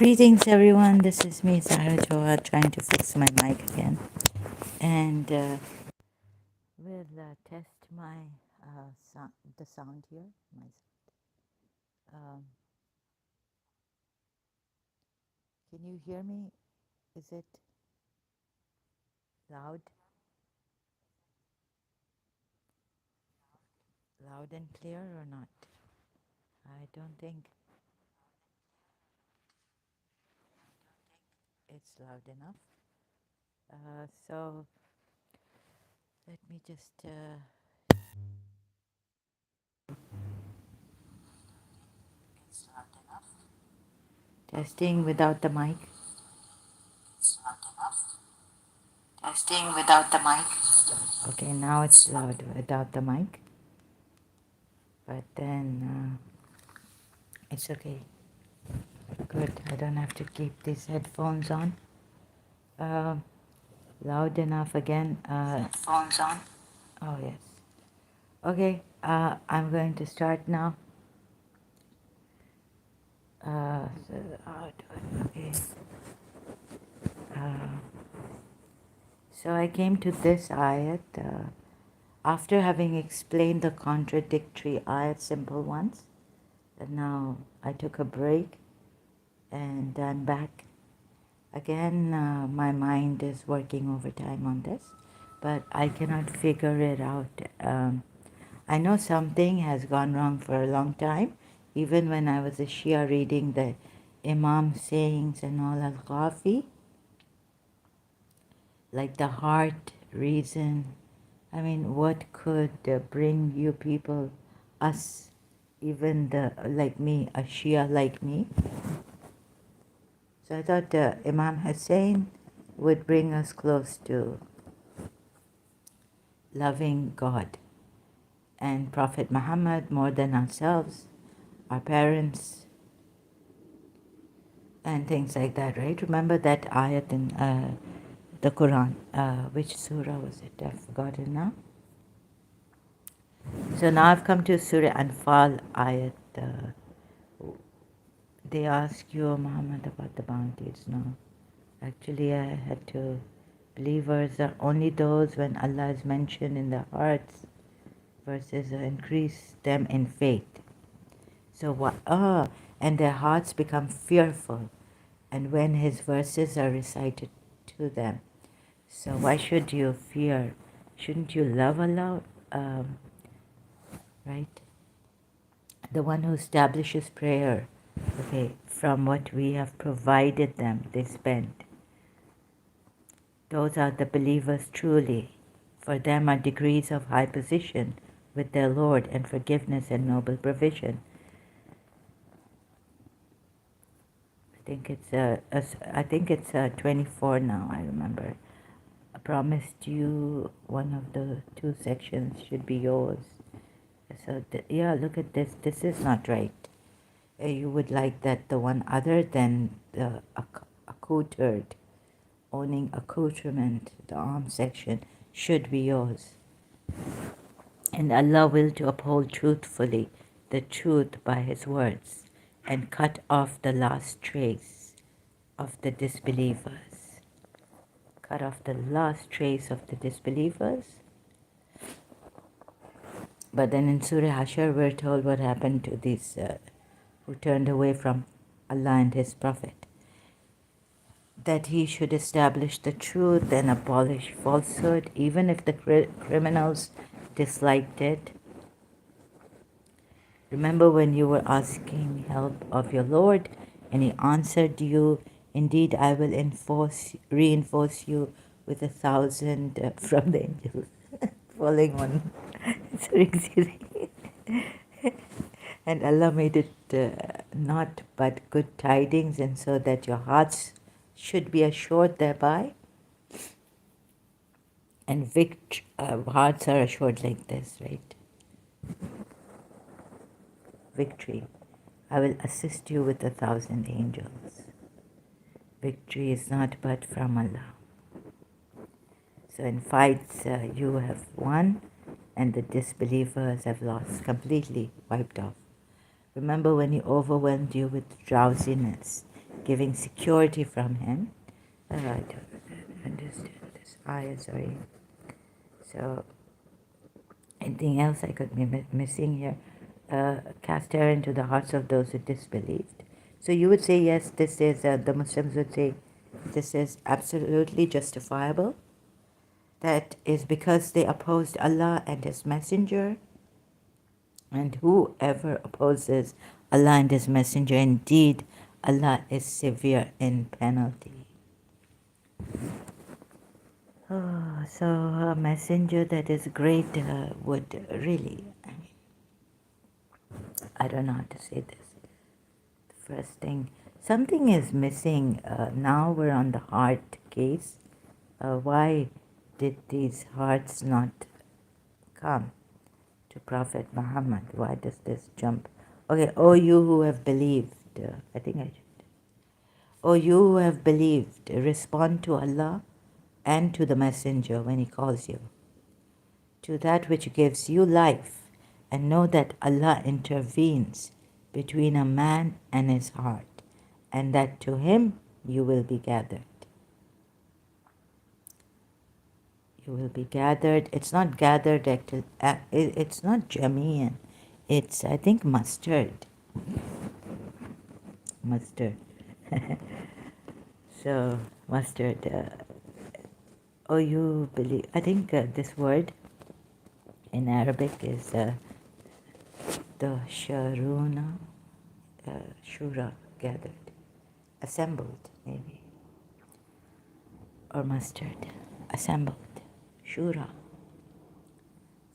Greetings, everyone. This is me, Zahra Joa, trying to fix my mic again. And we'll test my the sound here. Um, can you hear me? Is it loud, loud and clear or not? I don't think it's loud enough. So let me just it's loud enough. Testing without the mic. It's loud enough. Testing without the mic. Okay, now it's loud without the mic. But then it's okay. Good. I don't have to keep these headphones on. Uh, Loud enough again. Headphones on. Oh yes. Okay. I'm going to start now. Okay. Uh, so I came to this ayat after having explained the contradictory ayat, simple ones. And now I took a break and I'm back. Again, my mind is working overtime on this, but I cannot figure it out. I know something has gone wrong for a long time, even when I was a Shia reading the Imam sayings and all al-Ghafi, like the heart, reason. I mean, what could bring you people, us, even like me, a Shia like me? So I thought Imam Hussein would bring us close to loving God and Prophet Muhammad more than ourselves, our parents, and things like that, right? Remember that ayat in the Quran. Which surah was it? I've forgotten now. So now I've come to Surah Anfal ayat. They ask you, Muhammad, about the bounties. No. Actually, I had to. Believers are only those when Allah is mentioned in their hearts, verses increase them in faith. So what? And their hearts become fearful, and when His verses are recited to them. So why should you fear? Shouldn't you love Allah? Right? The one who establishes prayer, okay, from what we have provided them, they spend. Those are the believers truly. For them are degrees of high position with their Lord and forgiveness and noble provision. I think it's 24 now, I remember. I promised you one of the two sections should be yours. So, yeah, look at this. This is not right. You would like that the one other than the accoutered, owning accoutrement, the arm section, should be yours. And Allah will to uphold truthfully the truth by His words and cut off the last trace of the disbelievers. Cut off the last trace of the disbelievers. But then in Surah Hashar, we're told what happened to these who turned away from Allah and His Prophet. That He should establish the truth and abolish falsehood, even if the criminals disliked it. Remember when you were asking help of your Lord, and He answered you, "Indeed, I will reinforce you with 1,000 from the angels." Falling on. Sorry. And Allah made it not but good tidings, and so that your hearts should be assured thereby. And hearts are assured like this, right? Victory. I will assist you with 1,000 angels. Victory is not but from Allah. So in fights, you have won, and the disbelievers have lost, completely wiped off. Remember when He overwhelmed you with drowsiness, giving security from him. I don't understand this. Sorry. So, anything else I could be missing here? Cast terror into the hearts of those who disbelieved. So you would say, yes, this is, the Muslims would say, this is absolutely justifiable. That is because they opposed Allah and His Messenger. And whoever opposes Allah and His Messenger, indeed, Allah is severe in penalty. Oh, so a messenger that is great would really, I don't know how to say this. The first thing, something is missing. Now we're on the heart case. Why did these hearts not come to Prophet Muhammad? Why does this jump? Okay, oh you who have believed, I think I should. Oh you who have believed, respond to Allah and to the messenger when he calls you, to that which gives you life, and know that Allah intervenes between a man and his heart, and that to him you will be gathered. You will be gathered. It's not gathered, it's not Jamian. It's, I think, mustard. Mustard. So, mustard. Oh, you believe. I think this word in Arabic is the Sharuna, Shura, gathered, assembled, maybe. Or mustard, assembled. Shura.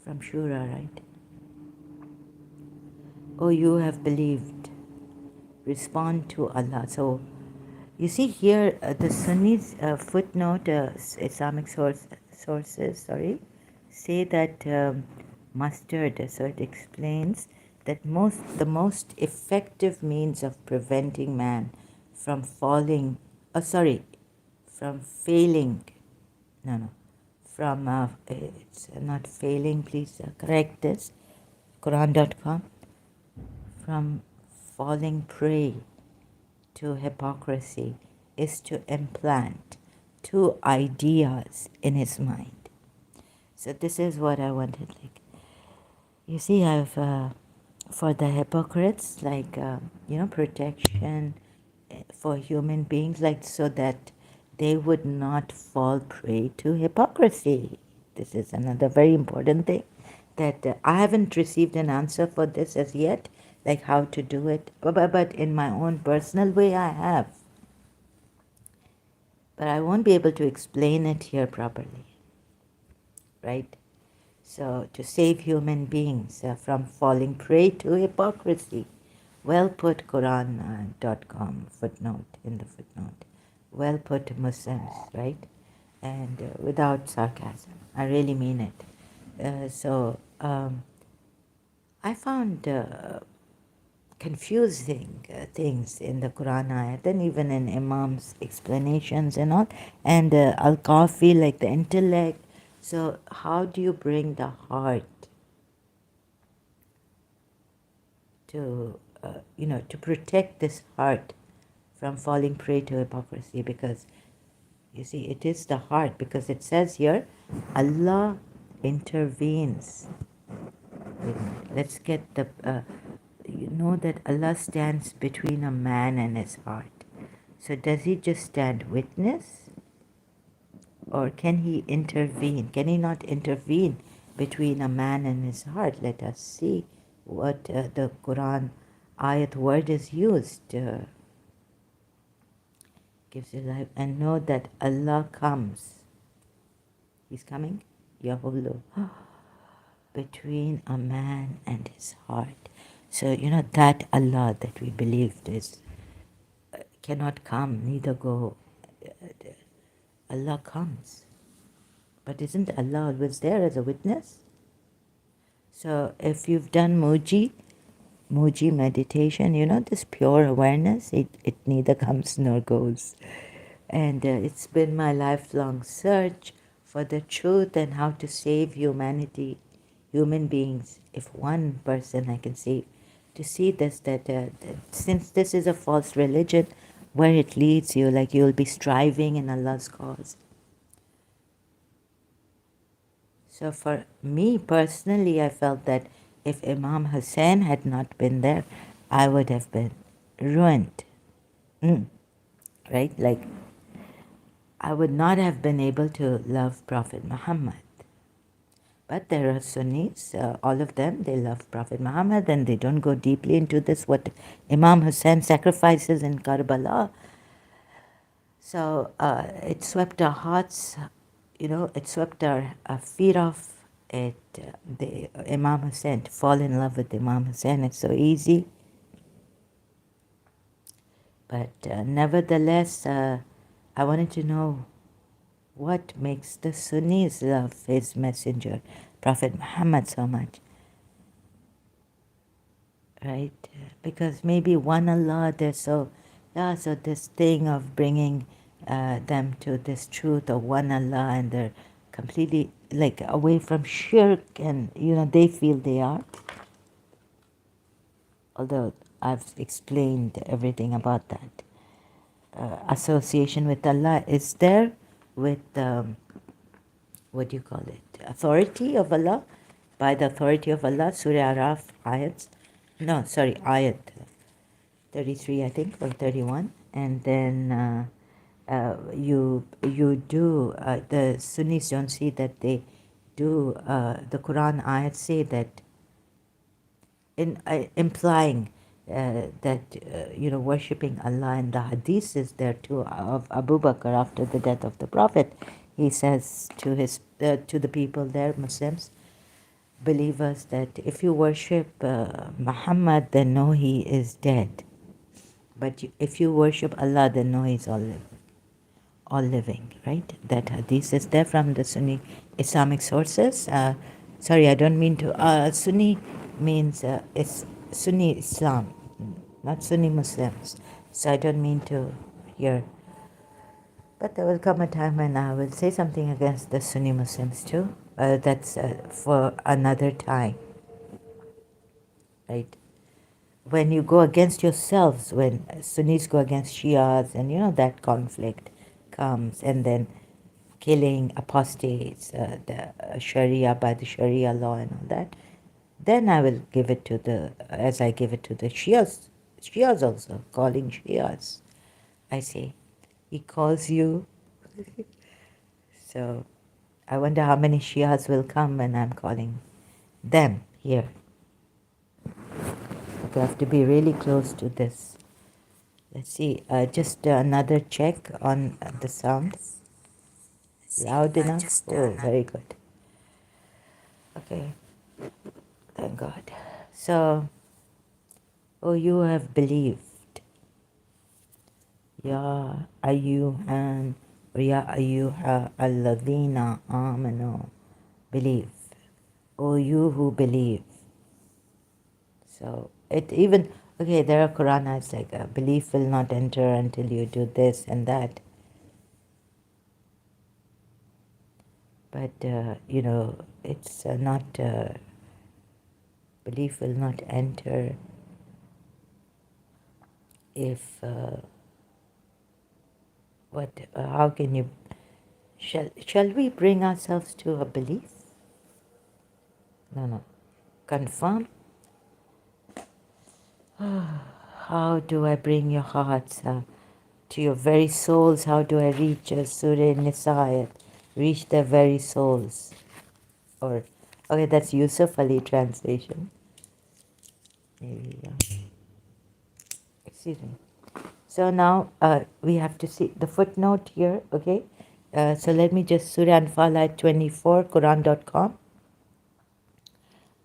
From Shura, right? Oh, you have believed. Respond to Allah. So, you see here, the Sunnis footnote, Islamic sources, say that mustard, so it explains that the most effective means of preventing man from falling, from failing, it's not failing, please correct this, Quran.com, from falling prey to hypocrisy is to implant two ideas in his mind. So this is what I wanted. Like, you see, I've for the hypocrites, like protection for human beings, like so that they would not fall prey to hypocrisy. This is another very important thing that I haven't received an answer for this as yet, like how to do it. But in my own personal way, I have. But I won't be able to explain it here properly, right? So, to save human beings from falling prey to hypocrisy. Well put, Quran.com footnote, in the footnote. Well put, Muslims, right? And without sarcasm. I really mean it. I found confusing things in the Quran ayat and even in Imam's explanations and all. And Al-Kafi, like the intellect. So how do you bring the heart to, to protect this heart from falling prey to hypocrisy? Because, you see, it is the heart, because it says here, Allah intervenes. Let's get the, you know that Allah stands between a man and his heart. So does he just stand witness? Or can he intervene? Can he not intervene between a man and his heart? Let us see what the Quran ayat word is used. Gives you life. And know that Allah comes. He's coming? Yahulu. Between a man and his heart. So, that Allah that we believed is cannot come, neither go. Allah comes. But isn't Allah always there as a witness? So if you've done Muji meditation, this pure awareness, it neither comes nor goes. And it's been my lifelong search for the truth and how to save humanity, human beings. If one person I can save, to see this, that since this is a false religion, where it leads you, like you'll be striving in Allah's cause. So for me personally, I felt that if Imam Hussein had not been there, I would have been ruined. Right? Like, I would not have been able to love Prophet Muhammad. But there are Sunnis, all of them, they love Prophet Muhammad and they don't go deeply into this, what Imam Hussein sacrifices in Karbala. So it swept our hearts, it swept our feet off. The Imam Hussein, to fall in love with Imam Hussein, it's so easy. But nevertheless, I wanted to know what makes the Sunnis love his messenger, Prophet Muhammad, so much. Right? Because maybe one Allah, so this thing of bringing them to this truth of one Allah, and they're completely like away from shirk, and they feel they are. Although I've explained everything about that. Association with Allah is there with, what do you call it, authority of Allah, by the authority of Allah, Surah Araf ayat 33, I think, or 31. And then you do, the Sunnis don't see that they do, the Quran ayats say that, implying that worshipping Allah, and the hadith is there too of Abu Bakr after the death of the Prophet. He says to the people there, Muslims, believers, that if you worship Muhammad, then know he is dead. But if you worship Allah, then know he's all living, right? That hadith is there from the Sunni Islamic sources. Sorry, I don't mean to. Sunni means it's Sunni Islam, not Sunni Muslims. So I don't mean to here. But there will come a time when I will say something against the Sunni Muslims too. That's for another time, right? When you go against yourselves, when Sunnis go against Shias, and that conflict comes, and then killing apostates, the Sharia, by the Sharia law and all that, then I will give it to as I give it to the Shias also, calling Shias. I say, he calls you. So I wonder how many Shias will come when I'm calling them here. We have to be really close to this. Let's see, just another check on the sound. Loud enough? Oh, very good. Okay, thank God. So, you have believed. Ya ayyuhan, ya ayyuha alladhina amanu. Believe. You who believe. So, it even, okay, there are Quran ayats like, belief will not enter until you do this and that. But, it's not, belief will not enter if, how can you, shall we bring ourselves to a belief? No. Confirm. How do I bring your hearts to your very souls? How do I reach Surah Nisa, reach their very souls? Or, okay, that's Yusuf Ali translation. Maybe, excuse me. So now we have to see the footnote here, okay? So let me just, Surah Anfal ayat 24, Quran.com.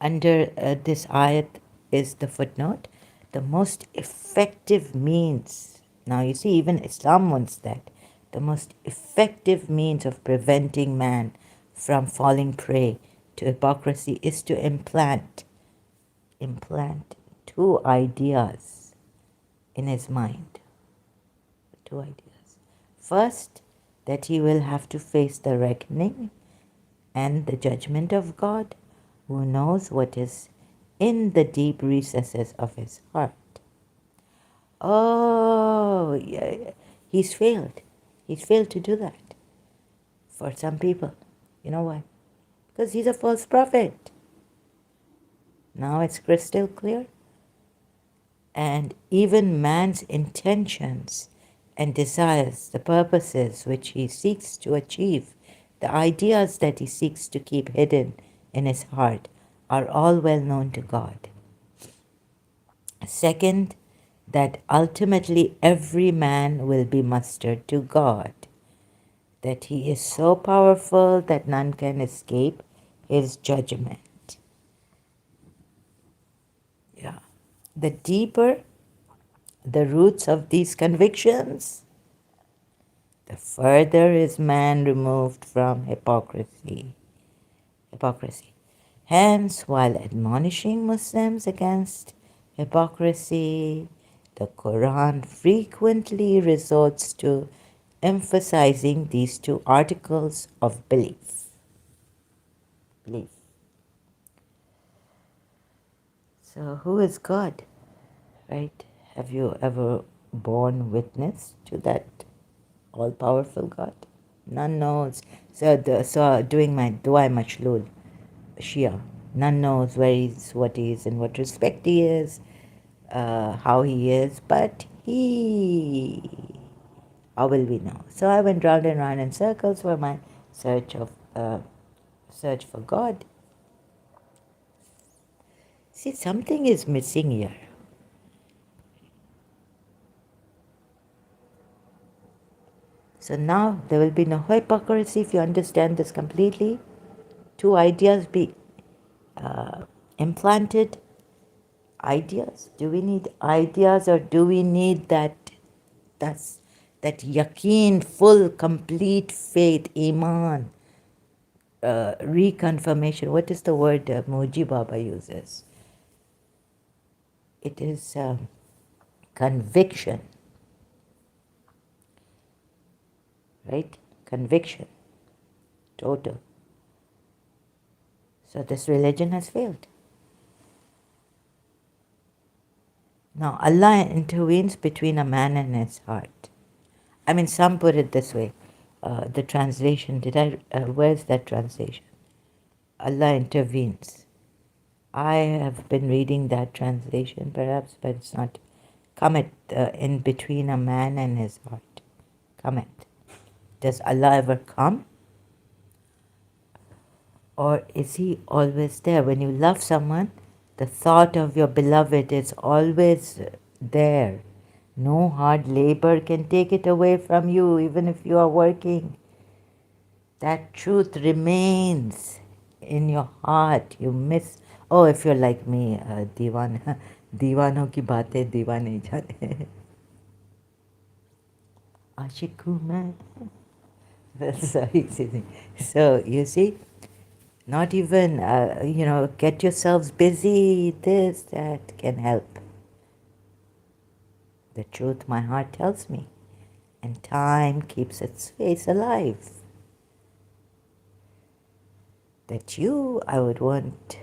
Under this ayat is the footnote. The most effective means, now you see, even Islam wants that. The most effective means of preventing man from falling prey to hypocrisy is to implant two ideas in his mind. Two ideas. First, that he will have to face the reckoning and the judgment of God, who knows what is in the deep recesses of his heart. Oh, oh, yeah, he's failed. He's failed to do that for some people. You know why? Because he's a false prophet. Now it's crystal clear. And even man's intentions and desires, the purposes which he seeks to achieve, the ideas that he seeks to keep hidden in his heart, are all well known to God. Second, that ultimately every man will be mustered to God, that he is so powerful that none can escape his judgment. Yeah. The deeper the roots of these convictions, the further is man removed from hypocrisy. Hence, while admonishing Muslims against hypocrisy, the Quran frequently resorts to emphasizing these two articles of belief. So, who is God? Right? Have you ever borne witness to that all-powerful God? None knows. So doing my Dua Mashlul, Shia, none knows where he's, what he is, in what respect he is, how he is, but how will we know? So I went round and round in circles for my search for God. See, something is missing here. So now there will be no hypocrisy if you understand this completely. Two ideas be implanted. Ideas? Do we need ideas, or do we need that yaqeen, full, complete faith, iman, reconfirmation? What is the word Muji Baba uses? It is conviction, right? Conviction, total. So this religion has failed. Now, Allah intervenes between a man and his heart. I mean, some put it this way. The translation, where's that translation? Allah intervenes. I have been reading that translation perhaps, but it's not. Cometh in between a man and his heart. Cometh. Does Allah ever come? Or is he always there? When you love someone, the thought of your beloved is always there. No hard labor can take it away from you, even if you are working. That truth remains in your heart. You miss. Oh, if you're like me, दीवाना दीवानों की बातें दीवाने जाने आशिक हूँ मैं. That's so easy. So you see, not even get yourselves busy. This, that can help. The truth my heart tells me, and time keeps its face alive. That I would want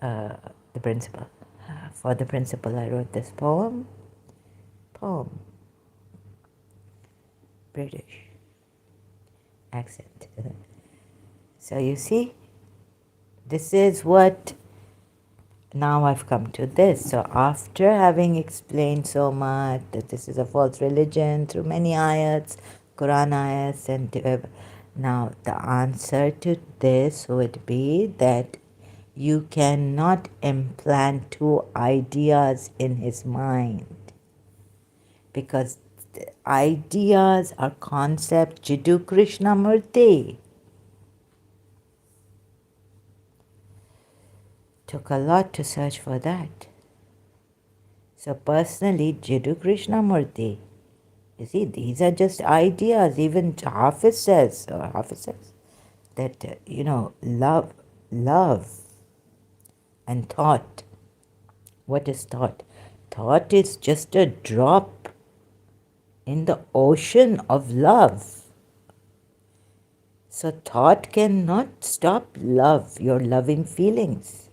the principle. For the principle, I wrote this poem. British accent. So you see, this is what, now I've come to this. So after having explained so much that this is a false religion through many ayats, Quran ayats, and now the answer to this would be that you cannot implant two ideas in his mind, because the ideas are concept Jiddu Krishnamurti. Took a lot to search for that. So personally, Jiddu Krishnamurti, you see, these are just ideas. Even Hafiz says that, love and thought. What is thought? Thought is just a drop in the ocean of love. So thought cannot stop love, your loving feelings.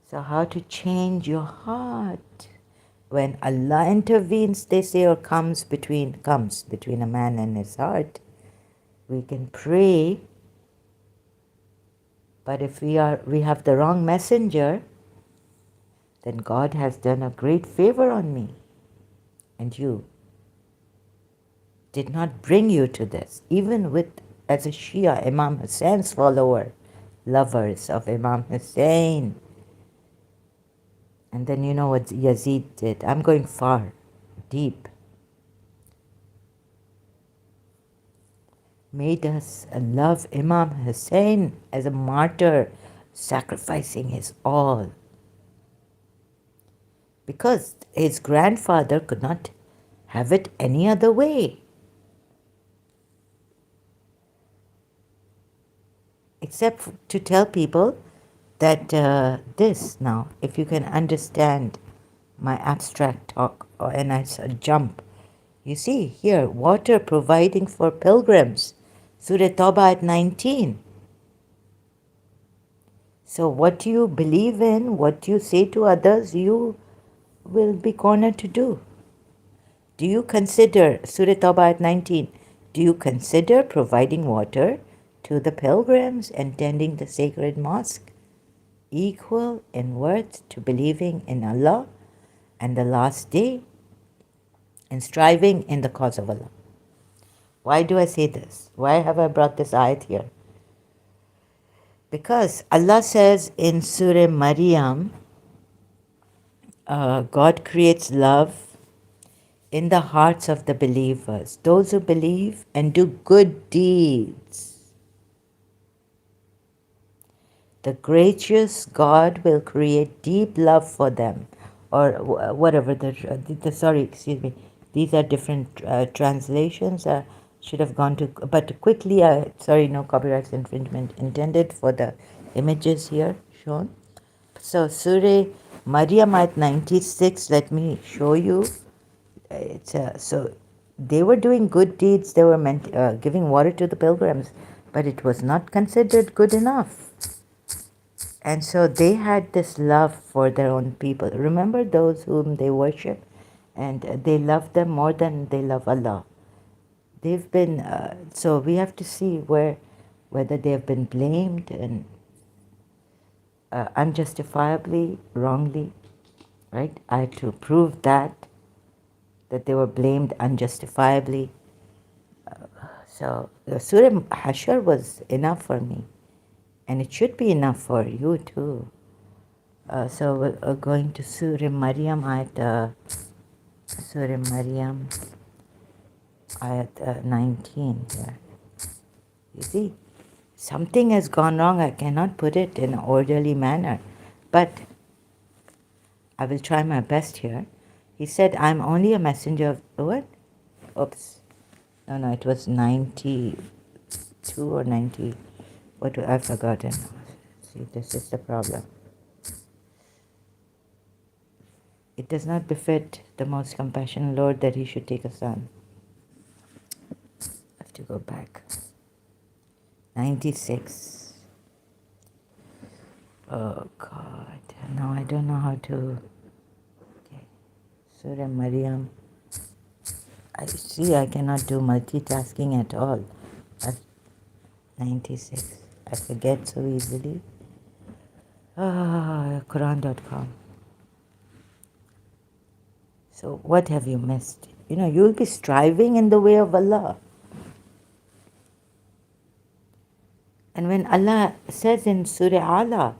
So how to change your heart? when Allah intervenes, they say, or comes between a man and his heart, we can pray. But if we have the wrong messenger, then God has done a great favor on me, and you did not bring you to this. Even with, as a Shia, Imam Hussein's follower, lovers of Imam Hussein. And then you know what Yazid did. I'm going far, deep. Made us love Imam Hussein as a martyr, sacrificing his all. Because his grandfather could not have it any other way. Except to tell people that this now, if you can understand my abstract talk, and I jump, you see here, water providing for pilgrims, Surah Tawbah at 19. So what you believe in, what you say to others, you will be cornered to do. Do you consider, Surah Tawbah at 19, do you consider providing water to the pilgrims and tending the sacred mosque equal in worth to believing in Allah and the last day and striving in the cause of Allah? Why do I say this? Why have I brought this ayat here? Because Allah says in Surah Maryam, God creates love in the hearts of the believers, those who believe and do good deeds. The gracious God will create deep love for them, or whatever sorry, excuse me. These are different translations. Should have gone to, but quickly, sorry, no copyright infringement intended for the images here shown. So Surah Maryam at 96, let me show you. So they were doing good deeds, they were giving water to the pilgrims, but it was not considered good enough. And so they had this love for their own people. Remember those whom they worship, and they love them more than they love Allah. They've been, so we have to see whether they have been blamed and unjustifiably, wrongly, right? I had to prove that they were blamed unjustifiably. So Surah Hashar was enough for me, and it should be enough for you too. So we're going to Surah Maryam Surah Maryam ayat 19 here. You see, something has gone wrong. I cannot put it in an orderly manner, but I will try my best here. He said, I'm only a messenger of what? Oops. No, it was 92 or 90. What? I've forgotten. See, this is the problem. It does not befit the most compassionate Lord that he should take a son. I have to go back. 96. Oh God. Now I don't know how to. Okay. Surah Maryam. I see I cannot do multitasking at all. 96. I forget so easily. Quran.com. So what have you missed? You'll be striving in the way of Allah. And when Allah says in Surah Allah,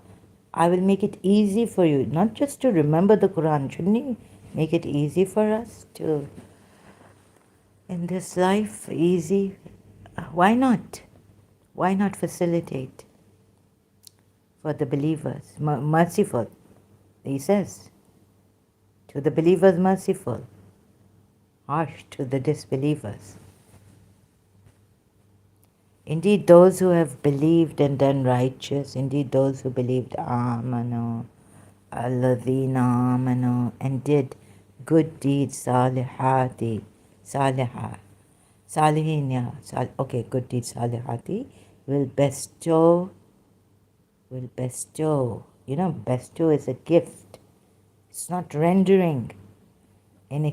I will make it easy for you, not just to remember the Quran, shouldn't He make it easy for us to, in this life, easy? Why not? Why not facilitate for the believers? Merciful, He says. To the believers merciful, harsh to the disbelievers. Indeed, those who have believed and done righteous, indeed those who believed amanu, alladhina amanu, and did good deeds, salihati, salihah, salihin, yeah, okay, good deeds, salihati, will bestow, bestow is a gift. It's not rendering. In,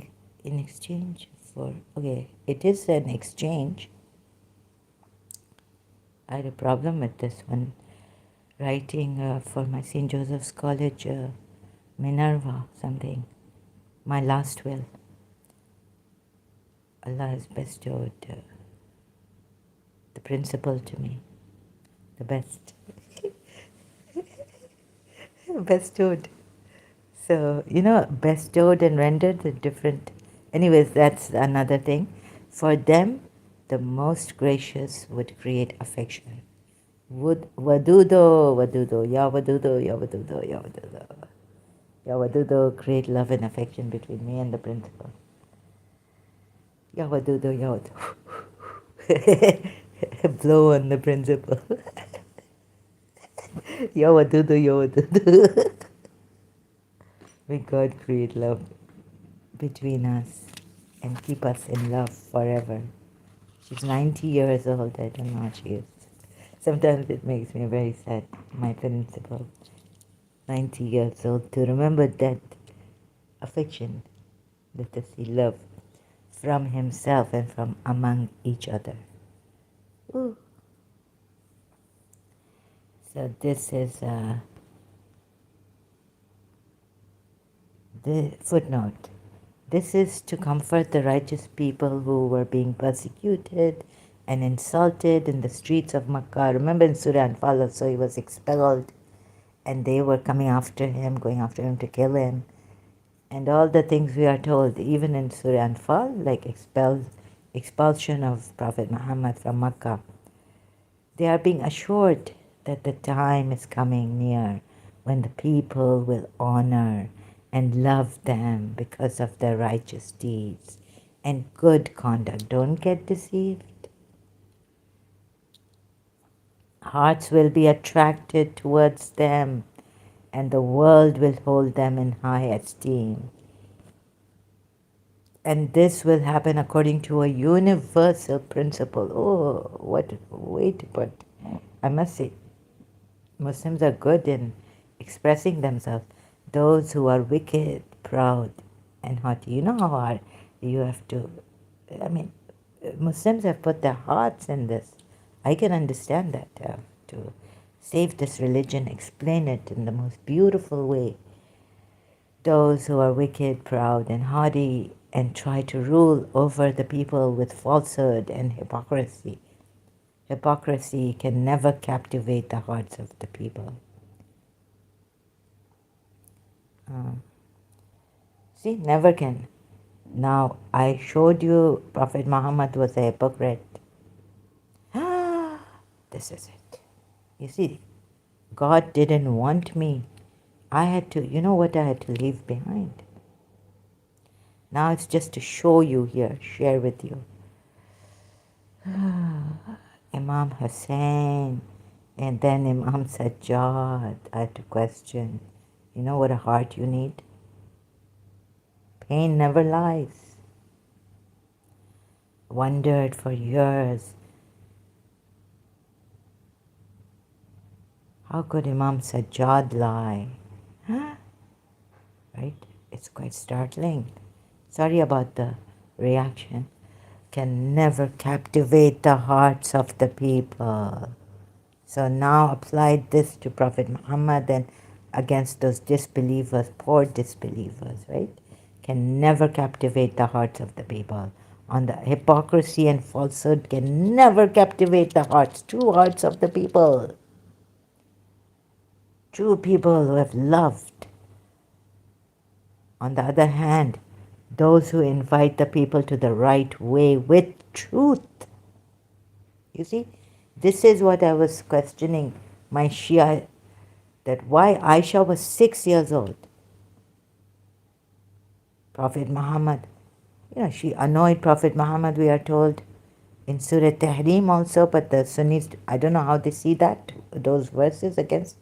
in exchange for, okay, it is an exchange. I had a problem with this one, writing for my St. Joseph's College, Minerva, something, my last will. Allah has bestowed the principal to me, the best. Bestowed. So, bestowed and rendered are different. Anyways, that's another thing. For them, the most gracious would create affection. Would wadudo, ya wadudo, ya wadudo, ya wadudo. Ya wadudo, create love and affection between me and the principal. Ya wadudo, ya wadudo. Blow on the principal. Ya wadudo, ya wadudo. May God create love between us and keep us in love forever. She's 90 years old. I don't know what she is. Sometimes it makes me very sad, my principal. 90 years old, to remember that affection, let us see love from himself and from among each other. Ooh. So this is the footnote. This is to comfort the righteous people who were being persecuted and insulted in the streets of Makkah. Remember in Surah Anfal, so he was expelled and they were coming after him, going after him to kill him. And all the things we are told, even in Surah Anfal, like expulsion of Prophet Muhammad from Makkah, they are being assured that the time is coming near when the people will honor and love them because of their righteous deeds and good conduct. Don't get deceived. Hearts will be attracted towards them and the world will hold them in high esteem. And this will happen according to a universal principle. Oh, what a way to put. I must say, Muslims are good in expressing themselves. Those who are wicked, proud, and haughty. You know how hard you have to. I mean, Muslims have put their hearts in this. I can understand that. To save this religion, explain it in the most beautiful way. Those who are wicked, proud, and haughty, and try to rule over the people with falsehood and hypocrisy. Hypocrisy can never captivate the hearts of the people. See, never can. Now, I showed you Prophet Muhammad was a hypocrite. This is it. You see, God didn't want me. I had to, you know what I had to leave behind? Now it's just to show you here, share with you. Imam Hussein, and then Imam Sajjad. I had to question, you know what a heart you need? Pain never lies. Wondered for years, how could Imam Sajjad lie? Huh? Right? It's quite startling. Sorry about the reaction. Can never captivate the hearts of the people. So now apply this to Prophet Muhammad and against those disbelievers, poor disbelievers, right? Can never captivate the hearts of the people. On the hypocrisy and falsehood can never captivate the hearts, true hearts of the people. True people who have loved. On the other hand, those who invite the people to the right way with truth. You see, this is what I was questioning my Shia, that why Aisha was 6 years old. Prophet Muhammad, she annoyed Prophet Muhammad, we are told, in Surah Tahrim also, but the Sunnis, I don't know how they see that, those verses against,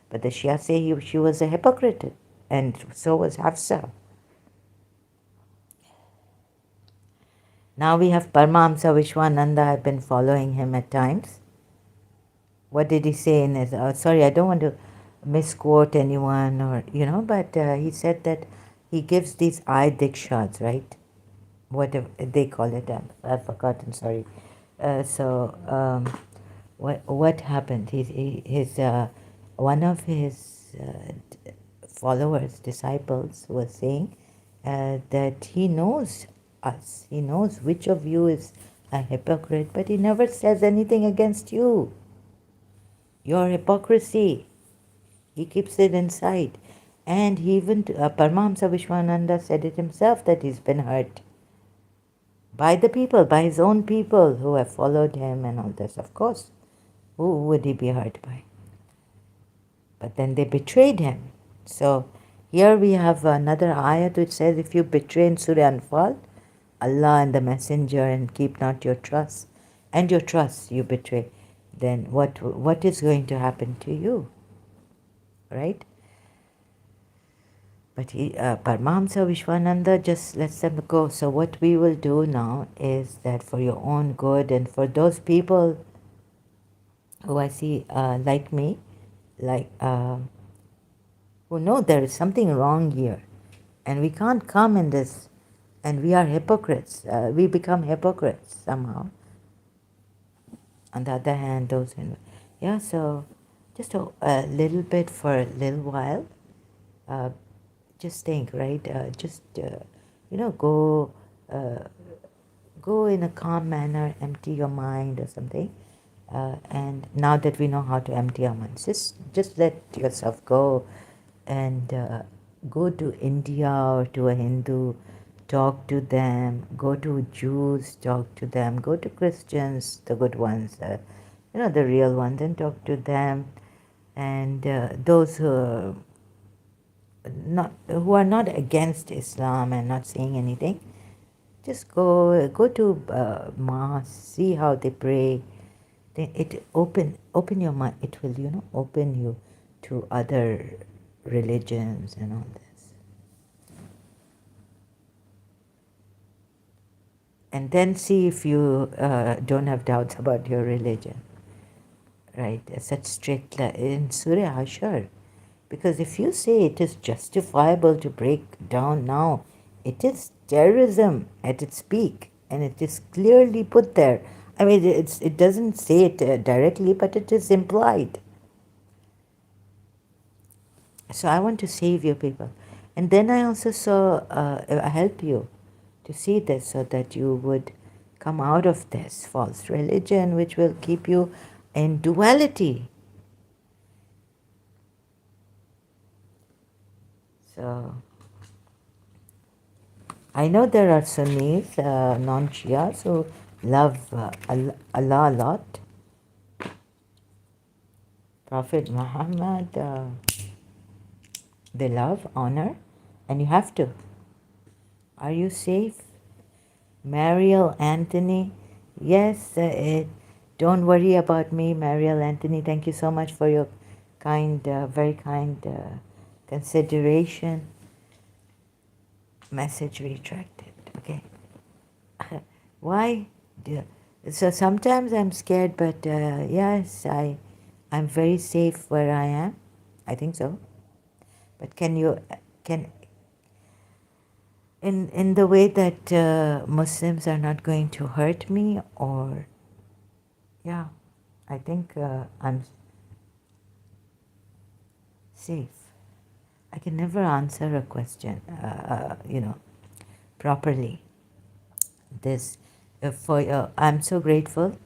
but the Shia say she was a hypocrite, and so was Hafsa. Now we have Paramahamsa Vishwananda. I've been following him at times. What did he say in his... sorry, I don't want to misquote anyone or, but he said that he gives these eye dikshas, right? Whatever they call it, I've forgotten. Sorry. What happened? His one of his followers, disciples, was saying that he knows us. He knows which of you is a hypocrite, but he never says anything against you. Your hypocrisy, he keeps it inside. And he even, Paramahamsa Vishwananda said it himself that he's been hurt by the people, by his own people who have followed him and all this. Of course, who would he be hurt by? But then they betrayed him. So here we have another ayat which says, if you betray in Surah Anfal, Allah and the Messenger, and keep not your trust, and your trust you betray, then what is going to happen to you? Right? But Paramahamsa Vishwananda just lets them go. So what we will do now is that for your own good and for those people who I see like me, like who know there is something wrong here, and we can't come in this, and we are hypocrites. We become hypocrites somehow. On the other hand, those in, yeah. So just a little bit for a little while. Uh, just think, right? Uh, go in a calm manner, empty your mind or something. And now that we know how to empty our minds, just let yourself go and go to India or to a Hindu, talk to them. Go to Jews, talk to them. Go to Christians, the good ones, the real ones, and talk to them. And those who are not against Islam and not saying anything, just go to mass, see how they pray. Then it open your mind. It will open you to other religions and all this. And then see if you don't have doubts about your religion, right? Such strict in Surah Hashar. Because if you say it is justifiable to break down now, it is terrorism at its peak, and it is clearly put there. I mean, it doesn't say it directly, but it is implied. So I want to save you people. And then I also help you to see this so that you would come out of this false religion, which will keep you in duality. So I know there are Sunnis, non-Shias, who love Allah a lot. Prophet Muhammad, they love, honor, and you have to. Are you safe? Mariel Anthony, yes, don't worry about me, Mariel Anthony. Thank you so much for your very kind consideration. Message retracted. Okay. Why? So sometimes I'm scared, but yes, I'm very safe where I am. I think so. But can in the way that Muslims are not going to hurt me, or yeah, I think I'm safe. I can never answer a question, properly. This I'm so grateful.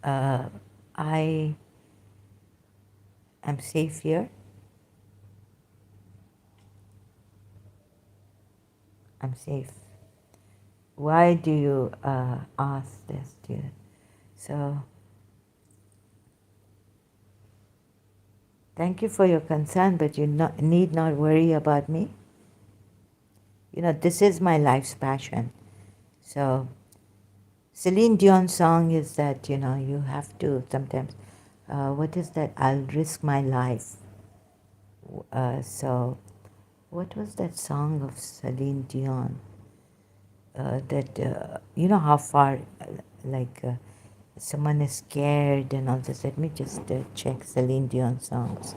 I am safe here. I'm safe. Why do you ask this, dear? So, thank you for your concern, but you need not worry about me. This is my life's passion. So, Celine Dion's song is that, you have to sometimes, what is that? I'll risk my life. So, what was that song of Celine Dion? How far, someone is scared and all this. Let me just check Celine Dion songs.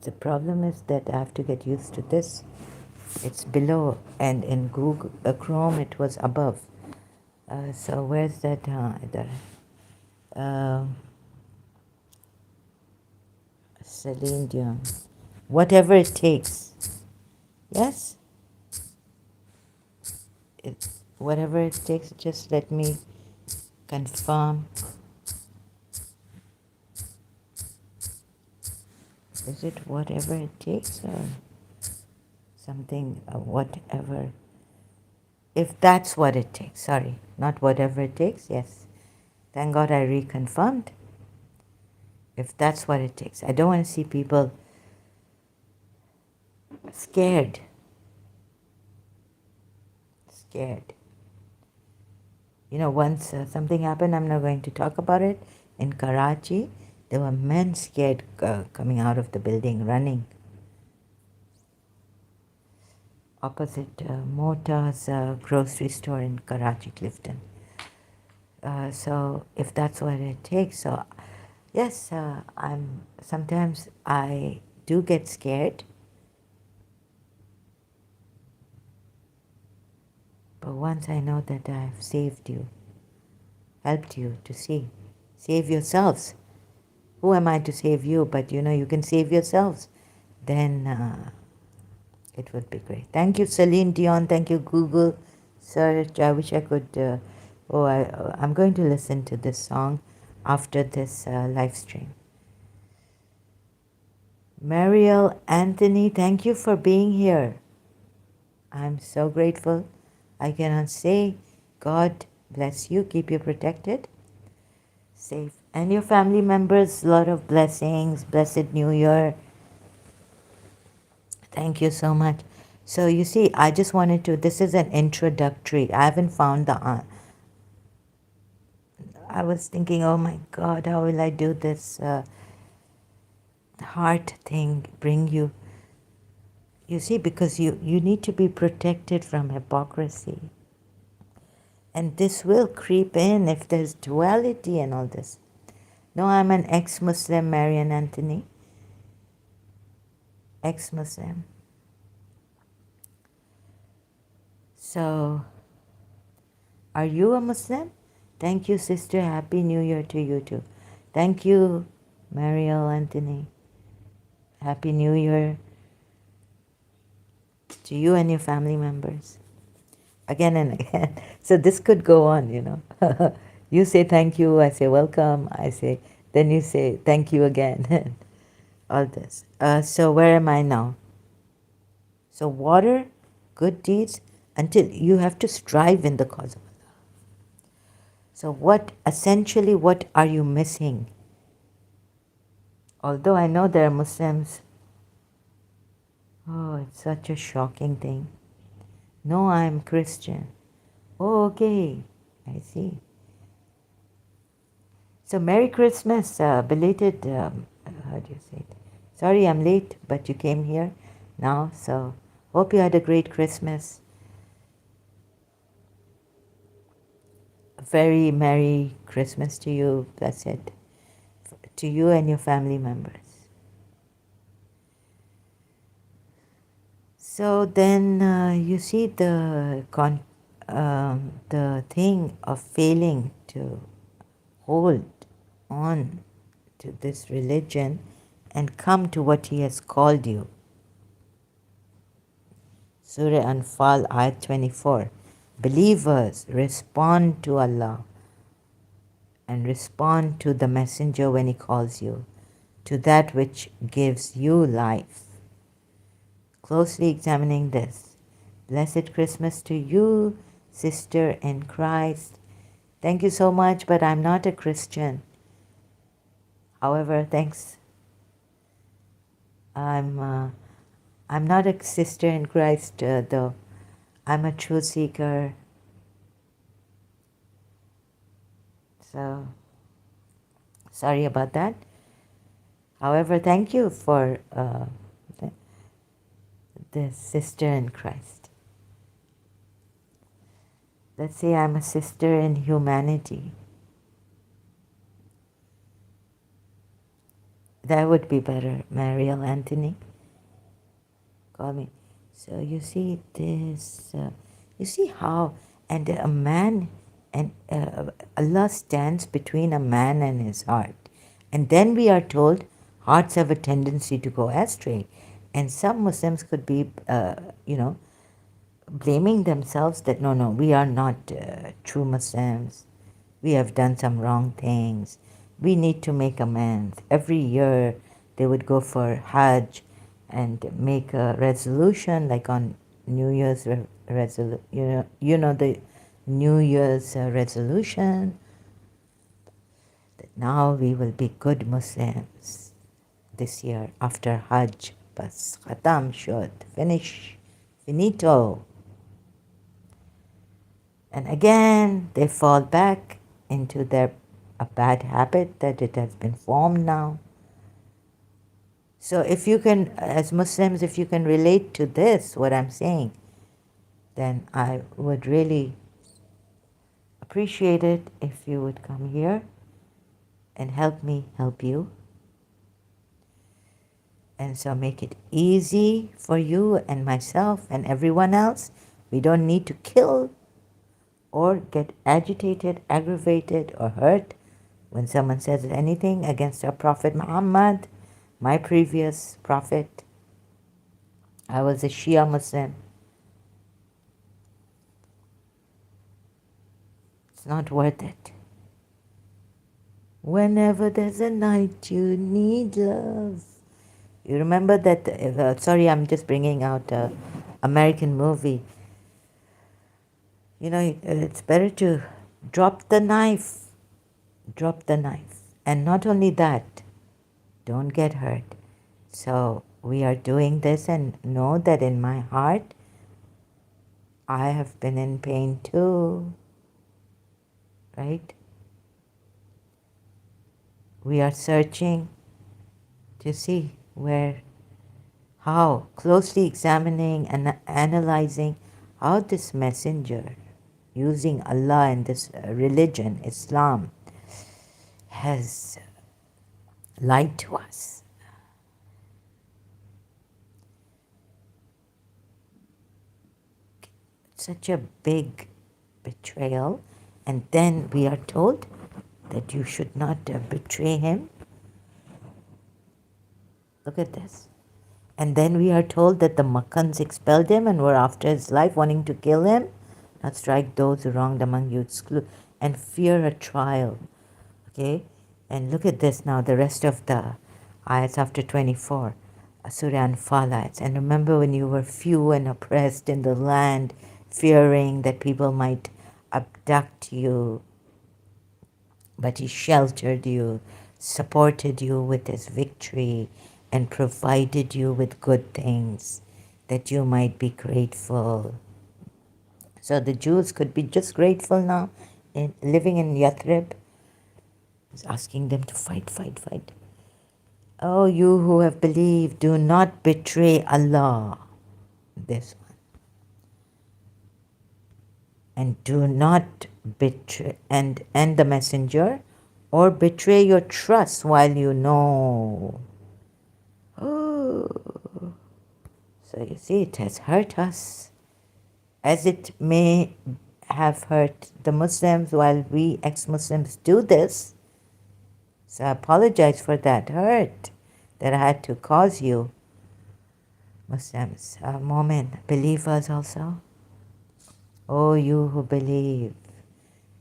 The problem is that I have to get used to this. It's below, and in Google Chrome it was above. So where's that? Celine Dion. Whatever it takes. Yes? It's whatever it takes. Just let me confirm. Is it whatever it takes or something? Whatever. If that's what it takes. Sorry, not whatever it takes. Yes. Thank God I reconfirmed. If that's what it takes. I don't want to see people scared. Scared. You know, once something happened, I'm not going to talk about it. In Karachi, there were men scared coming out of the building, running. Opposite Mota's grocery store in Karachi, Clifton. So if that's what it takes, so yes, sometimes I do get scared. But once I know that I've saved you, helped you to save yourselves. Who am I to save you? But you know, you can save yourselves. Then it would be great. Thank you, Celine Dion. Thank you, Google search. I wish I could. I'm going to listen to this song after this live stream. Mariel Anthony, thank you for being here. I'm so grateful. I cannot say God bless you, keep you protected, safe. And your family members, a lot of blessings, blessed New Year. Thank you so much. So you see, I just wanted to, this is an introductory. I haven't found the, I was thinking, oh my God, how will I do this heart thing, bring you, you see, because you need to be protected from hypocrisy. And this will creep in if there's duality and all this. No, I'm an ex-Muslim, Marian Anthony. Ex-Muslim. So, are you a Muslim? Thank you, sister. Happy New Year to you too. Thank you, Mariel Anthony. Happy New Year to you and your family members. Again and again. So this could go on, you know. You say thank you, I say welcome, then you say thank you again. All this. So where am I now? So water, good deeds, until you have to strive in the cause of Allah. So essentially what are you missing? Although I know there are Muslims, oh, it's such a shocking thing. No, I'm Christian. Oh, okay, I see. So Merry Christmas, belated, how do you say it? Sorry I'm late, but you came here now, so hope you had a great Christmas. A very Merry Christmas to you, blessed, to you and your family members. So then you see the thing of failing to hold on to this religion and come to what He has called you. Surah Anfal, Ayat 24. Believers, respond to Allah and respond to the messenger when he calls you, to that which gives you life. Closely examining this. Blessed Christmas to you, sister in Christ. Thank you so much, but I'm not a Christian. However, thanks. I'm not a sister in Christ, though. I'm a truth seeker. So, sorry about that. However, thank you for the sister in Christ. Let's say I'm a sister in humanity. That would be better, Mariel Anthony. Call me So you see this, you see how, and a man, and Allah stands between a man and his heart. And then we are told hearts have a tendency to go astray. And some Muslims could be, blaming themselves that no, we are not true Muslims. We have done some wrong things. We need to make amends. Every year they would go for Hajj and make a resolution, like on New Year's resolution. The New Year's resolution that now we will be good Muslims this year after Hajj. Bas khatam shud, finish, finito. And again, they fall back into their a bad habit that it has been formed now. So if you can, as Muslims, if you can relate to this, what I'm saying, then I would really appreciate it if you would come here and help me help you. And so make it easy for you and myself and everyone else. We don't need to kill or get agitated, aggravated, or hurt when someone says anything against our Prophet Muhammad, my previous prophet. I was a Shia Muslim. It's not worth it. Whenever there's a night you need love. You remember that, sorry, I'm just bringing out an American movie. It's better to drop the knife. Drop the knife. And not only that, don't get hurt. So we are doing this, and know that in my heart, I have been in pain too. Right? We are searching to see how, closely examining and analyzing how this messenger, using Allah and this religion, Islam, has lied to us. Such a big betrayal, and then we are told that you should not betray him. Look at this. And then we are told that the Makkans expelled him and were after his life, wanting to kill him. Not strike those who wronged among you, exclude, and fear a trial. Okay? And look at this now, the rest of the ayats after 24. Surah Anfal ayats. And remember when you were few and oppressed in the land, fearing that people might abduct you, but he sheltered you, supported you with his victory, and provided you with good things that you might be grateful. So the Jews could be just grateful now, living in Yathrib. He's asking them to fight, fight, fight. Oh, you who have believed, do not betray Allah. This one. And do not betray and the messenger, or betray your trust while you know. Oh. So you see, it has hurt us, as it may have hurt the Muslims while we ex-Muslims do this. So I apologize for that hurt that I had to cause you, Muslims. Mu'min, believers also. O you who believe,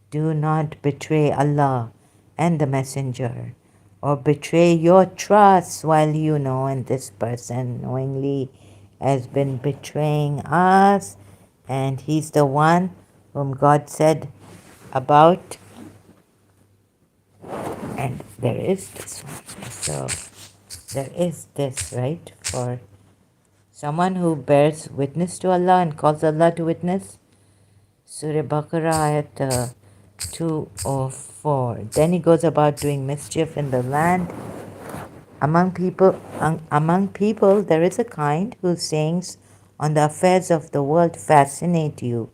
do not betray Allah and the Messenger, or betray your trust while you know, and this person knowingly has been betraying us, and he's the one whom God said about. And there is this one. So there is this, right? For someone who bears witness to Allah and calls Allah to witness. Surah Baqarah ayat 204. Then he goes about doing mischief in the land. Among people, there is a kind whose sayings on the affairs of the world fascinate you.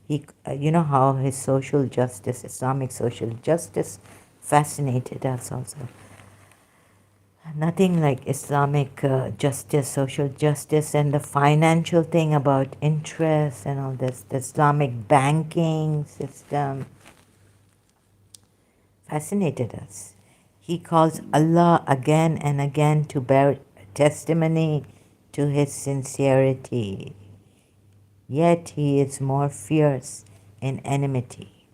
You know how his social justice, Islamic social justice, fascinated us also. Nothing like Islamic justice, social justice, and the financial thing about interest and all this. The Islamic banking system fascinated us. He calls Allah again and again to bear testimony to his sincerity. Yet he is more fierce in enmity.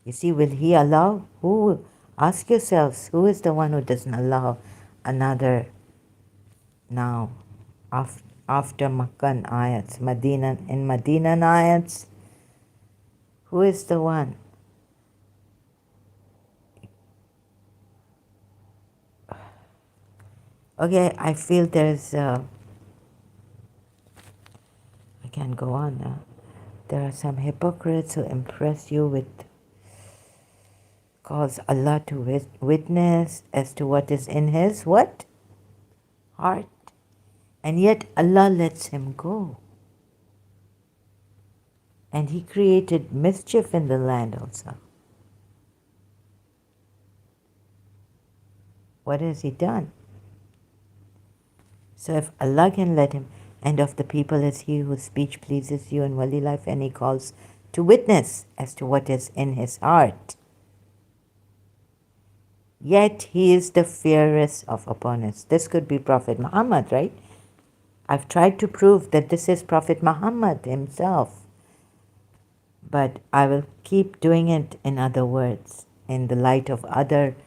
You see, will he allow? Who? Ask yourselves, who is the one who doesn't allow another now after Makkan ayats, in Medina ayats? Who is the one? Okay, I feel there's, I can't go on now. There are some hypocrites who impress you with, cause Allah to witness as to what is in his, what? Heart. And yet Allah lets him go. And he created mischief in the land also. What has he done? So if Allah can let him, and of the people is he whose speech pleases you in wali life, and he calls to witness as to what is in his heart. Yet he is the fiercest of opponents. This could be Prophet Muhammad, right? I've tried to prove that this is Prophet Muhammad himself. But I will keep doing it in other words, in the light of other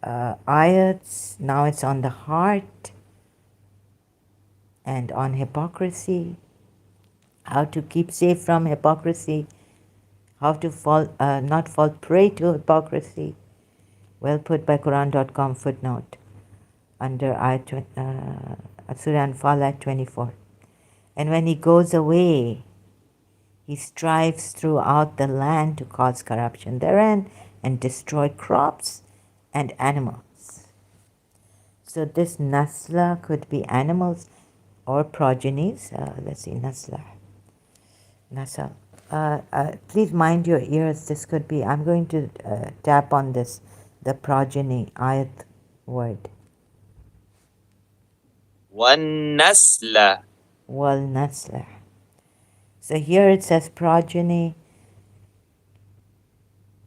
ayats. Now it's on the heart and on hypocrisy, how to keep safe from hypocrisy, how to not fall prey to hypocrisy. Well put by Quran.com footnote under Surah Anfal at 24. And when he goes away, he strives throughout the land to cause corruption therein and destroy crops and animals. So this nasla could be animals or progenies. Let's see, nasla. Please mind your ears. This could be, I'm going to tap on this, the progeny ayat word. وَالنَّسْلَ. Wal nasla. So here it says progeny.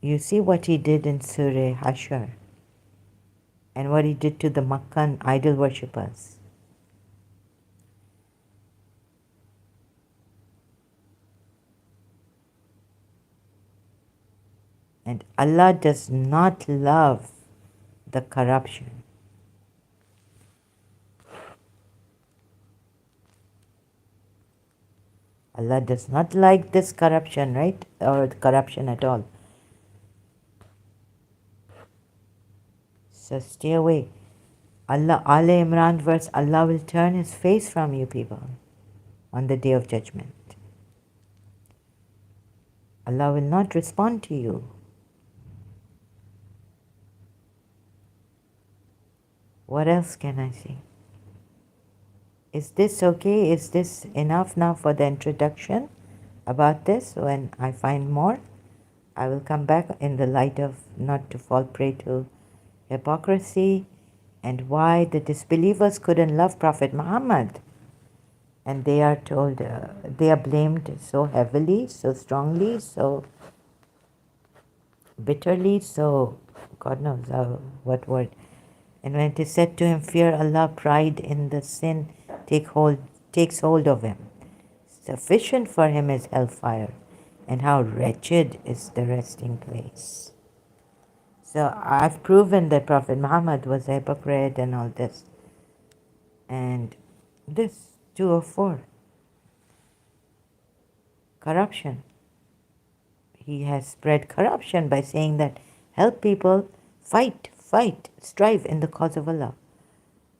You see what he did in Surah Hashar and what he did to the Makkan idol worshippers. And Allah does not love the corruption. Allah does not like this corruption, right? Or corruption at all. So stay away. Allah, Al Imran verse, Allah will turn his face from you people on the day of judgment. Allah will not respond to you. What else can I say? Is this okay? Is this enough now for the introduction about this? When I find more, I will come back in the light of not to fall prey to hypocrisy and why the disbelievers couldn't love Prophet Muhammad. And they are told, they are blamed so heavily, so strongly, so bitterly, so God knows what word. And when it is said to him, fear Allah, pride in the sin takes hold of him. Sufficient for him is hellfire, and how wretched is the resting place. So I've proven that Prophet Muhammad was a hypocrite and all this. And this 204. Corruption. He has spread corruption by saying that help people fight, strive in the cause of Allah.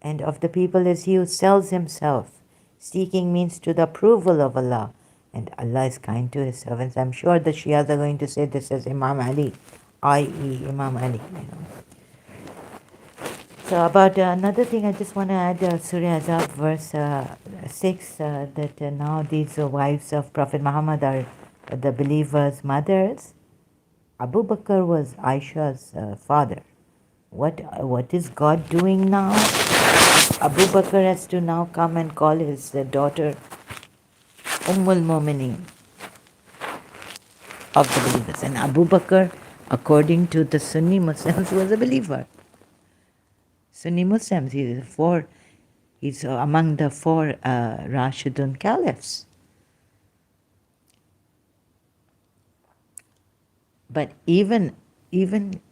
And of the people is he who sells himself, seeking means to the approval of Allah. And Allah is kind to his servants. I'm sure the Shias are going to say this as Imam Ali, i.e. Imam Ali. So about another thing I just want to add, Surah Azab verse 6, that now these wives of Prophet Muhammad are the believers' mothers. Abu Bakr was Aisha's father, What is God doing now? Abu Bakr has to now come and call his daughter Ummul Mu'mineen of the believers. And Abu Bakr, according to the Sunni Muslims, was a believer. Sunni Muslims, he's among the four Rashidun caliphs. But even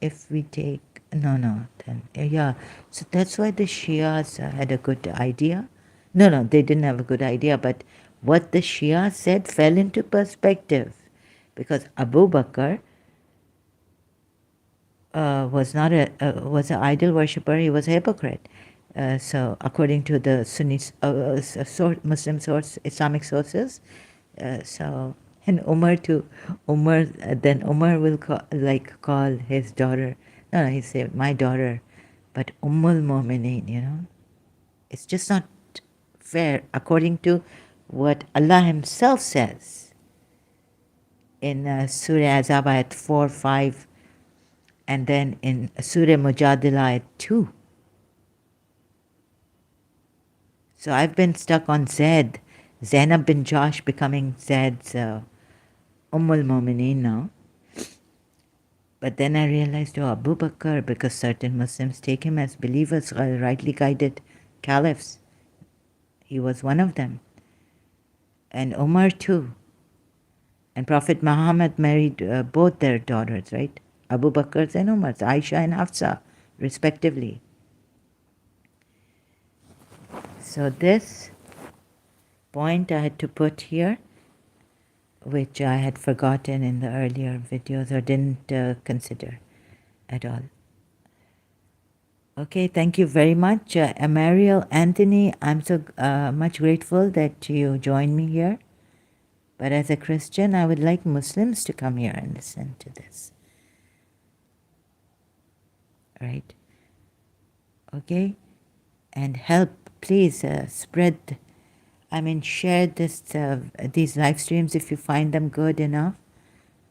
if we take then yeah, so that's why the Shias had a good idea. No, they didn't have a good idea, but what the Shia said fell into perspective, because Abu Bakr was not was an idol worshipper. He was a hypocrite. So according to the Sunni Muslim source, Islamic sources, so and Umar too. Then Umar will call his daughter. No, he said my daughter, but Ummul Mu'mineen. It's just not fair according to what Allah Himself says in Surah Azab ayat 4, 5, and then in Surah Mujadila ayat 2. So I've been stuck on Zaid, Zainab bin Josh becoming Zaid's Ummul Mu'mineen now. But then I realized, Abu Bakr, because certain Muslims take him as believers, rightly guided caliphs. He was one of them. And Umar too. And Prophet Muhammad married both their daughters, right? Abu Bakr's and Umar's, Aisha and Hafsa, respectively. So this point I had to put here, which I had forgotten in the earlier videos or didn't consider at all. Okay, thank you very much. Mariel, Anthony, I'm so much grateful that you joined me here. But as a Christian, I would like Muslims to come here and listen to this. Right? Okay? And help, please spread, share these live streams if you find them good enough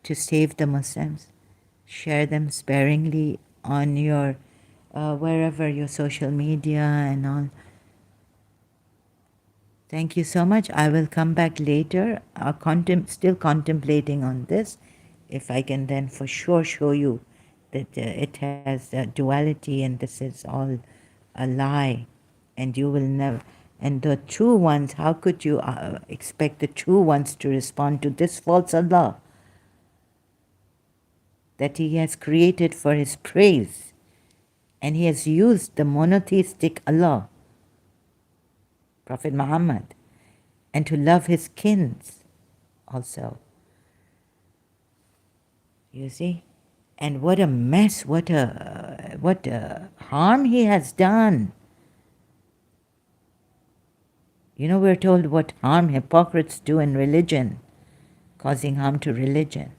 to save the Muslims. Share them sparingly on your, wherever your social media and all. Thank you so much. I will come back later, still contemplating on this. If I can then for sure show you that it has duality and this is all a lie, and you will never. And the true ones, how could you expect the true ones to respond to this false Allah that He has created for His praise? And He has used the monotheistic Allah, Prophet Muhammad, and to love His kins also. You see? And what a mess, what a harm He has done. We're told what harm hypocrites do in religion, causing harm to religion.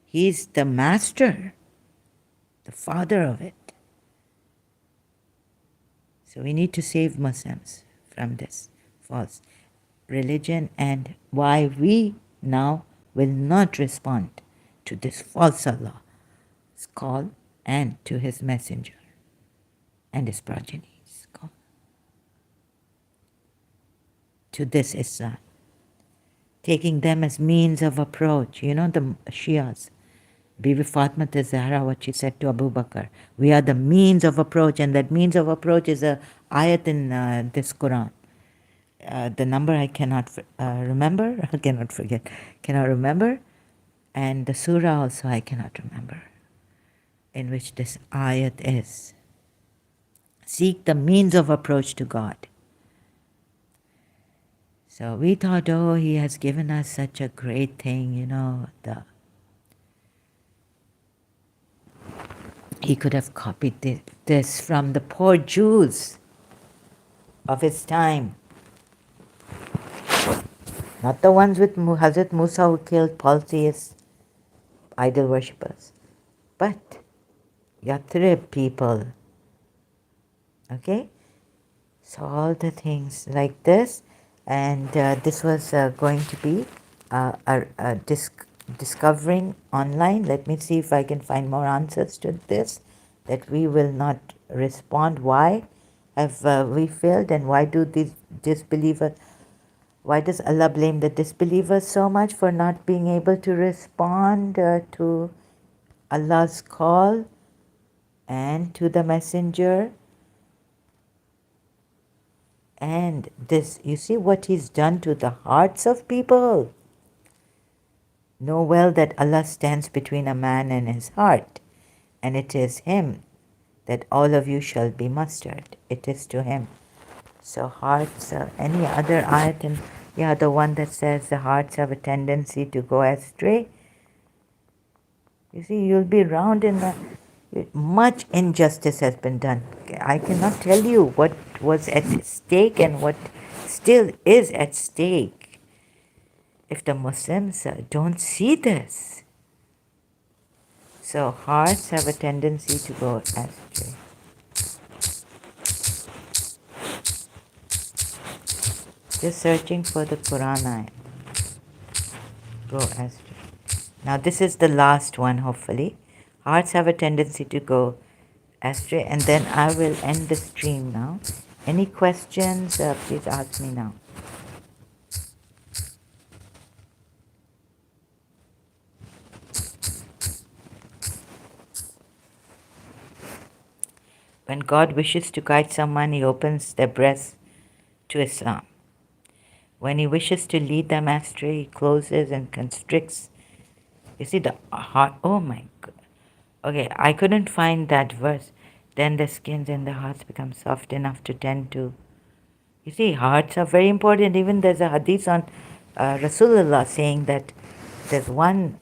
He's the master, the father of it. So we need to save Muslims from this false religion, and why we now will not respond to this false Allah's call and to His messenger and his progeny's call to this Islam, taking them as means of approach. The Shias, Bibi Fatma Zahra, what she said to Abu Bakr, we are the means of approach, and that means of approach is a ayat in this Quran. The number I cannot remember, cannot remember, and the surah also I cannot remember, in which this ayat is. Seek the means of approach to God. So we thought, He has given us such a great thing, He could have copied this from the poor Jews of His time. Not the ones with Hazrat Musa who killed polytheists, idol worshippers, but Yathrib people. Okay? So all the things like this, and this was going to be discovering online. Let me see if I can find more answers to this. that we will not respond. Why have we failed, and why do these disbelievers, why does Allah blame the disbelievers so much for not being able to respond to Allah's call and to the messenger? And this, you see what he's done to the hearts of people. Know well that Allah stands between a man and his heart, and it is him that all of you shall be mustered. It is to him. So hearts, any other ayat, and yeah, the one that says the hearts have a tendency to go astray. You see, you'll be round in the, much injustice has been done. I cannot tell you what was at stake and what still is at stake if the Muslims don't see this. So hearts have a tendency to go astray. Just searching for the Quran ayat. Go astray. Now this is the last one, hopefully. Hearts have a tendency to go astray, and then I will end the stream now. Any questions, please ask me now. When God wishes to guide someone, he opens their breast to Islam. When he wishes to lead them astray, he closes and constricts. You see the heart, oh my God. Okay, I couldn't find that verse. Then the skins and the hearts become soft enough to tend to. You see, hearts are very important. Even there's a hadith on Rasulullah saying that there's one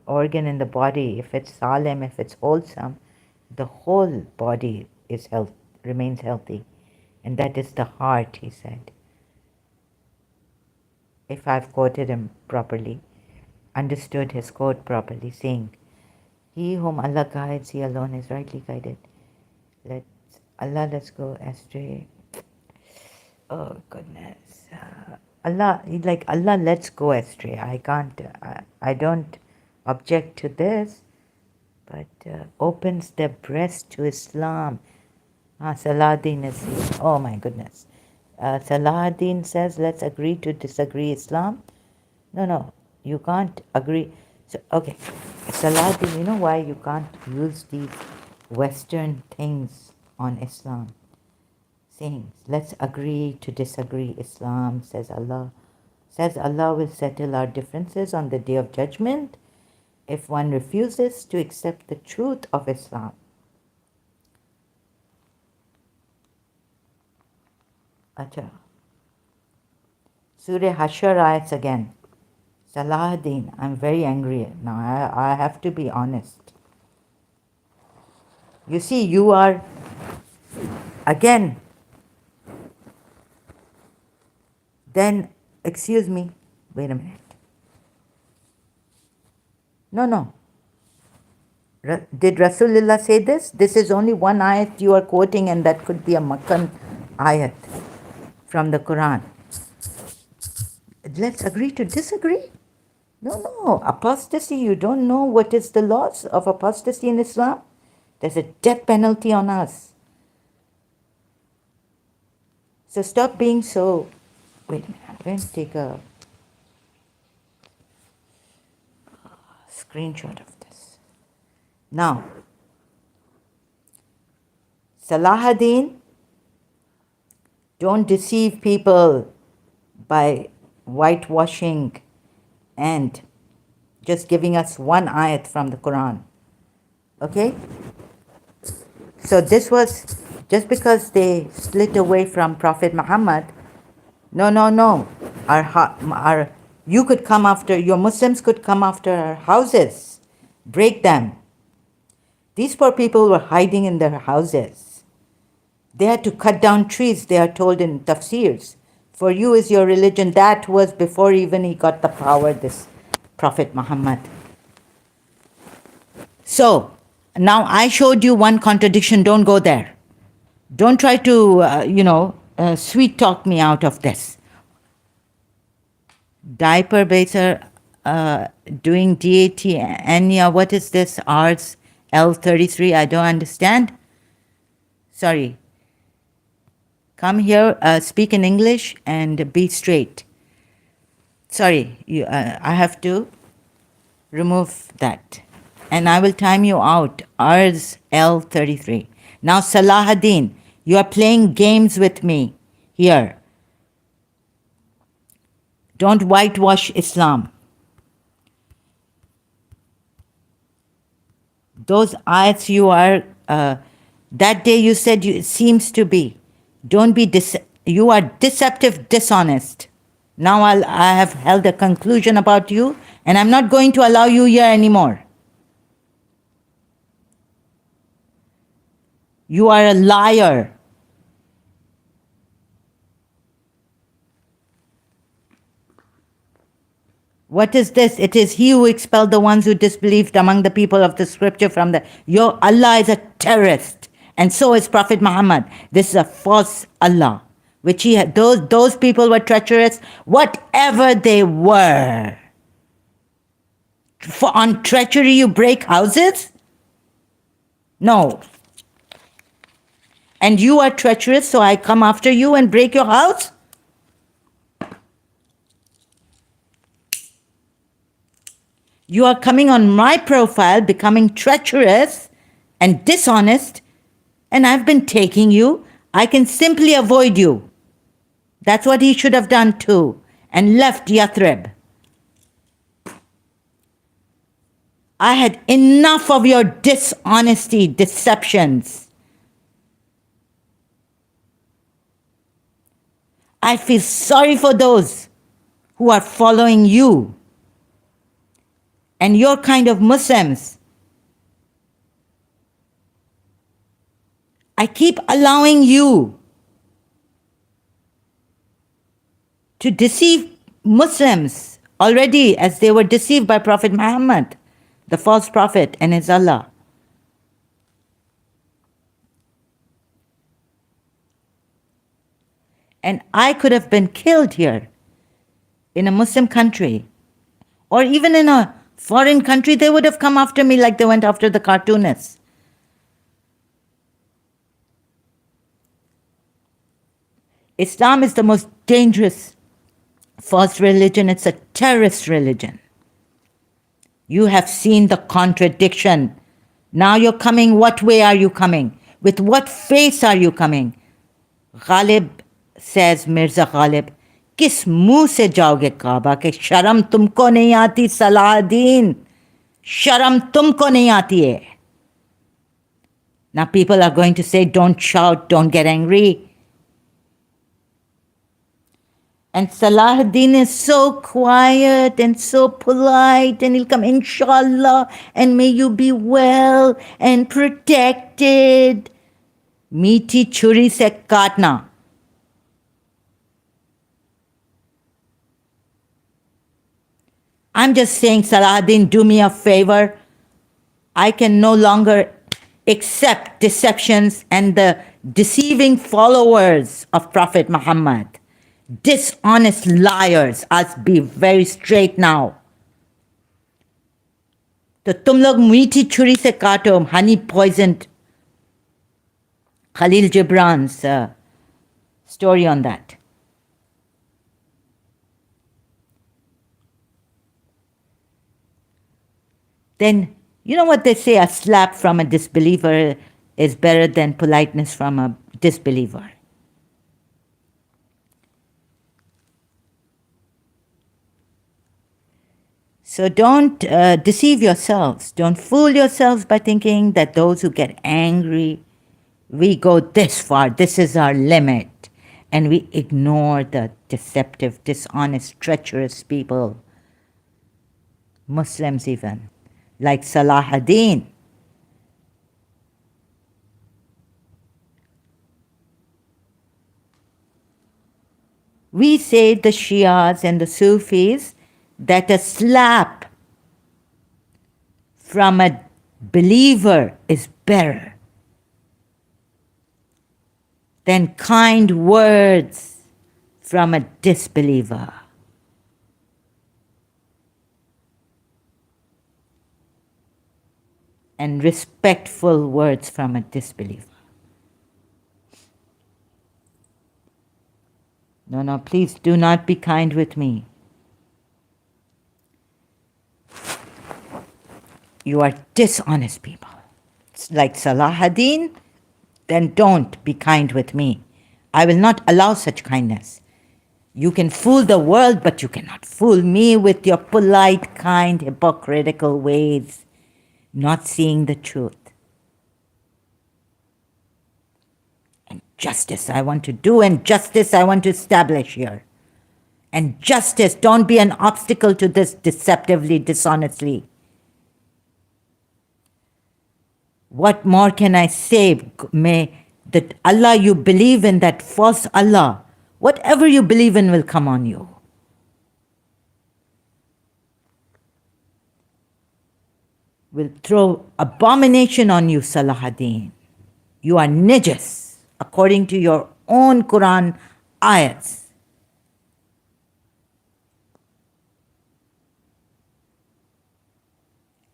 organ in the body, if it's salim, if it's wholesome, the whole body is remains healthy. And that is the heart, he said. If I've quoted him properly, understood his quote properly, saying, he whom Allah guides, he alone is rightly guided. Let's go astray. Oh goodness. Allah lets go astray. I don't object to this, but opens their breast to Islam. Salahuddin is here. Oh my goodness. Salahuddin says, let's agree to disagree Islam. No, you can't agree. So, okay, Salahuddin, you know why you can't use these Western things on Islam? Saying, let's agree to disagree Islam, says Allah. Says Allah will settle our differences on the day of judgment if one refuses to accept the truth of Islam. Acha. Surah Hashar ayats again. Salahuddin, I'm very angry now. I have to be honest. You see, you are, again, then, excuse me, wait a minute. No. Did Rasulullah say this? This is only one ayat you are quoting, and that could be a Makkan ayat from the Quran. Let's agree to disagree. No, apostasy, you don't know what is the laws of apostasy in Islam? There's a death penalty on us. So stop being so, wait a minute, I'm going to take a screenshot of this. Now, Salahuddin, don't deceive people by whitewashing and just giving us one ayat from the Quran. Okay? So this was, just because they split away from Prophet Muhammad, no. You could come after, your Muslims could come after our houses, break them. These poor people were hiding in their houses. They had to cut down trees, they are told in tafsirs. For you is your religion. That was before even he got the power, this Prophet Muhammad. So, now I showed you one contradiction. Don't go there. Don't try to, sweet talk me out of this. Diaper baser doing DAT, Anya, what is this? Ars L33, I don't understand. Sorry. Come here, speak in English and be straight. Sorry, I have to remove that. And I will time you out. Ours L33. Now, Salahuddin, you are playing games with me here. Don't whitewash Islam. Those ayats you are, that day you said it seems to be. Don't be, you are deceptive, dishonest. Now I have held a conclusion about you, and I'm not going to allow you here anymore. You are a liar. What is this? It is he who expelled the ones who disbelieved among the people of the scripture from the... Your Allah is a terrorist, and so is Prophet Muhammad. This is a false Allah, which he had. Those people were treacherous, whatever they were. For on treachery you break houses? No. And you are treacherous, so I come after you and break your house? You are coming on my profile, becoming treacherous and dishonest, and I've been taking you. I can simply avoid you. That's what he should have done too, and left Yathrib. I had enough of your dishonesty, deceptions. I feel sorry for those who are following you and your kind of Muslims. I keep allowing you to deceive Muslims already as they were deceived by Prophet Muhammad, the false prophet, and his Allah. And I could have been killed here in a Muslim country, or even in a foreign country. They would have come after me like they went after the cartoonists. Islam is the most dangerous false religion. It's a terrorist religion. You have seen the contradiction. Now you're coming. What way are you coming? With what face are you coming? Ghalib says, Mirza Ghalib, किस मुंह से जाओगे काबा के शर्म तुमको नहीं आती सलाहुद्दीन, शर्म तुमको नहीं आती है. Now people are going to say, don't shout, don't get angry. And Salahuddin is so quiet and so polite, and he'll come, inshallah, and may you be well and protected. Meeti churi se kaatna. I'm just saying, Salahuddin, do me a favor. I can no longer accept deceptions and the deceiving followers of Prophet Muhammad. Dishonest liars. I'll be very straight now. तो तुम लोग मीठी छुरी से काटो. Honey poisoned Khalil Gibran's story on that. Then, you know what they say, a slap from a disbeliever is better than politeness from a disbeliever. So don't deceive yourselves. Don't fool yourselves by thinking that those who get angry, we go this far, this is our limit, and we ignore the deceptive, dishonest, treacherous people, Muslims even, like Salahuddin. We say, the Shias and the Sufis, that a slap from a believer is better than kind words from a disbeliever. And and respectful words from a disbeliever. No, please do not be kind with me. You are dishonest people. It's like Salahuddin, then don't be kind with me. I will not allow such kindness. You can fool the world, but you cannot fool me with your polite, kind, hypocritical ways, not seeing the truth. And justice I want to do, and justice I want to establish here. And justice, don't be an obstacle to this deceptively, dishonestly. What more can I say? May that Allah you believe in, that false Allah, whatever you believe in will come on you. Will throw abomination on you, Salahuddin. You are najas, according to your own Quran ayats.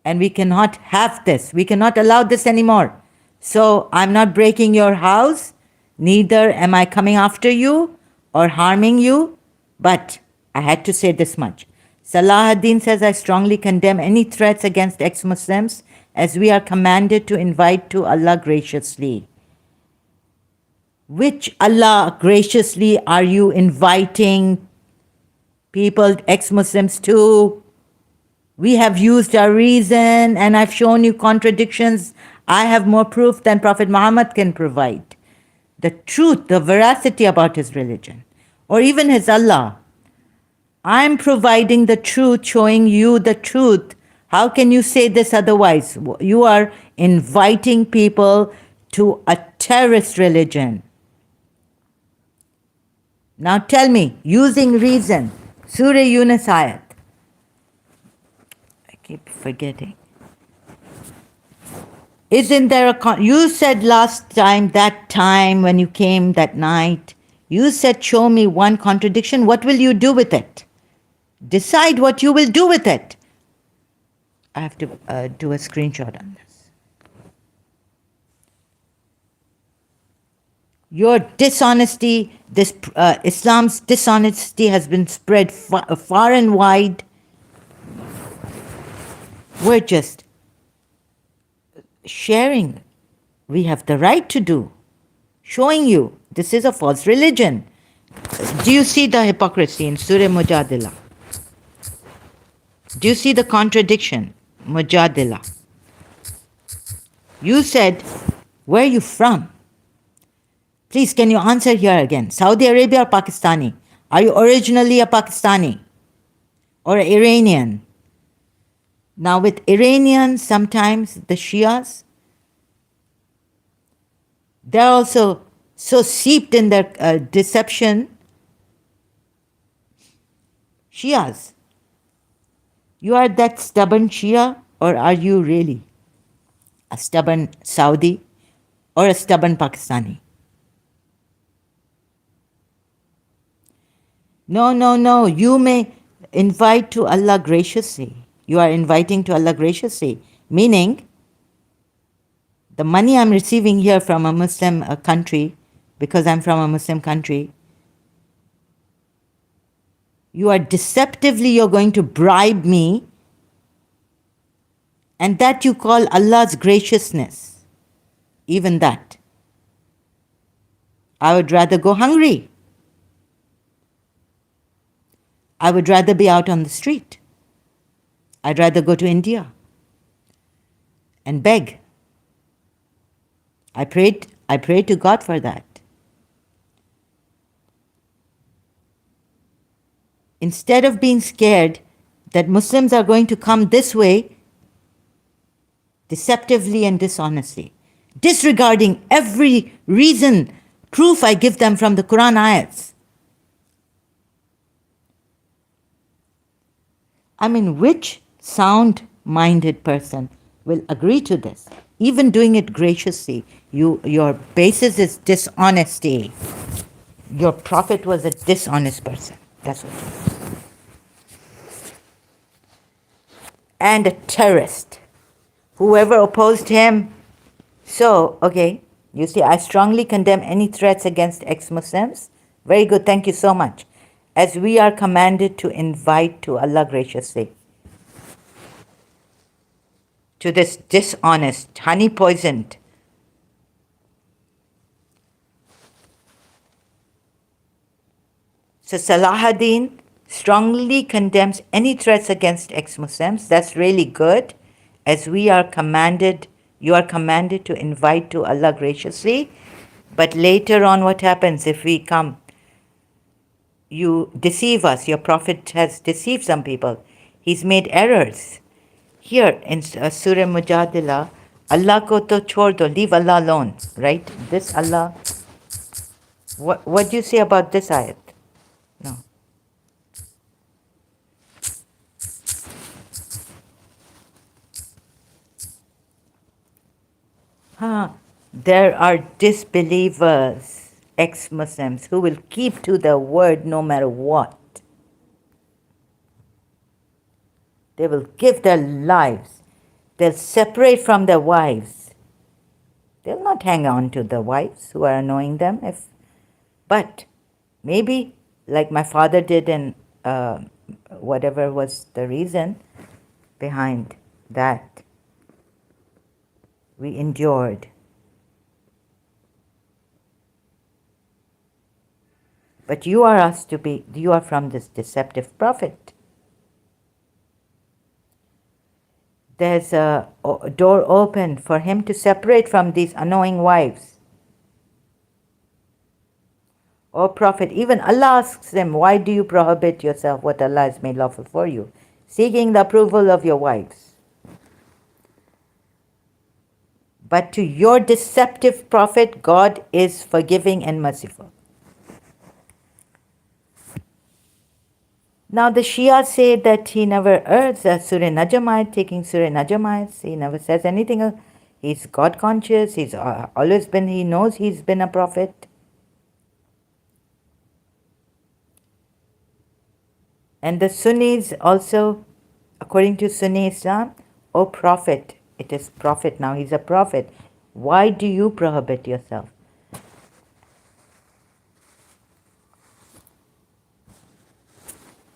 And we cannot have this. We cannot allow this anymore. So I'm not breaking your house, neither am I coming after you or harming you, but I had to say this much. Salahuddin says, I strongly condemn any threats against ex-Muslims, as we are commanded to invite to Allah graciously. Which Allah graciously are you inviting people, ex-Muslims to? We have used our reason, and I've shown you contradictions. I have more proof than Prophet Muhammad can provide. The truth, the veracity about his religion, or even his Allah. I'm providing the truth, showing you the truth. How can you say this otherwise? You are inviting people to a terrorist religion. Now tell me, using reason, Surah Yunus ayat. I keep forgetting. Isn't there a... You said last time, that time when you came that night, you said, show me one contradiction. What will you do with it? Decide what you will do with it. I have to do a screenshot on this. Your dishonesty, Islam's dishonesty has been spread far and wide. We're just sharing. We have the right to do. Showing you this is a false religion. Do you see the hypocrisy in Surah Mujadila? Do you see the contradiction? Mujadila. You said, where are you from? Please, can you answer here again? Saudi Arabia or Pakistani? Are you originally a Pakistani or Iranian? Now with Iranians, sometimes the Shias, they're also so steeped in their deception. Shias. You are that stubborn Shia, or are you really a stubborn Saudi or a stubborn Pakistani? No. You may invite to Allah graciously. You are inviting to Allah graciously, meaning the money I'm receiving here from a Muslim country, because I'm from a Muslim country, you're going to bribe me, and that you call Allah's graciousness. Even that. I would rather go hungry. I would rather be out on the street. I'd rather go to India and beg. I prayed to God for that. Instead of being scared that Muslims are going to come this way, deceptively and dishonestly, disregarding every reason, proof I give them from the Quran ayats. I mean, which sound-minded person will agree to this? Even doing it graciously, your basis is dishonesty. Your prophet was a dishonest person. That's what it is. And a terrorist whoever opposed him. So, okay, you see, I strongly condemn any threats against ex-Muslims. Very good, thank you so much. As we are commanded to invite to Allah graciously to this dishonest, honey poisoned. So Salahuddin strongly condemns any threats against ex-Muslims. That's really good. As we are commanded, you are commanded to invite to Allah graciously. But later on, what happens if we come? You deceive us. Your prophet has deceived some people. He's made errors. Here in Surah Mujadila, Allah ko to chhod do, leave Allah alone, right? This Allah, what do you say about this ayat? No. There are disbelievers, ex-Muslims, who will keep to their word no matter what. They will give their lives. They'll separate from their wives. They'll not hang on to the wives who are annoying them. But maybe, like my father did, and whatever was the reason behind that, we endured. But you are from this deceptive prophet. There's a door open for him to separate from these annoying wives. O Prophet, even Allah asks them, why do you prohibit yourself what Allah has made lawful for you? Seeking the approval of your wives. But to your deceptive prophet, God is forgiving and merciful. Now the Shia say that he never errs, Surah Najamite, taking Surah Najamite, he never says anything. He's God conscious, he's always been, he knows he's been a prophet. And the Sunnis also, according to Sunni Islam, O Prophet, it is Prophet now, he's a Prophet. Why do you prohibit yourself?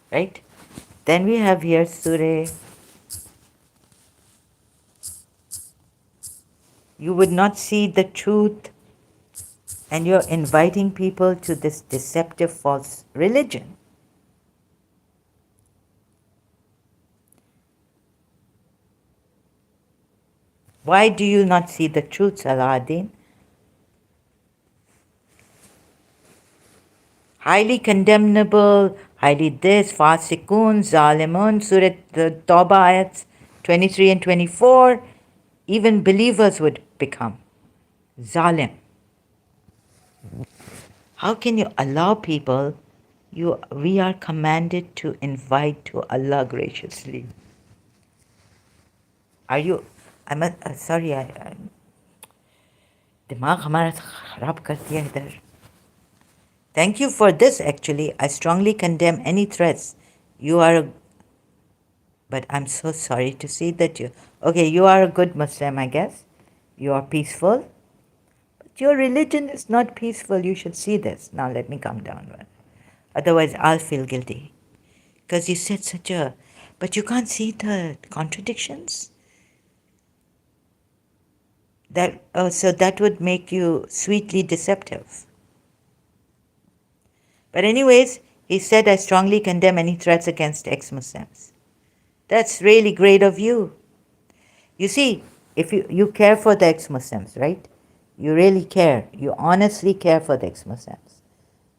Right? Then we have here Surah. You would not see the truth, and you're inviting people to this deceptive false religion. Why do you not see the truth, Salahuddin? Highly condemnable, highly this, Fasikun, Zalimun, Surah Tawbah ayats 23 and 24, even believers would become Zalim. How can you allow people? We are commanded to invite to Allah graciously. Are you? I'm sorry. दिमाग हमारा खराब कर दिया इधर. Thank you for this. Actually, I strongly condemn any threats. You are, but I'm so sorry to see that you. Okay, you are a good Muslim, I guess. You are peaceful. But your religion is not peaceful. You should see this. Now let me calm down. Otherwise, I'll feel guilty. Because you said such a. But you can't see the contradictions. So that would make you sweetly deceptive. But anyways, he said, I strongly condemn any threats against ex-Muslims. That's really great of you. You see, if you care for the ex-Muslims, right? You really care. You honestly care for the ex-Muslims.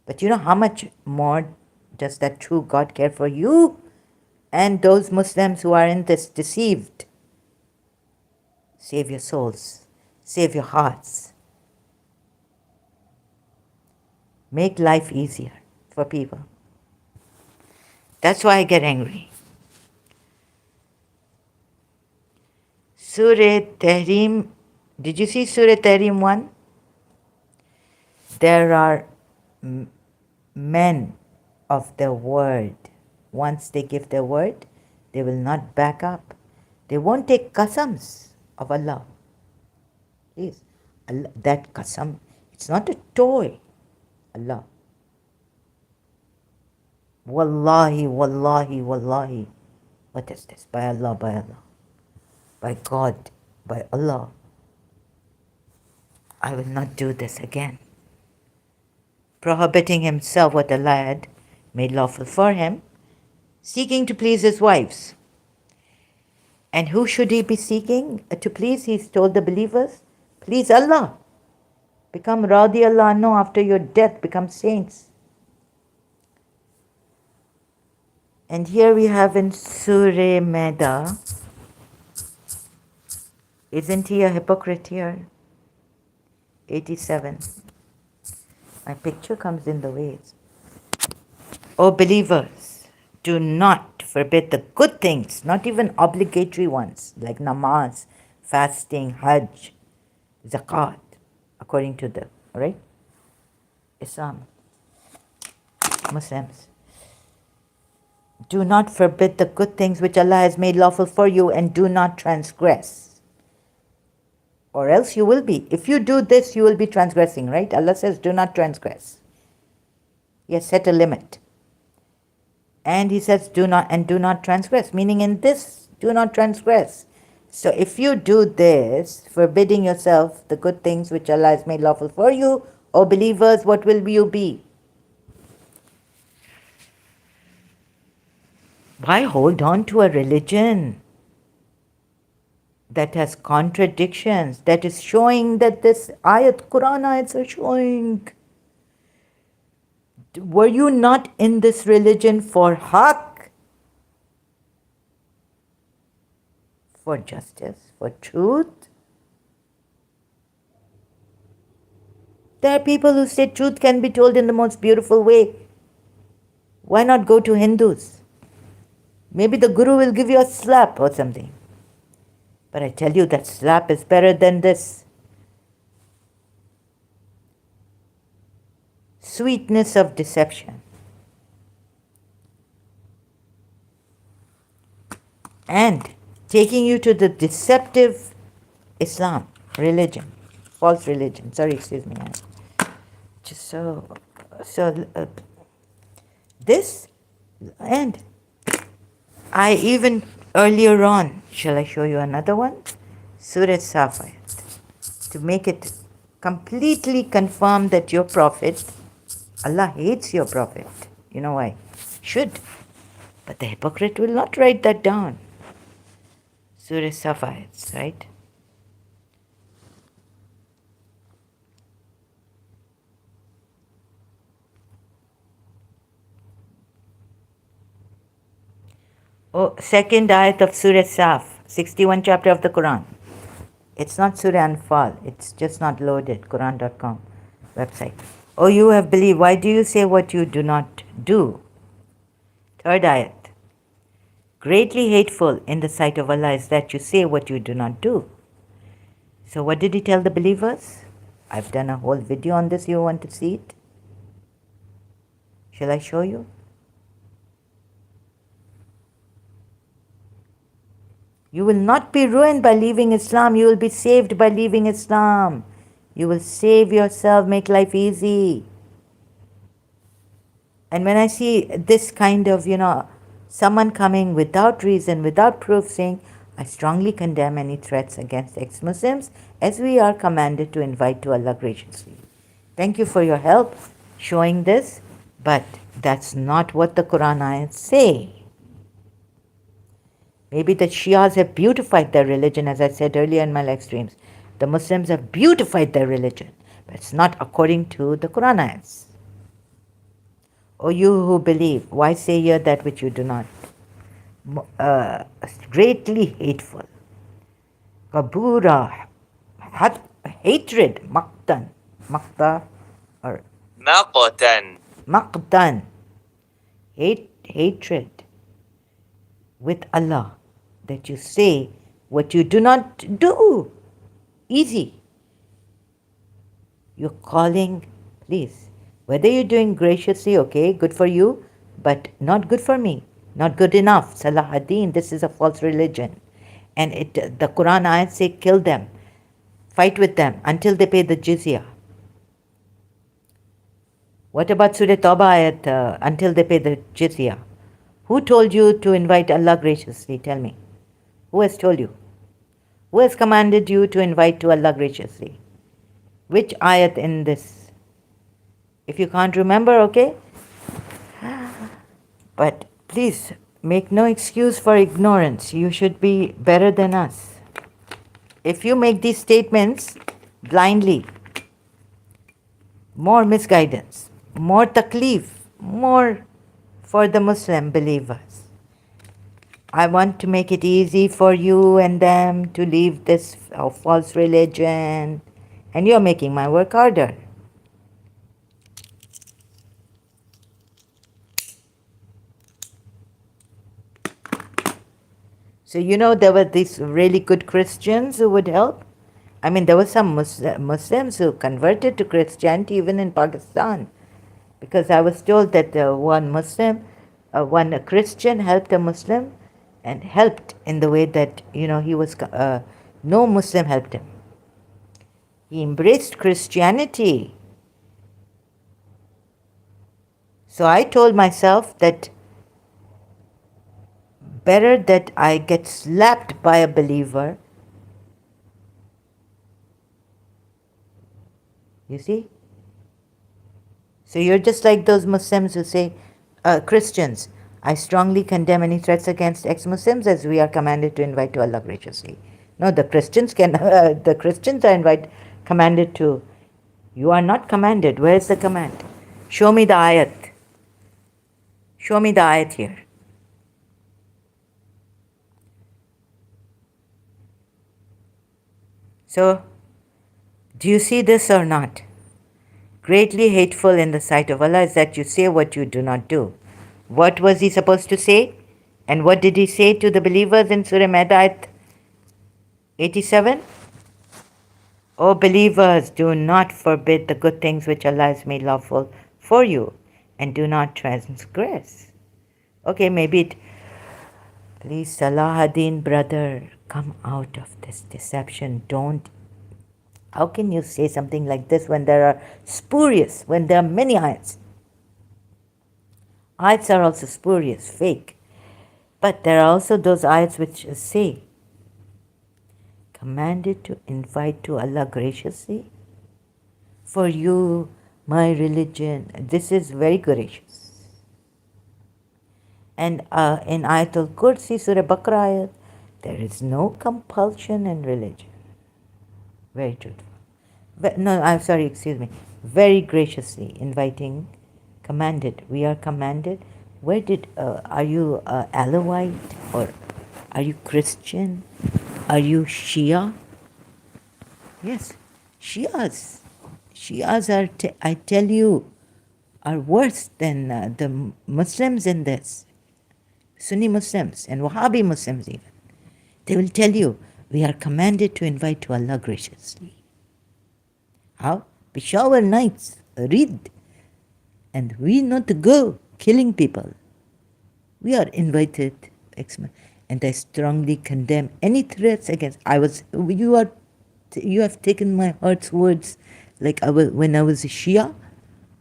But you know how much more does that true God care for you and those Muslims who are in this deceived? Save your souls. Save your hearts. Make life easier for people. That's why I get angry. Surah Tahrim. Did you see Surah Tahrim 1? There are men of their word. Once they give their word, they will not back up. They won't take qasams. of Allah. Please, Allah, that qasam, it's not a toy. Allah. Wallahi, wallahi, wallahi. What is this? By Allah, by Allah. By God, by Allah. I will not do this again. Prohibiting himself what Allah had made lawful for him, seeking to please his wives. And who should he be seeking to please? He's told the believers, please Allah. Become Radi Allah no, after your death, become saints. And here we have in Surah Maida, isn't he a hypocrite here? 87. My picture comes in the ways. O believers, do not forbid the good things, not even obligatory ones, like namaz, fasting, hajj, zakat, according to the, right? Islam, Muslims. Do not forbid the good things which Allah has made lawful for you, and do not transgress. Or else you will be. If you do this, you will be transgressing, right? Allah says, do not transgress. He has set a limit. And he says, do not transgress, meaning in this, do not transgress. So if you do this, forbidding yourself the good things which Allah has made lawful for you, O believers, what will you be? Why hold on to a religion that has contradictions, that is showing that this Quran ayats are showing? Were you not in this religion for haqq, for justice, for truth? There are people who say truth can be told in the most beautiful way. Why not go to Hindus? Maybe the Guru will give you a slap or something. But I tell you, that slap is better than this. Sweetness of deception. And taking you to the deceptive Islam, religion, false religion. Sorry, excuse me. Just this, and I even earlier on, shall I show you another one? Surah Safayat. To make it completely confirm that your prophet, Allah hates your prophet. You know why? Should. But the hypocrite will not write that down. Surah Safayat, right? Oh, second ayat of Surah Saf, 61 chapter of the Quran. It's not Surah Anfal. It's just not loaded. Quran.com website. Oh, you have believed. Why do you say what you do not do? Third ayat. Greatly hateful in the sight of Allah is that you say what you do not do. So what did he tell the believers? I've done a whole video on this. You want to see it? Shall I show you? You will not be ruined by leaving Islam. You will be saved by leaving Islam. You will save yourself, make life easy. And when I see this kind of, someone coming without reason, without proof, saying, I strongly condemn any threats against ex-Muslims, as we are commanded to invite to Allah graciously. Thank you for your help showing this, but that's not what the Quran ayats say. Maybe the Shias have beautified their religion, as I said earlier in my live streams. The Muslims have beautified their religion, but it's not according to the Quran ayats. O you who believe, why say here that which you do not? Greatly hateful. Kabura, hatred, maqtan, maqta, or مقتا maqtan, hatred with Allah, that you say what you do not do. Easy. You're calling, please, whether you're doing graciously, okay, good for you, but not good for me, not good enough. Salah ad-Din, this is a false religion. And the Quran ayat say, kill them, fight with them until they pay the jizya. What about Surah Tawbah ayat, until they pay the jizya? Who told you to invite Allah graciously? Tell me. Who has told you? Who has commanded you to invite to Allah graciously? Which ayat in this? If you can't remember, okay? But please make no excuse for ignorance. You should be better than us. If you make these statements blindly, more misguidance, more taklif, more for the Muslim believers. I want to make it easy for you and them to leave this false religion, and you're making my work harder. So, there were these really good Christians who would help. I mean, there were some Muslims who converted to Christianity even in Pakistan, because I was told that one Christian helped a Muslim, and helped in the way that, he was, no Muslim helped him. He embraced Christianity. So I told myself that better that I get slapped by a believer. You see? So you're just like those Muslims who say, Christians, I strongly condemn any threats against ex-Muslims, as we are commanded to invite to Allah graciously. No, the Christians are commanded to. You are not commanded. Where is the command? Show me the ayat. Show me the ayat here. So, do you see this or not? Greatly hateful in the sight of Allah is that you say what you do not do. What was he supposed to say? And what did he say to the believers in Surah Ma'idah 87? O believers, do not forbid the good things which Allah has made lawful for you, and do not transgress. Okay, please, Salahuddin brother, come out of this deception. Don't. How can you say something like this when there are spurious, when there are many ayats? Ayats are also spurious, fake. But there are also those ayats which say, commanded to invite to Allah graciously. For you, my religion, this is very gracious. And in Ayatul Kursi, Surah Baqarah ayat, there is no compulsion in religion. Very truthful. No, I'm sorry, excuse me. Very graciously inviting, commanded. We are commanded. Are you Alawite, or are you Christian? Are you Shia? Yes, Shias. Shias are, I tell you, are worse than the Muslims in this. Sunni Muslims and Wahhabi Muslims even. They will tell you, we are commanded to invite to Allah graciously. How? Peshawar nights, read. And we not go killing people. We are invited. And I strongly condemn any threats against. You have taken my heart's words like when I was a Shia.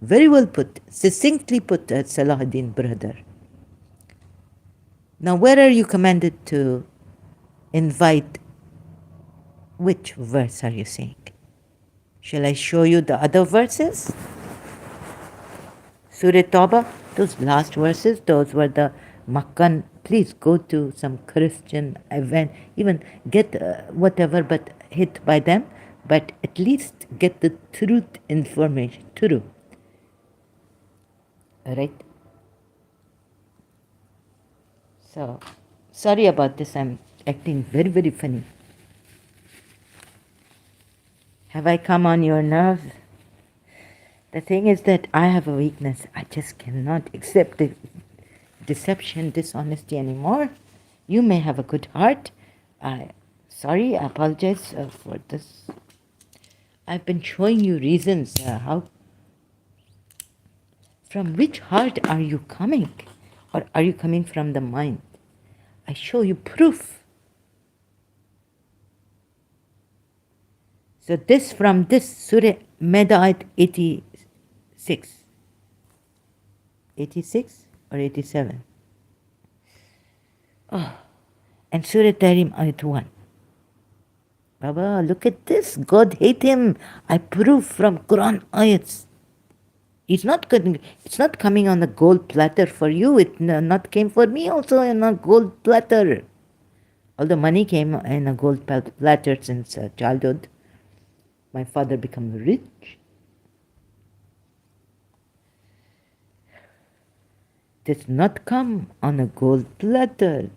Very well put, succinctly put, Salahuddin brother. Now, where are you commanded to invite? Which verse are you saying? Shall I show you the other verses? Surah Tawbah, those last verses, those were the Makkan. Please go to some Christian event, even get whatever, but hit by them, but at least get the truth information. True. Alright? So, sorry about this, I'm acting very, very funny. Have I come on your nerves? The thing is that I have a weakness. I just cannot accept the deception, dishonesty anymore. You may have a good heart. I apologize for this. I've been showing you reasons. From which heart are you coming? Or are you coming from the mind? I show you proof. So this from this Surah Medayat 86. 86 or 87? Oh, and Surah Tahrim Ayat 1. Baba, look at this. God hate him. I prove from Quran ayats. It's not coming on a gold platter for you. It not came for me also in a gold platter. All the money came in a gold platter since childhood. My father became rich. Does not come on a gold platter.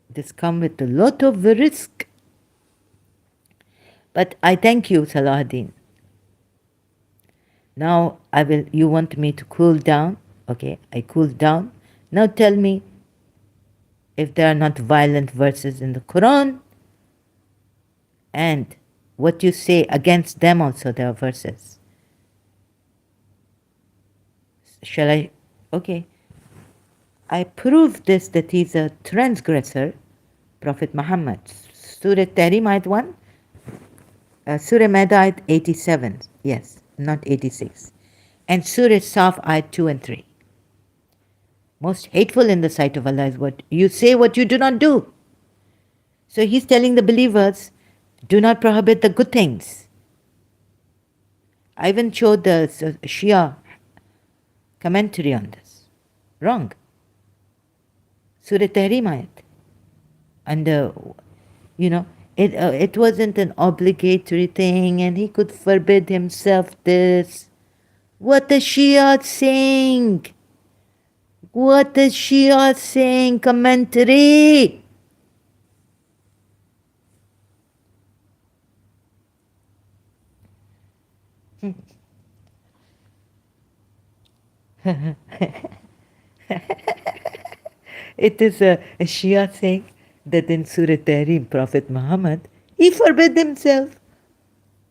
This come with a lot of risk. But I thank you, Salahuddin. Now you want me to cool down? Okay, I cool down. Now tell me if there are not violent verses in the Quran, and what you say against them also there are verses. Shall I? Okay. I prove this that he's a transgressor, Prophet Muhammad. Surah Tahrim Ayat 1, Surah Maida Ayat 87, yes, not 86. And Surah Saf Ayat 2 and 3. Most hateful in the sight of Allah is what you say, what you do not do. So he's telling the believers, do not prohibit the good things. I even showed the Shia commentary on this. Wrong. Surah Tahrim Ayat. And, it wasn't an obligatory thing and he could forbid himself this. What the Shia saying? What the Shia saying? Commentary. It is a Shia saying that in Surah Tahrim, Prophet Muhammad, he forbid himself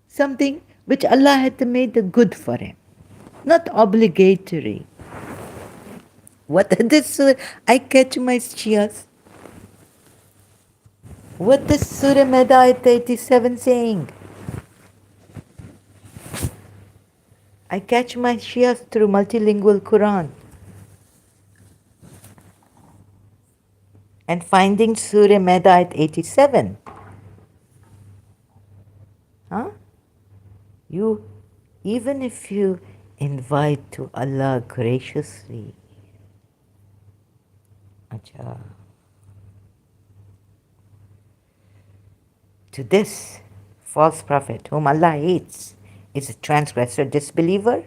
something which Allah had made good for him, not obligatory. What this I catch my Shias. What is Surah Maida 87 saying? I catch my Shias through multilingual Quran. And finding Surah Maida 87. Huh? Even if you invite to Allah graciously, Acha, to this false prophet whom Allah hates is a transgressor, disbeliever.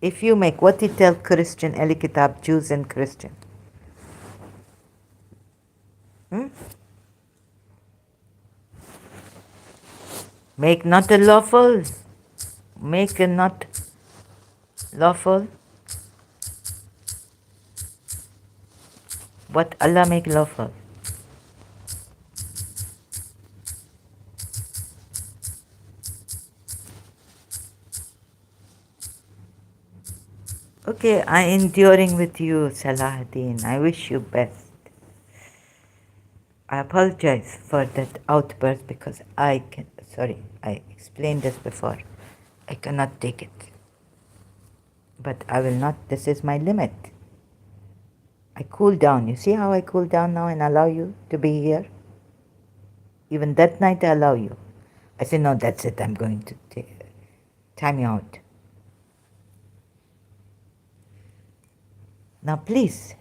If you make what he tell Christian, Ahli Kitab, Jews and Christian. Make not a lawful. Make a not lawful. What Allah make lawful? Okay, I enduring with you, Salahuddin. I wish you best. I apologize for that outburst because I explained this before. I cannot take it. But I will not, this is my limit. I cool down. You see how I cool down now and allow you to be here? Even that night I allow you. I say, no, that's it. I'm going to time you out. Now please,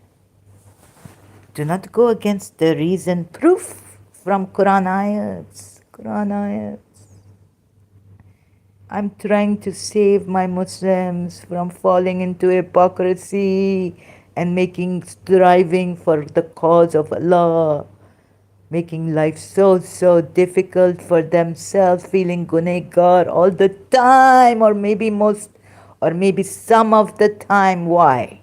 do not go against the reason proof from Quran ayats. Quran ayats. I'm trying to save my Muslims from falling into hypocrisy and striving for the cause of Allah, making life so difficult for themselves, feeling gunegar all the time, or maybe some of the time. Why?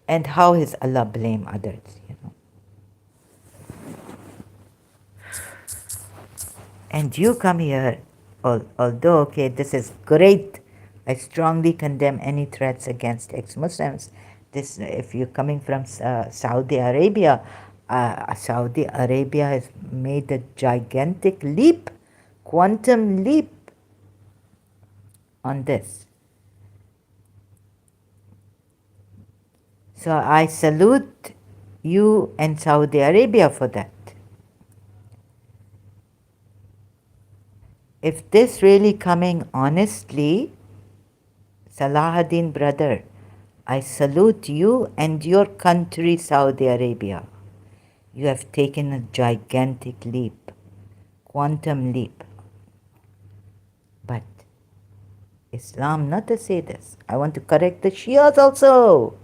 And how is Allah blame others, And you come here, although, okay, this is great. I strongly condemn any threats against ex-Muslims. If you're coming from Saudi Arabia, Saudi Arabia has made a gigantic leap, quantum leap on this. So I salute you and Saudi Arabia for that. If this really coming honestly, Salahuddin brother, I salute you and your country, Saudi Arabia. You have taken a gigantic leap, quantum leap. But Islam not to say this. I want to correct the Shias also.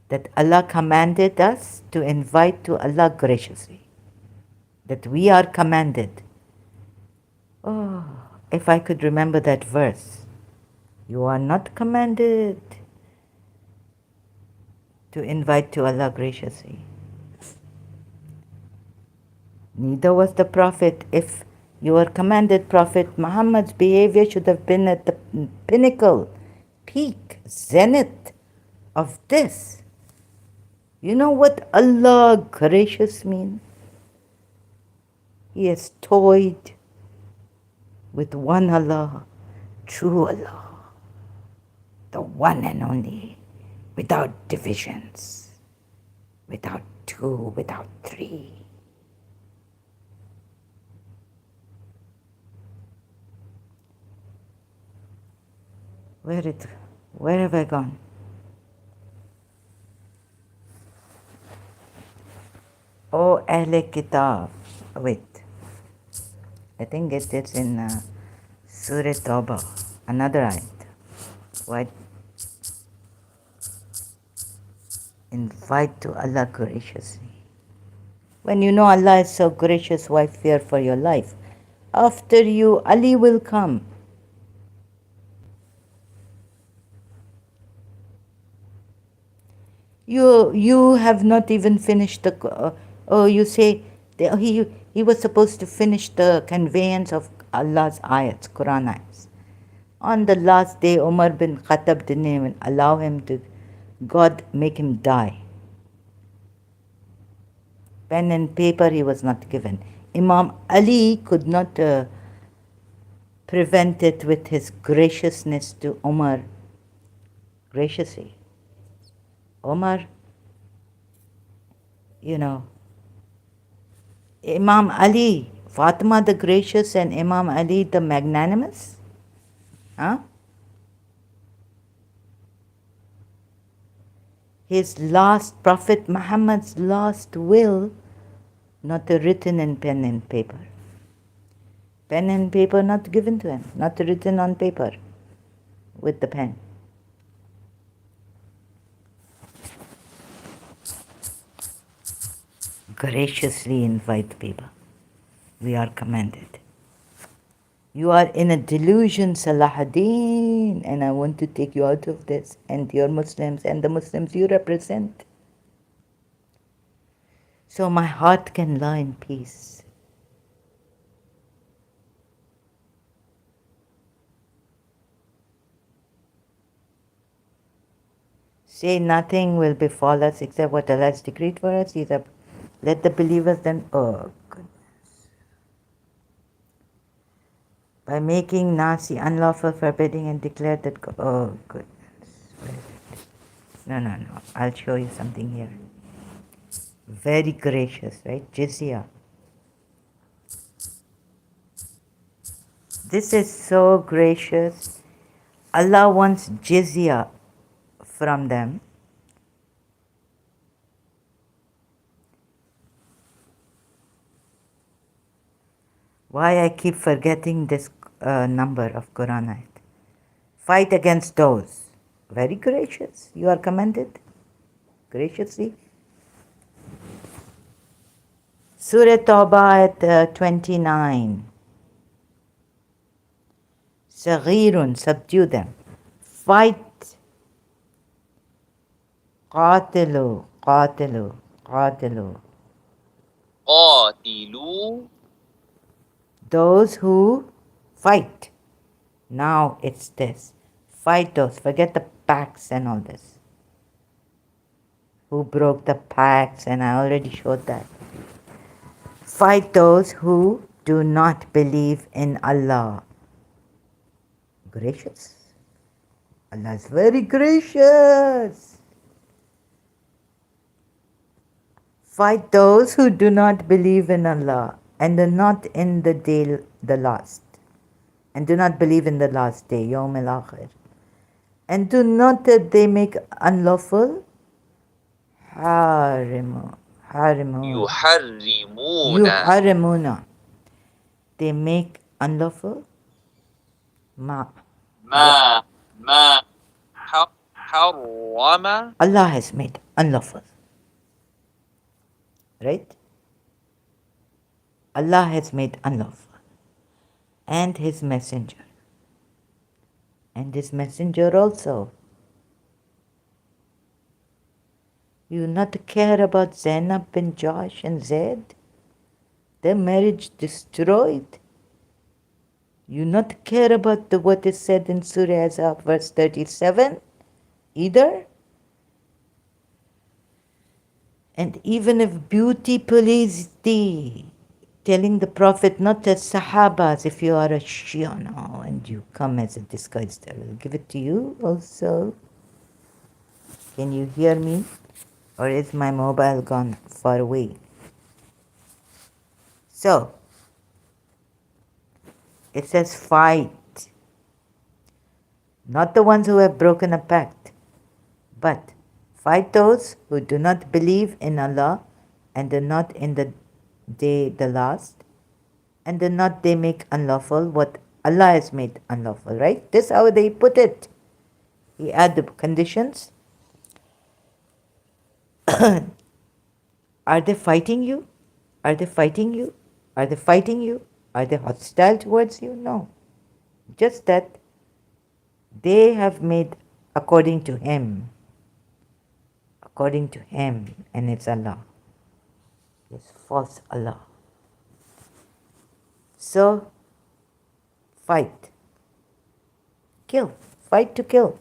That Allah commanded us to invite to Allah graciously. That we are commanded. Oh, if I could remember that verse. You are not commanded to invite to Allah graciously. Neither was the Prophet. If you were commanded, Prophet Muhammad's behavior should have been at the pinnacle, peak, zenith of this. You know what Allah gracious means? He has toyed with one Allah, true Allah, the one and only, without divisions, without two, without three. Where have I gone? Oh, Ahle Kitab. Wait. I think it is in Surah Tawbah, another ayat. What? Invite to Allah graciously. When you know Allah is so gracious, why fear for your life? After you, Ali will come. You have not even finished the. You say he was supposed to finish the conveyance of Allah's ayats, Quran ayats. On the last day, Umar bin Khattab didn't even allow him to. God make him die. Pen and paper he was not given. Imam Ali could not prevent it with his graciousness to Umar. Graciously. Umar, Imam Ali, Fatima the gracious and Imam Ali the magnanimous? Huh? His last, Prophet Muhammad's last will, not written in pen and paper. Pen and paper not given to him, not written on paper with the pen. Graciously invite people. We are commanded. You are in a delusion, Salahuddin, and I want to take you out of this, and your Muslims and the Muslims you represent. So my heart can lie in peace. Say nothing will befall us except what Allah has decreed for us. Let the believers then, oh goodness. By making Nasi unlawful, forbidding and declare that, oh goodness. No. I'll show you something here. Very gracious, right? Jizya. This is so gracious. Allah wants jizya from them. Why I keep forgetting this number of Quran ayat. Fight against those. Very gracious. You are commanded graciously. Surah Tawbah at 29. Saghirun, subdue them. Fight. Qatilu. Those who fight. Now it's this. Fight those. Forget the pacts and all this. who broke the pacts, and I already showed that. Fight those who do not believe in Allah. Gracious. Allah is very gracious. Fight those who do not believe in Allah and are not in the day, the last, and do not believe in the last day, Yawm al-Akhir, and do not that they make unlawful harimun, harimun, يحرمون yuharimuna. They make unlawful ma. ما حرم Allah has made unlawful, right? Allah has made unlawful, and His messenger, and His messenger also. You not care about Zainab bin Josh and Zaid? Their marriage destroyed. You not care about what is said in Surah Azab verse 37 either? And even if beauty pleased thee, telling the Prophet not as Sahabas, if you are a Shia now and you come as a disguised, I will give it to you also. Can you hear me? Or is my mobile gone far away? So, it says fight. Not the ones who have broken a pact, but fight those who do not believe in Allah and are not in the day the last, and do not they make unlawful what Allah has made unlawful, right? This is how they put it. He add the conditions. Are they fighting you? Are they fighting you? Are they fighting you? Are they hostile towards you? No. Just that they have made according to Him, and it's Allah. It's false Allah. So, fight. Kill. Fight to kill.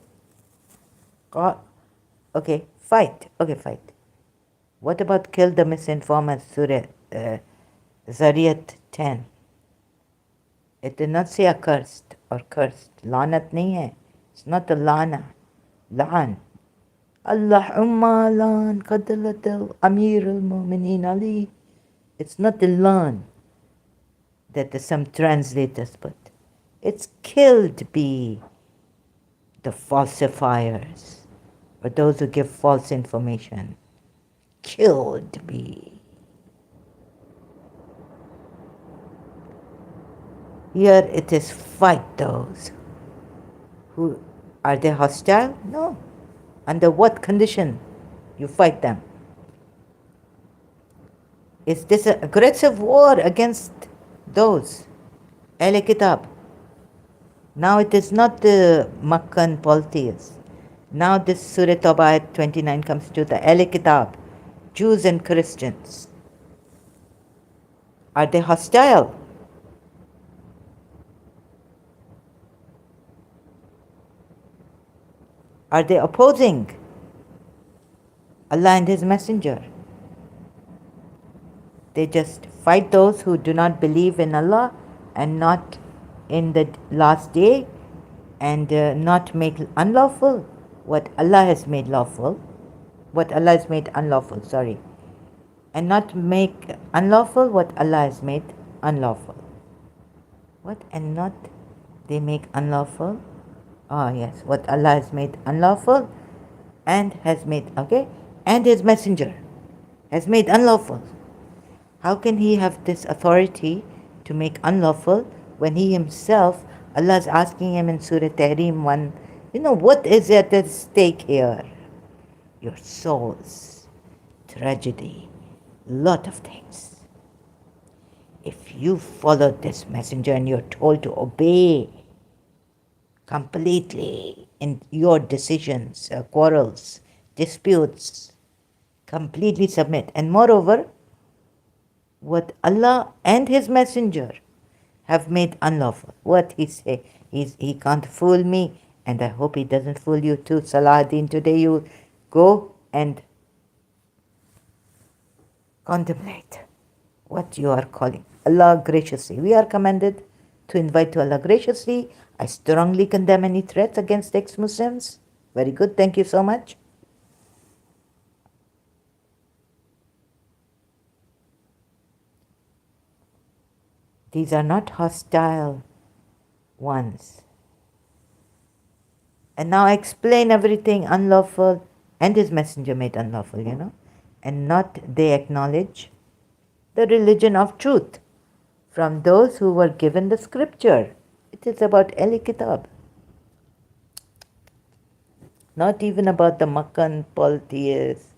Okay, fight. Okay, fight. What about kill the misinformers? Surah Zariyat 10. It did not say accursed or cursed. Lanat nahi hai. It's not a lana. Laan. Allahumma lan qadalat Amir al-Mu'mineen Ali. It's not the lan that some translators put. It's killed be the falsifiers or those who give false information. Killed be. Here it is fight those who are they hostile? No. Under what condition you fight them? Is this an aggressive war against those? Ahl Kitab. Now it is not the Makkan polytheists. Now this Surah Tawbah 29 comes to the Ahl Kitab, Jews and Christians. Are they hostile? Are they opposing Allah and His Messenger? They just fight those who do not believe in Allah and not in the last day, and not make unlawful what Allah has made lawful, what Allah has made unlawful, sorry, and not make unlawful what Allah has made unlawful. What? And not they make unlawful? Oh yes, what Allah has made unlawful and has made, okay, and His Messenger has made unlawful. How can He have this authority to make unlawful when He Himself, Allah is asking Him in Surah Tahrim 1, what is at stake here? Your souls, tragedy, lot of things. If you follow this messenger and you're told to obey completely in your decisions, quarrels, disputes, completely submit. And moreover, what Allah and His Messenger have made unlawful. What He say? He can't fool me, and I hope He doesn't fool you too. Salahuddin, today you go and contemplate what you are calling Allah graciously. We are commanded to invite to Allah graciously. I strongly condemn any threats against ex-Muslims. Very good, thank you so much. These are not hostile ones. And now explain everything unlawful and his messenger made unlawful, and not they acknowledge the religion of truth from those who were given the scripture. It is about Ahli Kitab. Not even about the Makkan polytheists,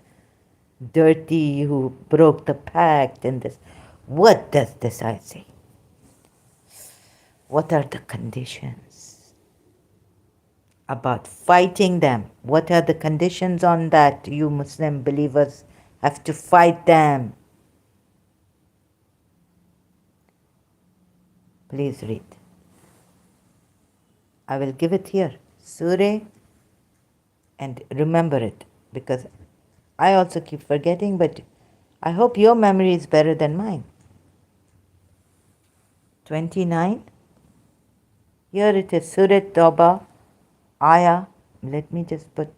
dirty who broke the pact and this. What does this ayah say? What are the conditions about fighting them? What are the conditions on that? You Muslim believers have to fight them. Please read. I will give it here. Surah, and remember it, because I also keep forgetting, but I hope your memory is better than mine. 29. Here it is, Surah Tawbah, Ayah. Let me just put,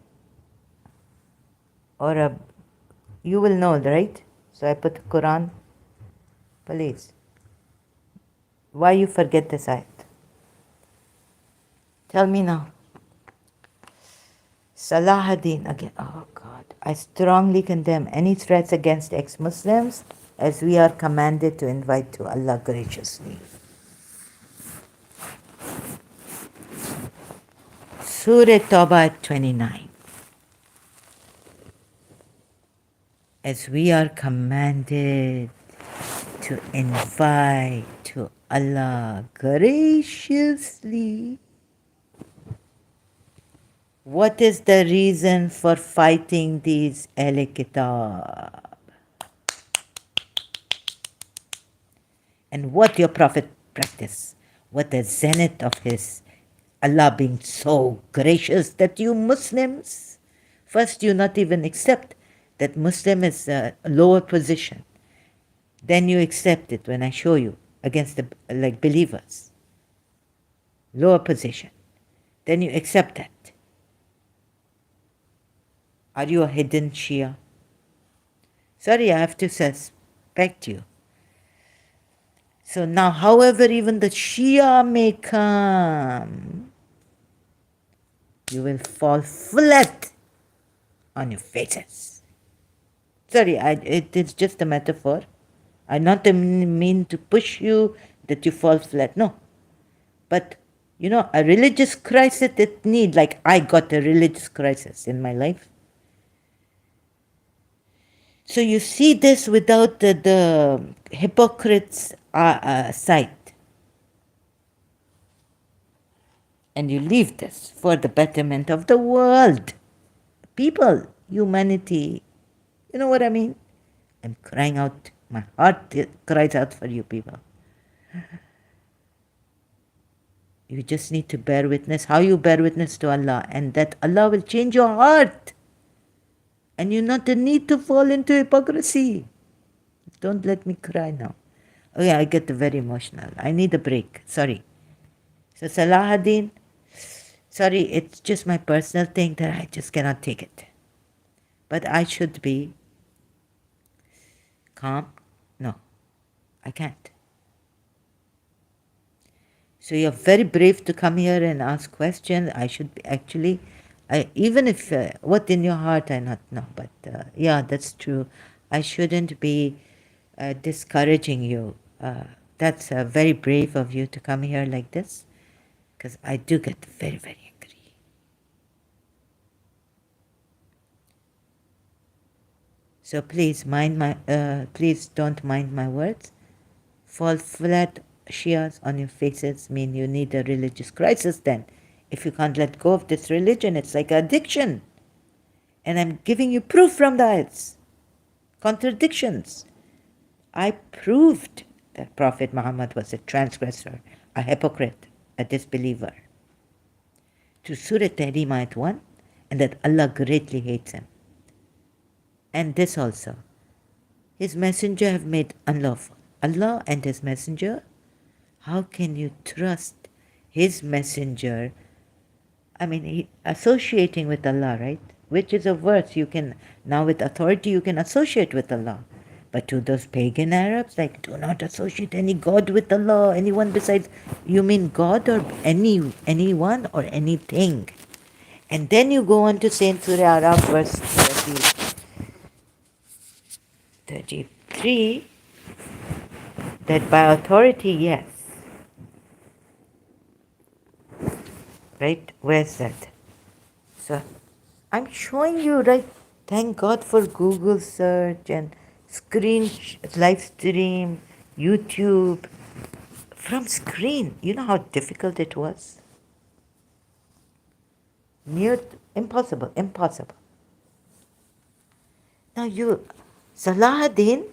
you will know, right? So I put Quran. Please. Why you forget this ayat? Tell me now. Salahuddin again. Oh God. I strongly condemn any threats against ex-Muslims as we are commanded to invite to Allah graciously. Surah Tawbah 29. As we are commanded to invite to Allah graciously. What is the reason for fighting these Ahl Kitab? And what your Prophet practiced? What the zenith of his Allah being so gracious that you Muslims, first you not even accept that Muslim is a lower position. Then you accept it when I show you against the believers. Lower position. Then you accept that. Are you a hidden Shia? Sorry, I have to suspect you. So now, however, even the Shia may come, you will fall flat on your faces. Sorry, it's just a metaphor. I not mean to push you that you fall flat. No. But, a religious crisis it need, like I got a religious crisis in my life. So you see this without the hypocrite's sight. And you leave this for the betterment of the world. People, humanity. You know what I mean? I'm crying out. My heart cries out for you people. You just need to bear witness. How you bear witness to Allah, and that Allah will change your heart. And you not need to fall into hypocrisy. Don't let me cry now. Oh yeah, I get very emotional. I need a break. Sorry. So Salahuddin, sorry, it's just my personal thing that I just cannot take it. But I should be calm. No, I can't. So you're very brave to come here and ask questions. I should be actually, even if what in your heart I not know, but yeah, that's true. I shouldn't be discouraging you. That's very brave of you to come here like this, because I do get very, very angry. So please please don't mind my words. Fall flat Shias on your faces mean you need a religious crisis then. If you can't let go of this religion, it's like addiction. And I'm giving you proof from the ayats. Contradictions. I proved that Prophet Muhammad was a transgressor, a hypocrite, a disbeliever. To Surah Tahrim ayat 1, and that Allah greatly hates him. And this also. His messenger have made unlawful. Allah and his messenger, how can you trust his messenger? I mean, associating with Allah, right? Which is a verse you can, now with authority, you can associate with Allah. But to those pagan Arabs, like, do not associate any God with Allah, anyone besides. You mean God or anyone or anything? And then you go on to say in Surah Araf, verse 33, that by authority, yes. Right? Where's that? So I'm showing you, right? Thank God for Google search and live stream, YouTube, from screen. You know how difficult it was? Impossible, impossible. Now Salahuddin,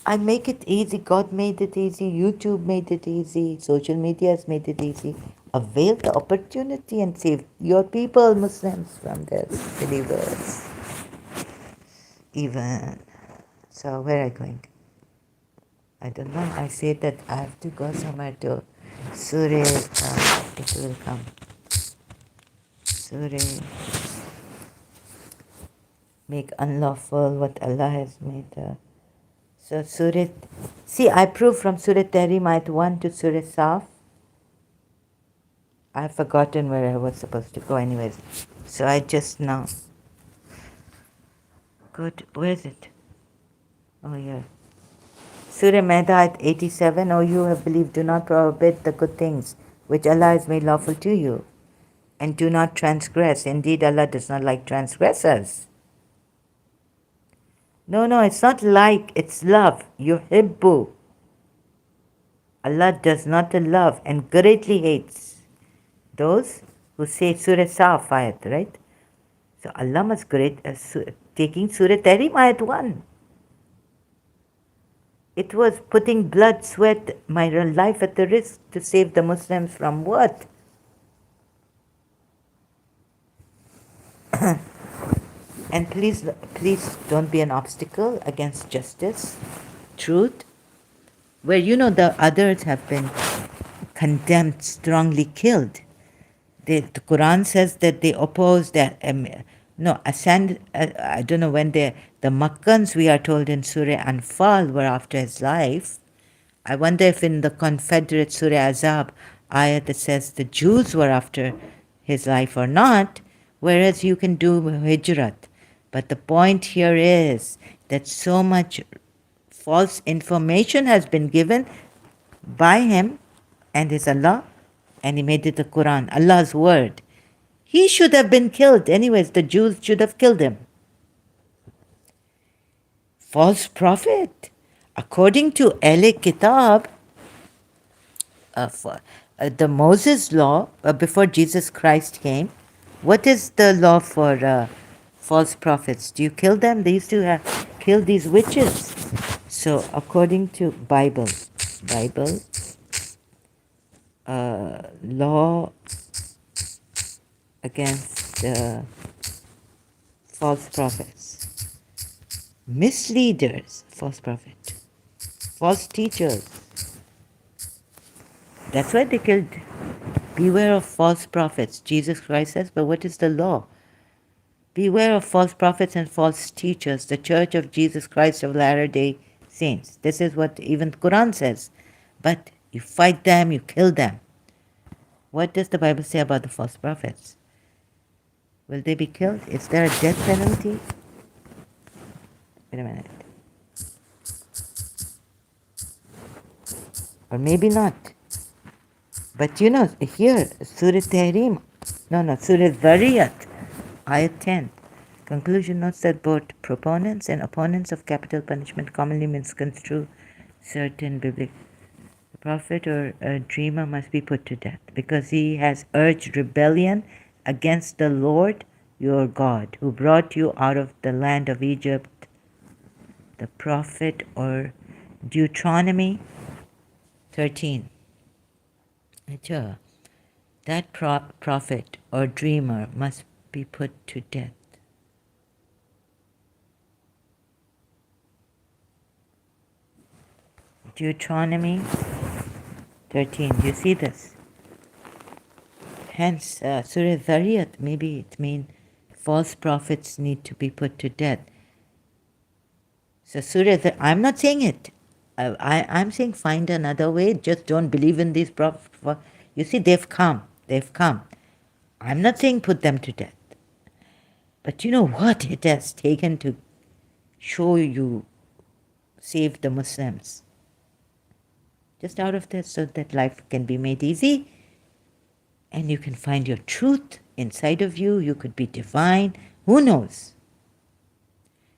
I make it easy. God made it easy. YouTube made it easy. Social media has made it easy. Avail the opportunity and save your people, Muslims, from this, believers. Even. So where are I going? I don't know. I say that I have to go somewhere to Surah. It will come. Surah. Make unlawful what Allah has made. So Surah. See, I prove from Surah Tahrim Ayat 1 to Surah Saf. I've forgotten where I was supposed to go anyways. So I just now. Good. Where is it? Oh, yeah. Surah Maida 87, O you have believed, do not prohibit the good things which Allah has made lawful to you, and do not transgress. Indeed, Allah does not like transgressors. No, it's not like, it's love. Yuhibbu. Allah does not love and greatly hates those who say Surah Saf ayat, right? So Allah must taking Surah Tahrim ayat 1. It was putting blood, sweat, my life at the risk to save the Muslims from what? And please don't be an obstacle against justice, truth, where the others have been condemned, strongly killed. The Quran says that they opposed that. I don't know when the Makkans, we are told in Surah Anfal, were after his life. I wonder if in the Confederate Surah Azab ayat that says the Jews were after his life or not, whereas you can do hijrat. But the point here is that so much false information has been given by him and his Allah, and he made it the Quran, Allah's word. He should have been killed. Anyways, the Jews should have killed him. False prophet. According to Ahle Kitab, the Moses law, before Jesus Christ came, what is the law for false prophets? Do you kill them? They used to kill these witches. So according to Bible, law against false prophets, misleaders, false prophet, false teachers. That's why they killed. Beware of false prophets, Jesus Christ says, but what is the law? Beware of false prophets and false teachers, the Church of Jesus Christ of Latter-day Saints. This is what even the Quran says. But you fight them, you kill them. What does the Bible say about the false prophets? Will they be killed? Is there a death penalty? Wait a minute. Or maybe not. But here, Surah Tahrim, Surah Zariyat, Ayat 10. Conclusion notes that both proponents and opponents of capital punishment commonly misconstrue certain biblical. The prophet or a dreamer must be put to death because he has urged rebellion against the Lord your God who brought you out of the land of Egypt. The prophet or Deuteronomy 13. That prophet or dreamer must be put to death. Deuteronomy 13. Do you see this? Hence, Surah Dhariyat, maybe it means false prophets need to be put to death. So I'm not saying it. I'm saying find another way. Just don't believe in these prophets. You see, they've come. They've come. I'm not saying put them to death. But you know what it has taken to show you save the Muslims? Just out of this, so that life can be made easy and you can find your truth inside of you. You could be divine. Who knows?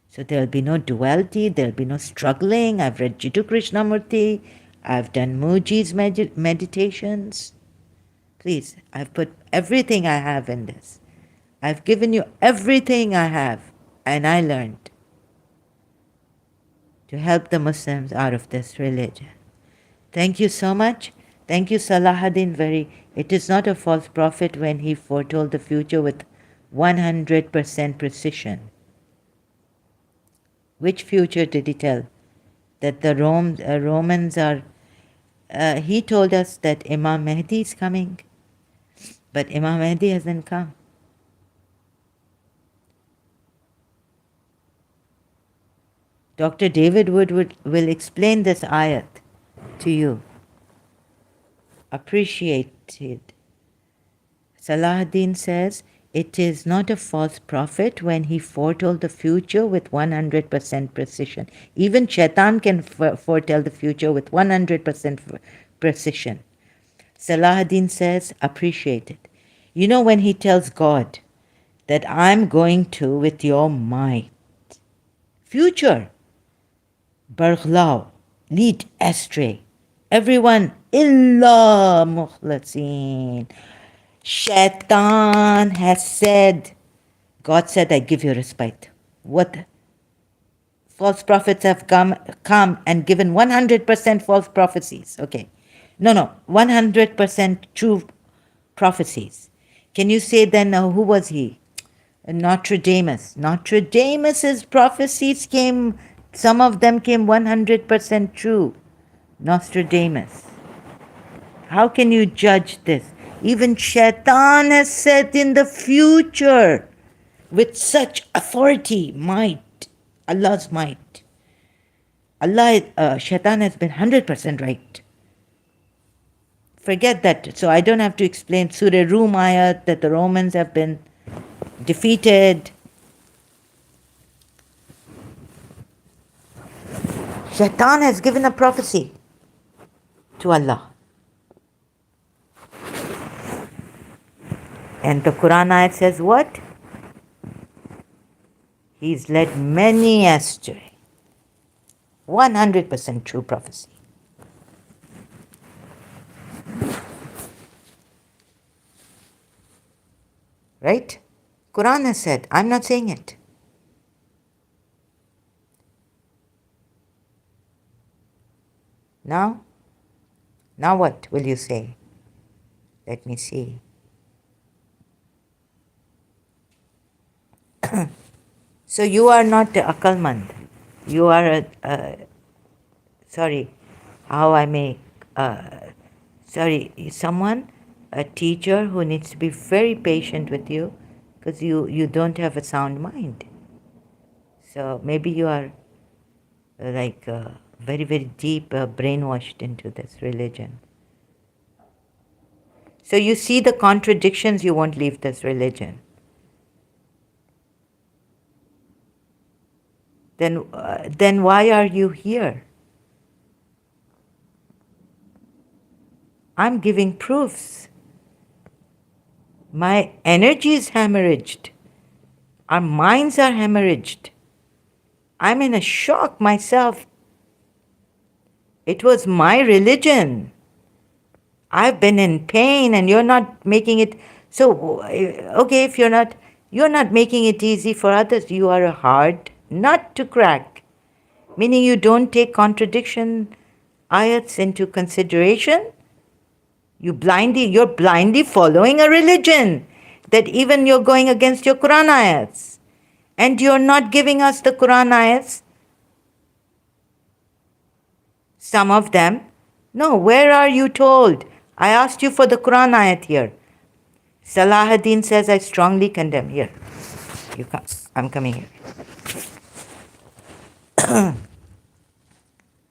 So there'll be no duality, there'll be no struggling. I've read Jiddu Krishnamurti, I've done Muji's meditations. Please, I've put everything I have in this. I've given you everything I have, and I learned to help the Muslims out of this religion. Thank you so much. Thank you, Salahuddin. It is not a false prophet when he foretold the future with 100% precision. Which future did he tell? That the Romans are... he told us that Imam Mahdi is coming, but Imam Mahdi hasn't come. Dr. David Wood will explain this ayat to you. Appreciated. Salahuddin says, it is not a false prophet when he foretold the future with 100% precision. Even Shaitan can foretell the future with 100% precision. Salahuddin says, appreciate it. You know when he tells God that I'm going to with your might. Future. Barghlaw, lead astray. Everyone, illa mukhlasin. Shaitan has said, God said, I give you respite. What? False prophets have come and given 100% false prophecies. Okay. No, 100% true prophecies. Can you say then, who was he? Nostradamus. Nostradamus's prophecies came, some of them came 100% true. Nostradamus. How can you judge this? Even Shaitan has said in the future with such authority, might, Allah's might. Shaitan has been 100% right. Forget that. So I don't have to explain Surah Rum ayat that the Romans have been defeated. Shaitan has given a prophecy to Allah. And the Quran ayat says what? He's led many astray. 100% true prophecy. Right? Quran has said, I'm not saying it. Now what will you say? Let me see. So you are not Aqalmand. You are someone, a teacher who needs to be very patient with you because you don't have a sound mind. So maybe you are very, very deep brainwashed into this religion. So you see the contradictions, you won't leave this religion. Then why are you here? I'm giving proofs. My energy is hemorrhaged. Our minds are hemorrhaged. I'm in a shock myself. It was my religion. I've been in pain and you're not making it. So, okay, if you're not making it easy for others, you are a hard nut to crack. Meaning you don't take contradiction ayats into consideration. You're blindly following a religion that even you're going against your Quran ayats. And you're not giving us the Quran ayats. Some of them. No, where are you told? I asked you for the Quran ayat here. Salahuddin says, I strongly condemn. Here, you come. I'm coming here.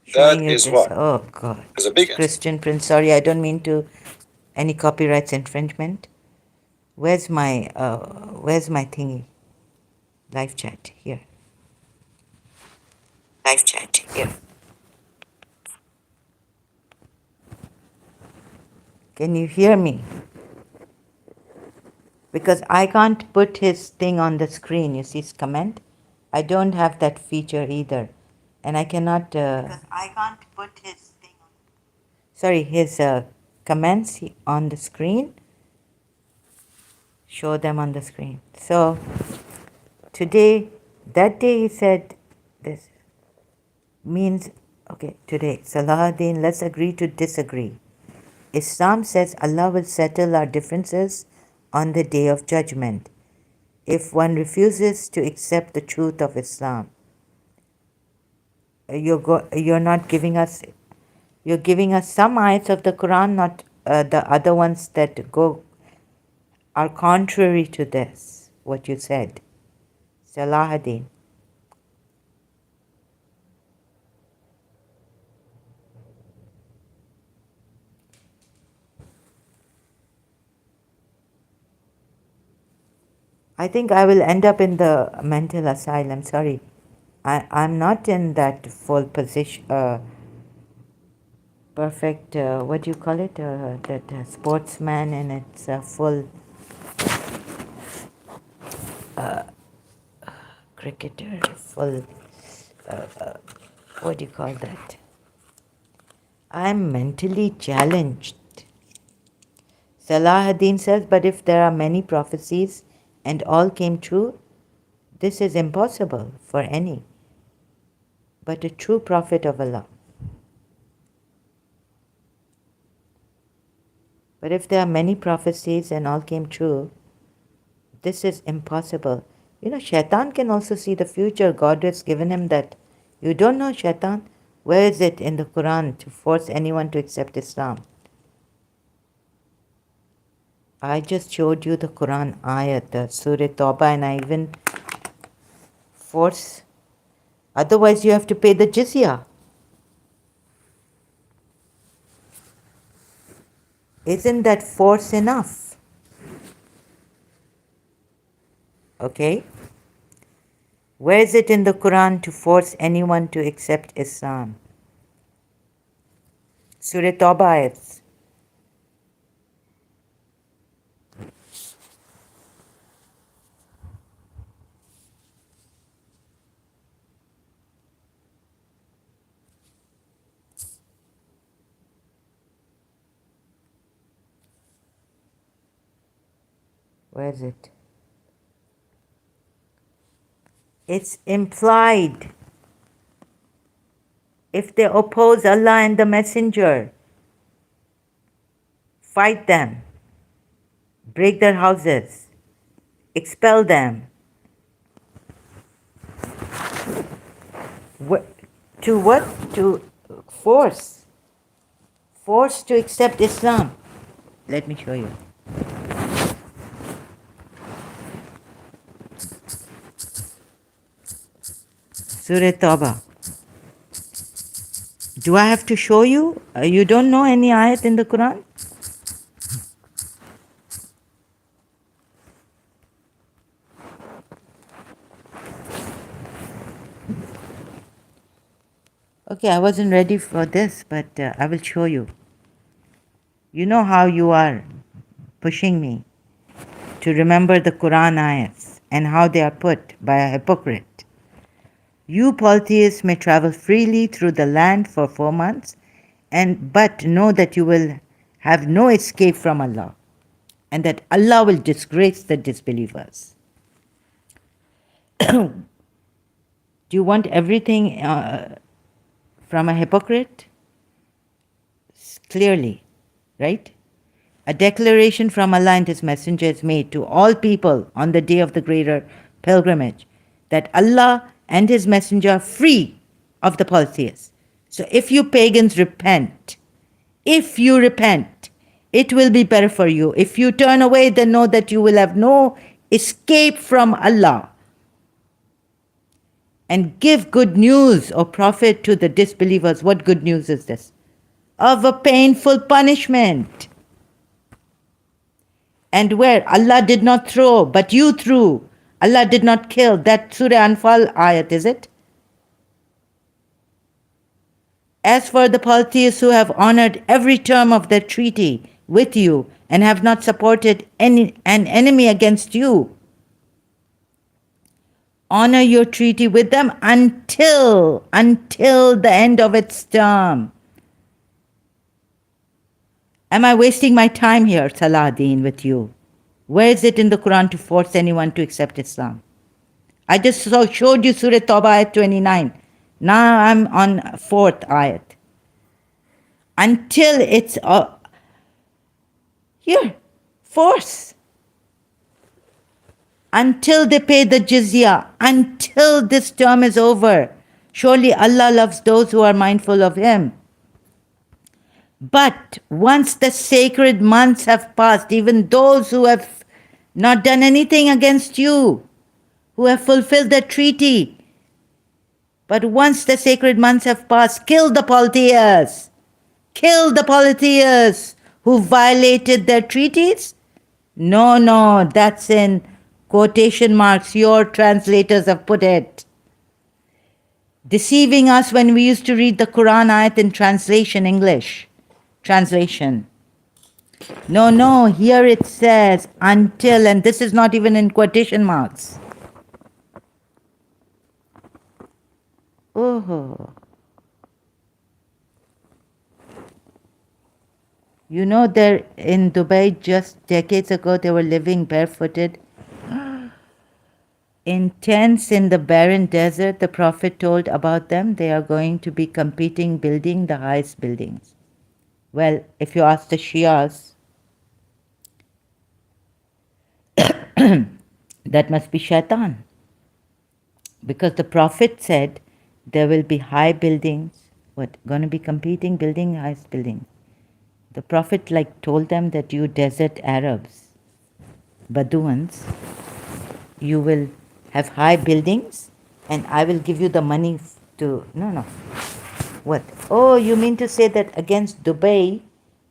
Showing you this. Oh, God. Christian Prince, sorry, I don't mean to any copyrights infringement. Where's my thingy? Live chat here. Live chat here. Can you hear me? Because I can't put his thing on the screen. You see his comment? I don't have that feature either, and I cannot. Because I can't put his thing on. Sorry, his comments on the screen. Show them on the screen. So today, that day he said this means, okay, today, Salahuddin, let's agree to disagree. Islam says Allah will settle our differences on the day of judgment. If one refuses to accept the truth of Islam, you're not giving us, you're giving us some ayats of the Quran, not the other ones that are contrary to this, what you said. Salahuddin. I think I will end up in the mental asylum. Sorry. I'm not in that full position, perfect, what do you call it? That sportsman in its full cricketer, full, what do you call that? I'm mentally challenged. Salahuddin says, but if there are many prophecies and all came true, this is impossible for any but a true prophet of Allah. But if there are many prophecies and all came true, this is impossible. You know, Shaitan can also see the future. God has given him that. You don't know, Shaitan? Where is it in the Quran to force anyone to accept Islam? I just showed you the Quran ayat, the Surah Tawbah, and I even force. Otherwise, you have to pay the jizya. Isn't that force enough? Okay? Where is it in the Quran to force anyone to accept Islam? Surah Tawbah ayats. Where is it? It's implied. If they oppose Allah and the Messenger, fight them, break their houses, expel them. To what? To force. Force to accept Islam. Let me show you. Surah Tawbah. Do I have to show you? You don't know any ayat in the Quran? Okay, I wasn't ready for this, but I will show you. You know how you are pushing me to remember the Quran ayats and how they are put by a hypocrite. You polytheists may travel freely through the land for 4 months, but know that you will have no escape from Allah, and that Allah will disgrace the disbelievers. Do you want everything from a hypocrite? Clearly, right? A declaration from Allah and His Messenger is made to all people on the day of the greater pilgrimage that Allah and His Messenger are free of the polytheists. So if you pagans repent, if you repent, it will be better for you. If you turn away, then know that you will have no escape from Allah. And give good news, O Prophet, to the disbelievers. What good news is this? Of a painful punishment. And where Allah did not throw, but you threw. Allah did not kill. That Surah Anfal ayat, is it? As for the polytheists who have honored every term of their treaty with you and have not supported an enemy against you, honor your treaty with them until the end of its term. Am I wasting my time here, Salahuddin, with you? Where is it in the Quran to force anyone to accept Islam? I just showed you Surah Tawbah ayat 29. Now I'm on 4th ayat. Until it's here, force. Until they pay the jizya, until this term is over. Surely Allah loves those who are mindful of Him. But once the sacred months have passed, even those who have not done anything against you, who have fulfilled the treaty, but once the sacred months have passed, kill the polytheists. Kill the polytheists who violated their treaties? No, that's in quotation marks. Your translators have put it. Deceiving us when we used to read the Quran ayat in translation, English. Translation. No, here it says until, and this is not even in quotation marks. Oh. You know, there in Dubai just decades ago, they were living barefooted in tents in the barren desert. The Prophet told about them. They are going to be competing, building the highest buildings. Well, if you ask the Shias, that must be shaitan. Because the Prophet said there will be high buildings. What? Going to be competing, building highest buildings. The Prophet told them that you desert Arabs, Bedouins, you will have high buildings and I will give you the money to... No. What? Oh, you mean to say that against Dubai,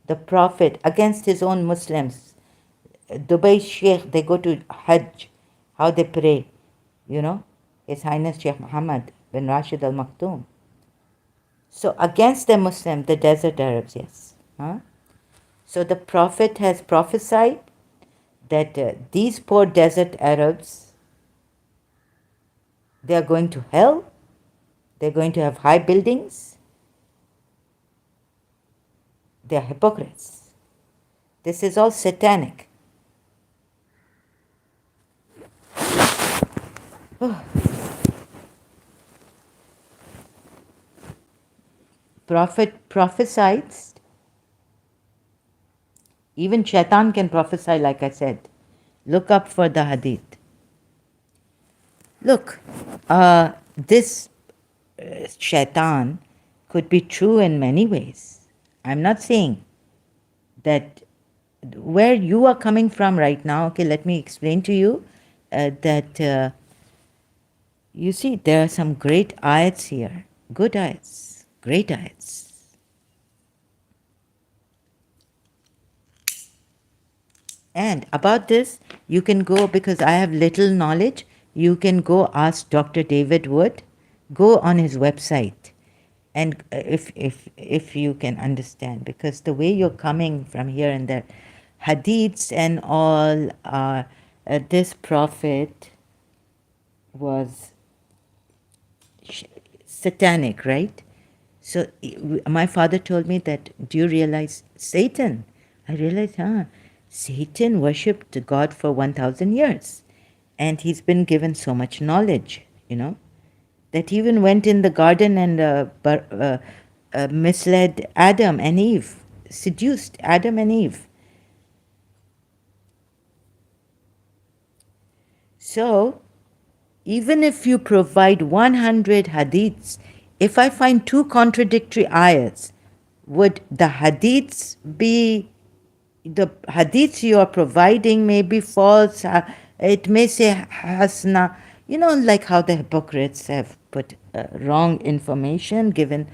the Prophet, against his own Muslims, Dubai Sheikh, they go to Hajj, how they pray, His Highness Sheikh Muhammad bin Rashid Al Maktoum. So against the Muslim, the desert Arabs, yes. Huh? So the Prophet has prophesied that these poor desert Arabs, they are going to hell, they're going to have high buildings, they are hypocrites. This is all satanic. Oh. Prophet prophesied. Even shaitan can prophesy, like I said. Look up for the hadith. Look, this shaitan could be true in many ways. I'm not saying that where you are coming from right now, okay, let me explain to you that you see, there are some great ayats here. Good ayats, great ayats. And about this, you can go, because I have little knowledge, you can go ask Dr. David Wood. Go on his website, and if you can understand, because the way you're coming from here and there, hadiths and all, this prophet was satanic, right? So my father told me that, do you realize Satan? I realized, Satan worshipped God for 1,000 years. And he's been given so much knowledge, that he even went in the garden and misled Adam and Eve, seduced Adam and Eve. So, even if you provide 100 hadiths if I find two contradictory ayats, would the hadiths be, the hadiths you are providing may be false, it may say hasna, like how the hypocrites have put wrong information given.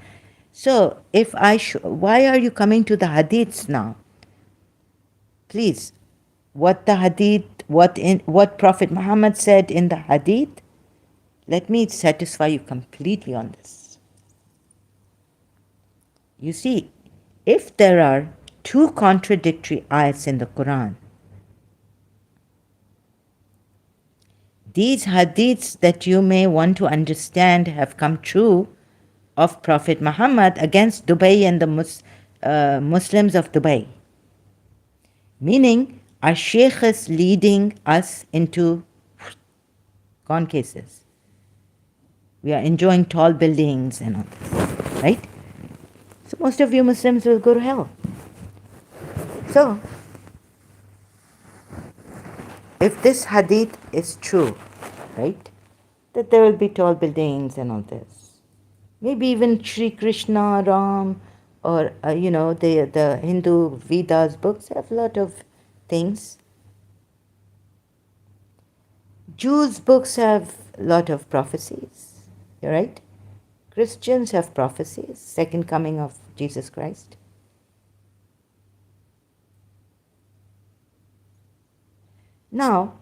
So if why are you coming to the hadiths now? Please, what the hadith, what Prophet Muhammad said in the hadith, let me satisfy you completely on this. You see, if there are two contradictory ayats in the Quran, these hadiths that you may want to understand have come true of Prophet Muhammad against Dubai and the Muslims of Dubai. Meaning, our Shaykh is leading us into gone cases. We are enjoying tall buildings and all this, right? So most of you Muslims will go to hell. So, if this hadith is true, right, that there will be tall buildings and all this, maybe even Sri Krishna, Ram, or the Hindu Vedas books have a lot of things. Jews' books have a lot of prophecies. You're right. Christians have prophecies, second coming of Jesus Christ. Now,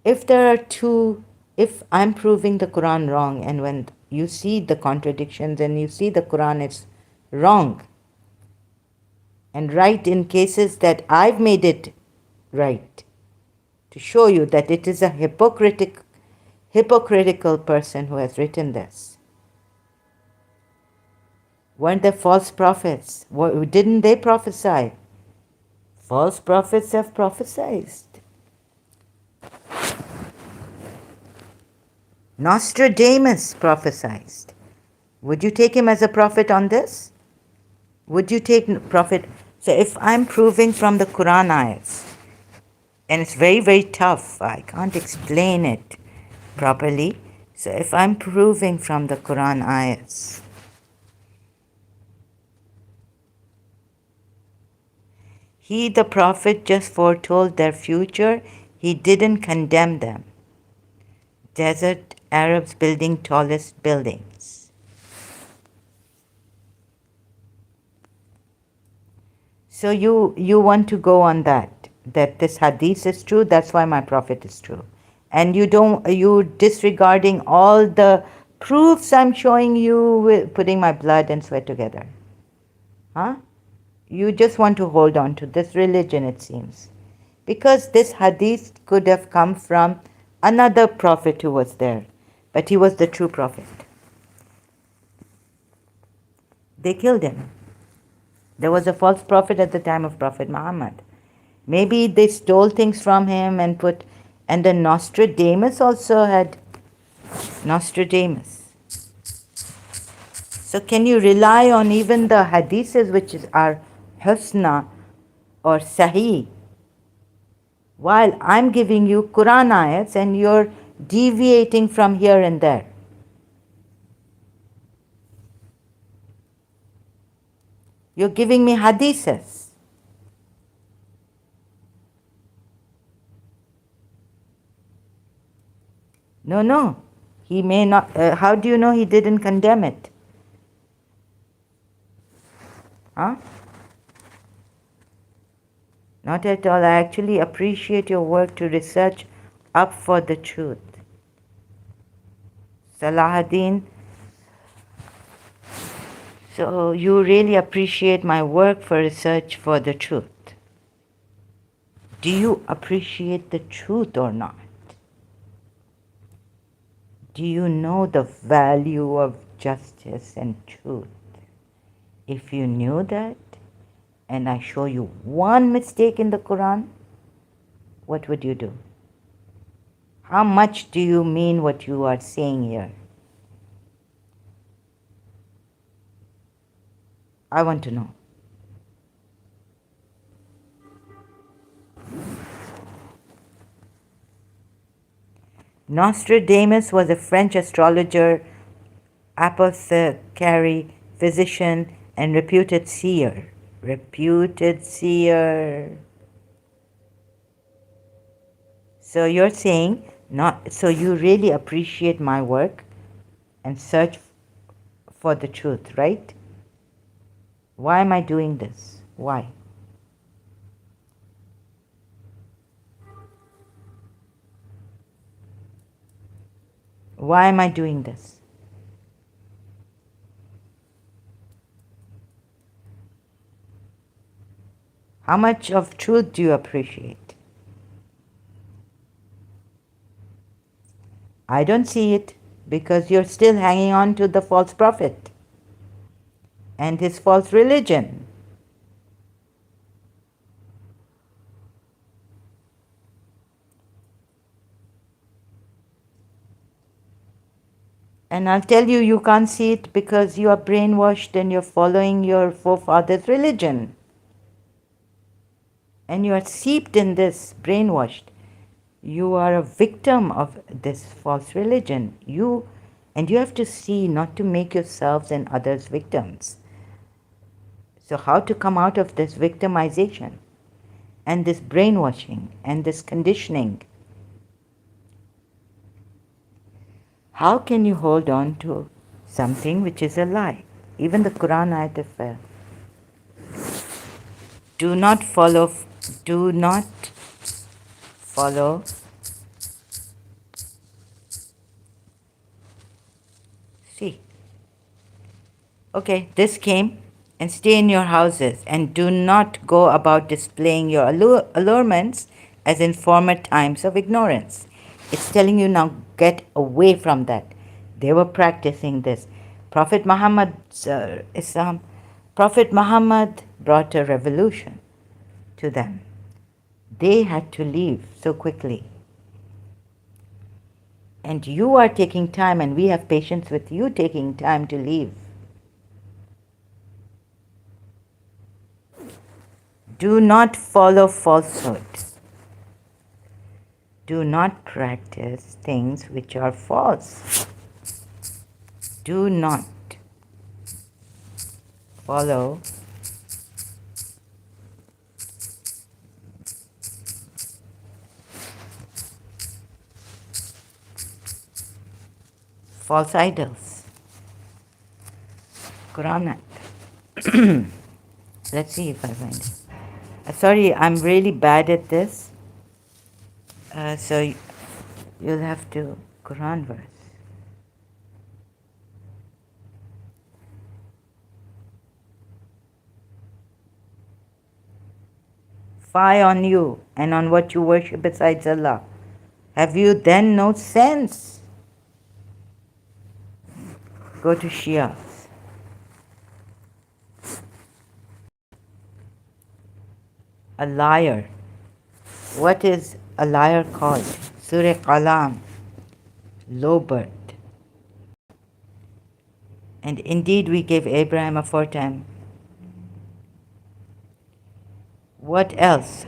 if there are two, if I'm proving the Quran wrong, and when you see the contradictions and you see the Quran is wrong and right in cases that I've made it right, to show you that it is a hypocritical person who has written this. Weren't there false prophets? Didn't they prophesy? False prophets have prophesied. Nostradamus prophesied. Would you take him as a prophet on this? Would you take prophet? So if I'm proving from the Quran ayats, and it's very, very tough, I can't explain it properly. So if I'm proving from the Quran ayats, he, the prophet, just foretold their future. He didn't condemn them. Desert Arabs building tallest buildings. So you want to go on that this hadith is true, that's why my prophet is true. And you disregarding all the proofs I'm showing you with putting my blood and sweat together. Huh? You just want to hold on to this religion, it seems. Because this hadith could have come from another prophet who was there, but he was the true prophet. They killed him. There was a false prophet at the time of Prophet Muhammad. Maybe they stole things from him and then Nostradamus also had Nostradamus. So can you rely on even the hadiths which are husna or sahih, while I'm giving you Quran ayats and you're deviating from here and there? You're giving me hadiths. No. He may not. How do you know he didn't condemn it? Huh? Not at all. I actually appreciate your work to research up for the truth. Salahuddin, so you really appreciate my work for research for the truth. Do you appreciate the truth or not? Do you know the value of justice and truth? If you knew that, and I show you one mistake in the Quran, what would you do? How much do you mean what you are saying here? I want to know. Nostradamus was a French astrologer apothecary, physician, and reputed seer. Reputed seer. So you're saying, not, so you really appreciate my work and search for the truth, right? Why am I doing this? Why? Why am I doing this? How much of truth do you appreciate? I don't see it because you're still hanging on to the false prophet and his false religion. And I'll tell you, you can't see it because you are brainwashed and you're following your forefathers' religion. And you are seeped in this, brainwashed. You are a victim of this false religion. And you have to see not to make yourselves and others victims. So how to come out of this victimization and this brainwashing and this conditioning? How can you hold on to something which is a lie? Even the Quran ayat of do not follow, see. Okay, this came, and stay in your houses, and do not go about displaying your allurements as in former times of ignorance. It's telling you now, get away from that. They were practicing this. Prophet Muhammad's Prophet Muhammad brought a revolution to them. They had to leave so quickly. And you are taking time, and we have patience with you taking time to leave. Do not follow falsehood. Do not practice things which are false. Do not follow false idols. Quran. Let's see if I find it. Sorry, I'm really bad at this. So you'll have to Quran verse. Fie on you and on what you worship besides Allah. Have you then no sense? Go to Shia. A liar. What is a liar called? Surah Qalam. Low bird. And indeed we gave Abraham aforetime. What else?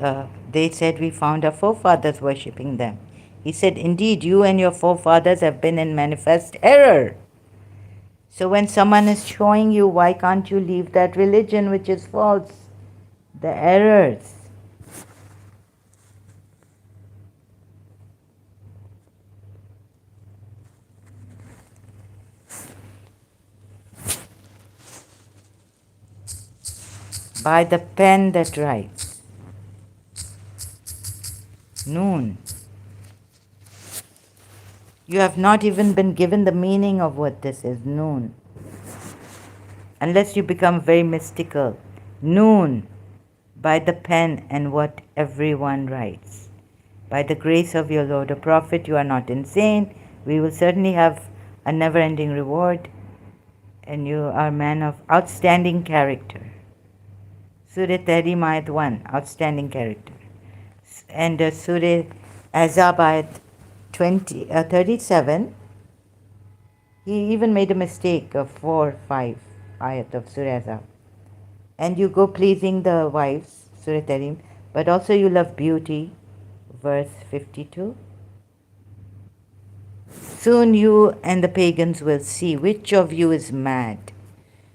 They said we found our forefathers worshipping them. He said, indeed, you and your forefathers have been in manifest error. So when someone is showing you, why can't you leave that religion which is false? The errors. By the pen that writes. Noon. You have not even been given the meaning of what this is, noon. Unless you become very mystical. Noon. By the pen and what everyone writes. By the grace of your Lord, O Prophet, you are not insane. We will certainly have a never-ending reward. And you are a man of outstanding character. Surah Tahrim ayat 1, outstanding character. And Surah Azab ayat 37, he even made a mistake of 4, 5 ayat of Surah Azab. And you go pleasing the wives, Surah Tahrim, but also you love beauty, verse 52. Soon you and the pagans will see which of you is mad.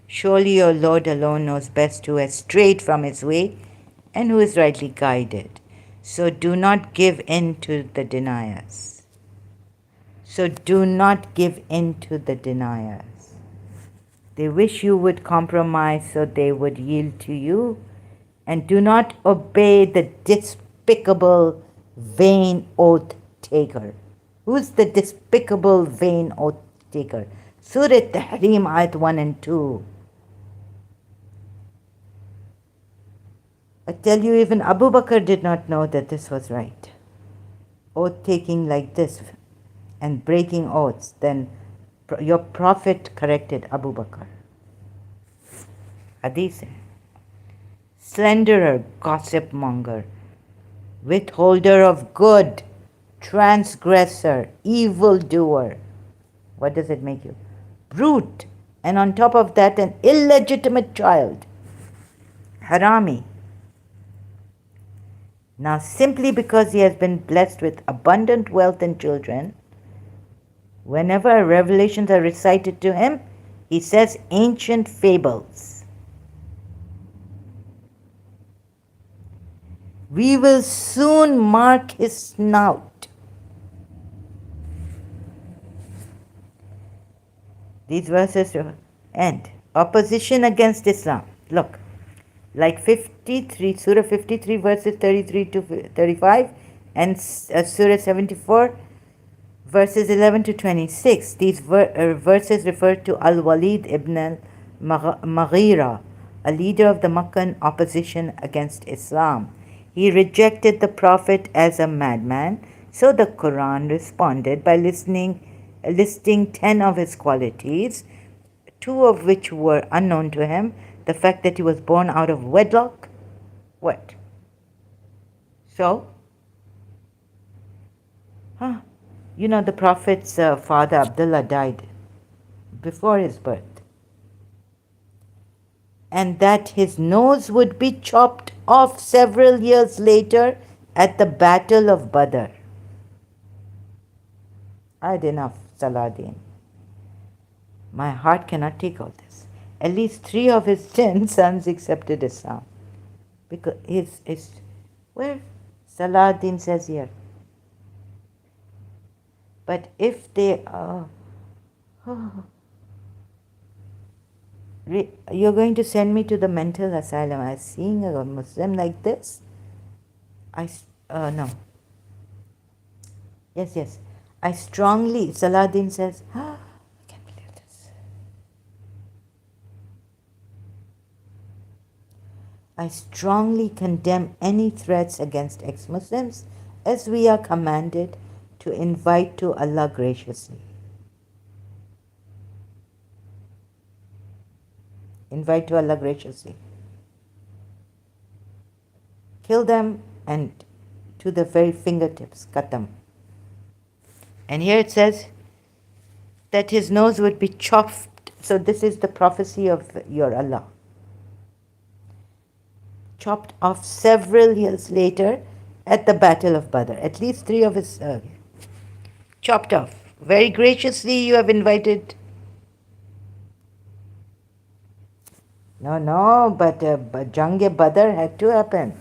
Surely your Lord alone knows best who has strayed from his way and who is rightly guided. So do not give in to the deniers. So do not give in to the deniers. They wish you would compromise so they would yield to you, and do not obey the despicable, vain oath taker. Who's the despicable, vain oath taker? Surah Tahrim, Ayat 1 and 2. I tell you, even Abu Bakr did not know that this was right. Oath taking like this and breaking oaths, then your Prophet corrected Abu Bakr. Hadith. Slanderer, gossip monger, withholder of good, transgressor, evildoer. What does it make you? Brute. And on top of that, an illegitimate child. Harami. Now, simply because he has been blessed with abundant wealth and children, whenever revelations are recited to him, he says ancient fables. We will soon mark his snout. These verses end. Opposition against Islam. Look, like 53, Surah 53 verses 33 to 35 and Surah 74 verses 11 to 26. These verses refer to Al-Walid ibn al-Maghira, a leader of the Meccan opposition against Islam. He rejected the Prophet as a madman, so the Quran responded by listing 10 of his qualities, 2 of which were unknown to him. The fact that he was born out of wedlock. What? So? You know, the Prophet's father, Abdullah, died before his birth. And that his nose would be chopped off several years later at the Battle of Badr. I had enough, Saladin. My heart cannot take all this. At least 3 of his 10 sons accepted Islam. Because where? Saladin says here. But if they you're going to send me to the mental asylum. I was seeing a Muslim like this. No. Yes. I strongly, Saladin says, I can't believe this. I strongly condemn any threats against ex-Muslims, as we are commanded to invite to Allah graciously. Invite to Allah graciously. Kill them and to the very fingertips, cut them. And here it says that his nose would be chopped. So this is the prophecy of your Allah. Chopped off several years later at the Battle of Badr. At least 3 of his chopped off. Very graciously you have invited. No, but Jang-e-Badr had to happen.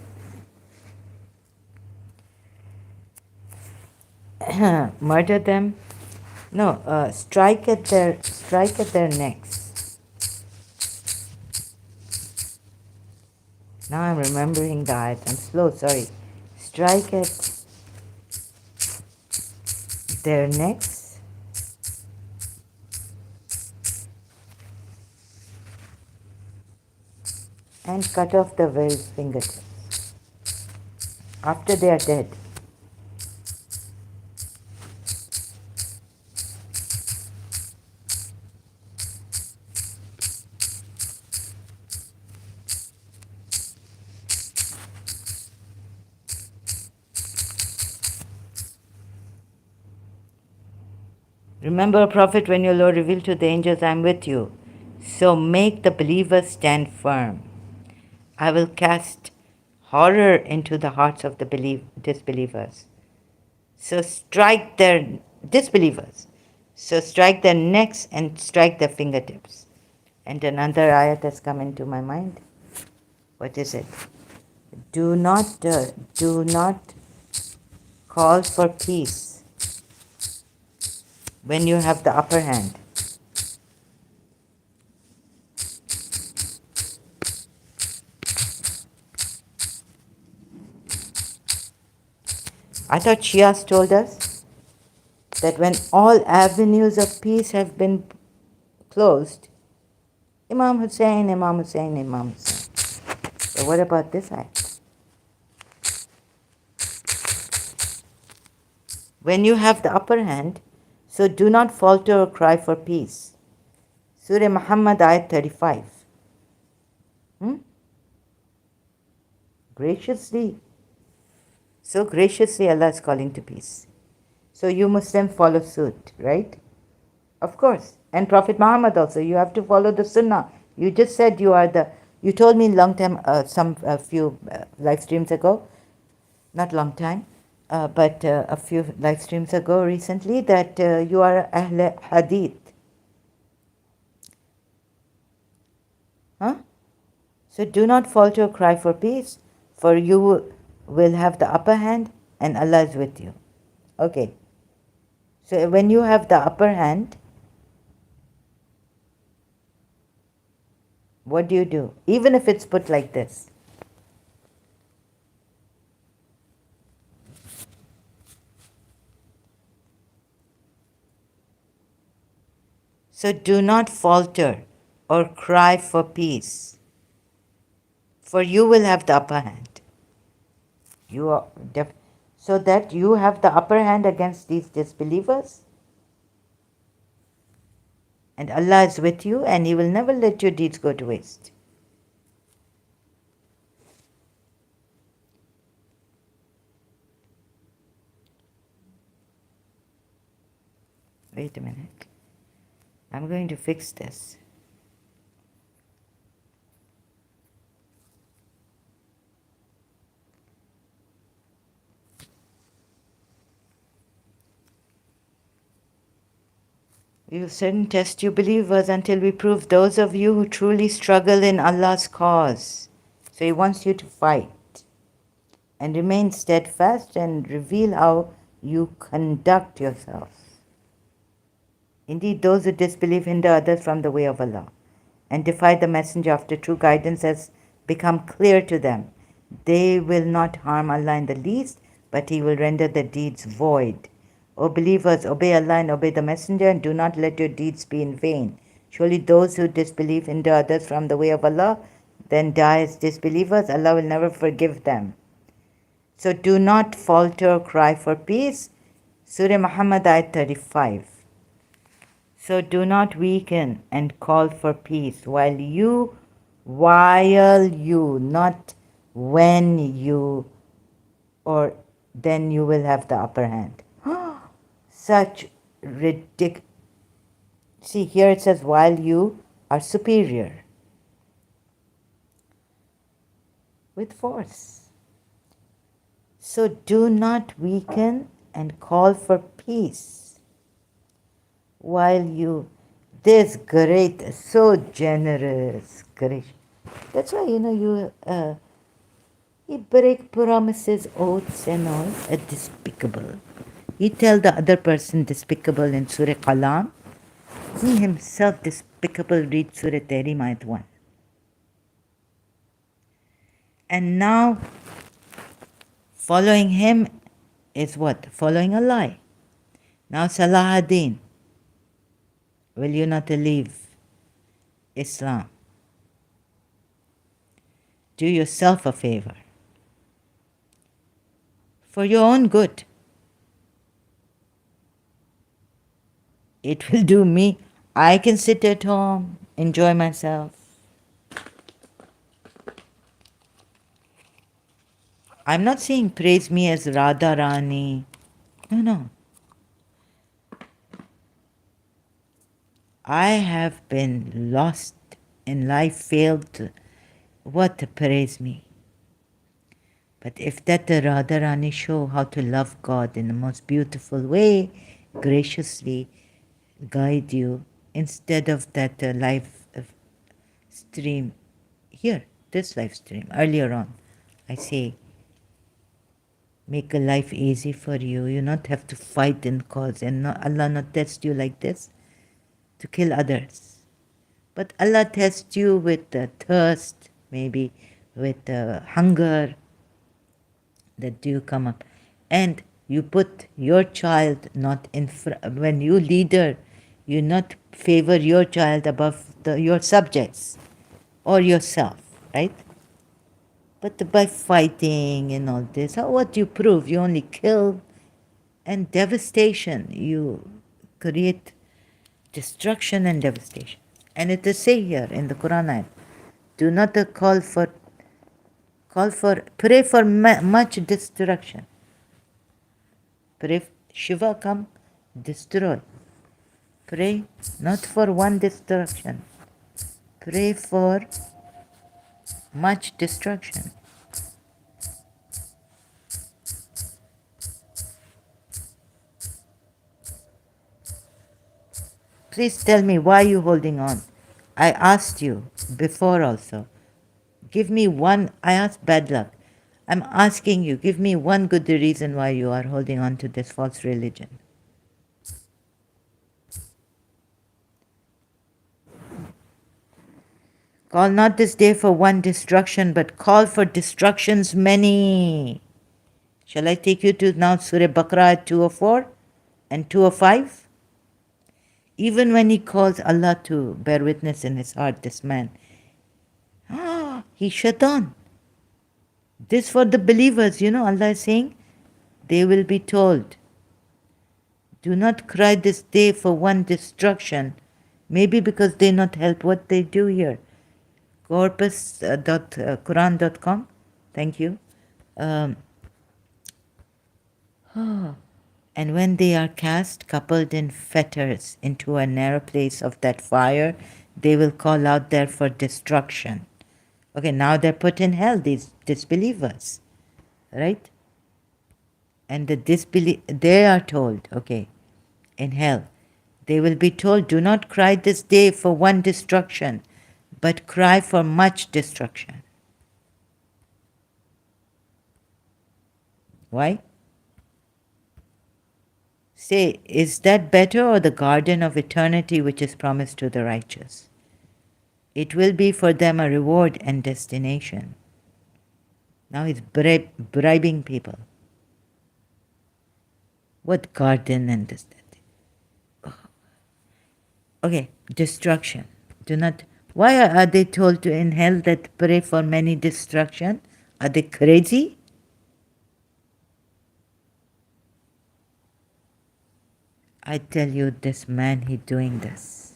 Murder them. No, strike at their necks. Now I'm remembering the ayat. I'm slow, sorry. Strike at their necks and cut off the very fingertips after they are dead. Remember, Prophet, when your Lord revealed to the angels, I am with you. So make the believers stand firm. I will cast horror into the hearts of the disbelievers. So strike their disbelievers. So strike their necks and strike their fingertips. And another ayat has come into my mind. What is it? Do not call for peace when you have the upper hand. I thought Shias told us that when all avenues of peace have been closed, Imam Hussein, Imam Hussein, Imam Hussein. But what about this ayat? When you have the upper hand, so do not falter or cry for peace. Surah Muhammad ayat 35. Graciously, so graciously Allah is calling to peace. So you Muslims follow suit, right? Of course. And Prophet Muhammad also, you have to follow the Sunnah. You just said you told me long time, a few live streams ago, not long time, but a few live streams ago recently, that you are Ahl Hadith. Huh? So do not falter or cry for peace, for you will have the upper hand and Allah is with you. Okay. So when you have the upper hand, what do? Even if it's put like this. So do not falter or cry for peace, for you will have the upper hand. So that you have the upper hand against these disbelievers, and Allah is with you, and He will never let your deeds go to waste. Wait a minute. I'm going to fix this. We will certainly test you believers until we prove those of you who truly struggle in Allah's cause. So He wants you to fight and remain steadfast and reveal how you conduct yourselves. Indeed, those who disbelieve hinder others from the way of Allah and defy the messenger after true guidance has become clear to them. They will not harm Allah in the least, but He will render their deeds void. O believers, obey Allah and obey the messenger, and do not let your deeds be in vain. Surely those who disbelieve hinder others from the way of Allah, then die as disbelievers, Allah will never forgive them. So do not falter or cry for peace. Surah Muhammad ayat 35. So do not weaken and call for peace while you, not when you, or then you will have the upper hand. Such ridiculous. See, here it says, while you are superior with force. So do not weaken and call for peace while you, this great, so generous, gracious. That's why, you break promises, oaths and all, despicable. You tell the other person despicable in Surah Qalam. He himself despicable, read Surah Tahrim ayat 1. And now, following him is what? Following a lie. Now Salah ad-Din, will you not leave Islam? Do yourself a favor. For your own good. It will do me. I can sit at home, enjoy myself. I'm not saying praise me as Radha Rani. No. I have been lost in life, failed to, what to praise me. But if that the Radharani show how to love God in the most beautiful way, graciously, guide you instead of that live stream here, this live stream. Earlier on, I say, make a life easy for you. You not have to fight in cause, and not, Allah not test you like this to kill others. But Allah tests you with thirst, maybe with hunger, that you come up. And you put your child not in when you leader, you not favor your child above your subjects or yourself, right? But by fighting and all this, what you prove? You only kill and devastation. You create destruction and devastation. And it is say here in the Quran, do not pray for much destruction. Pray, Shiva come, destroy. Pray not for one destruction. Pray for much destruction. Please tell me why you holding on. I asked you before also. Give me one, I asked bad luck. I'm asking you, give me one good reason why you are holding on to this false religion. Call not this day for one destruction, but call for destructions many. Shall I take you to now Surah Baqarah 204 and 205? Even when he calls Allah to bear witness in his heart, this man, he's shaitan. This for the believers, Allah is saying, they will be told, do not cry this day for one destruction, maybe because they not help what they do here. Corpus.quran.com, thank you. And when they are cast, coupled in fetters, into a narrow place of that fire, they will call out there for destruction. Okay, now they're put in hell, these disbelievers, right? And they are told, okay, in hell, they will be told, do not cry this day for one destruction, but cry for much destruction. Why? Say, is that better, or the garden of eternity which is promised to the righteous? It will be for them a reward and destination. Now he's bribing people. What garden and this, that? Okay, destruction. Do not. Why are they told to in hell that pray for many destruction? Are they crazy? I tell you, this man, he doing this.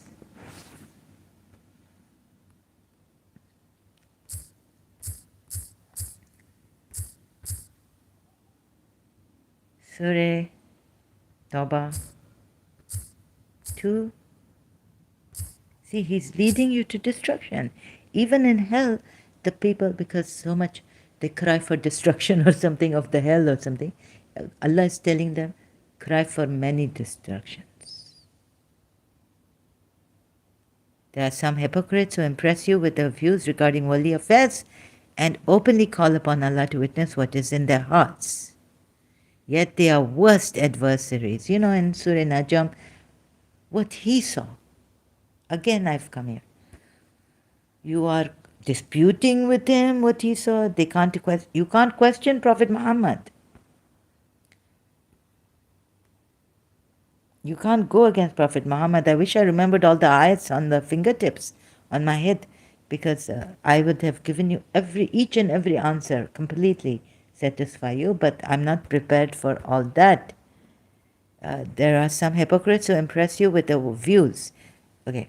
Surah Tawbah 2. See, he's leading you to destruction. Even in hell, the people, because so much they cry for destruction or something of the hell or something, Allah is telling them, cry for many destructions. There are some hypocrites who impress you with their views regarding worldly affairs and openly call upon Allah to witness what is in their hearts. Yet they are worst adversaries. In Surah Najm, what he saw. Again, I've come here. You are disputing with him what he saw. You can't question Prophet Muhammad. You can't go against Prophet Muhammad. I wish I remembered all the ayats on the fingertips on my head, because I would have given you each and every answer, completely satisfy you, but I'm not prepared for all that. There are some hypocrites who impress you with their views. Okay.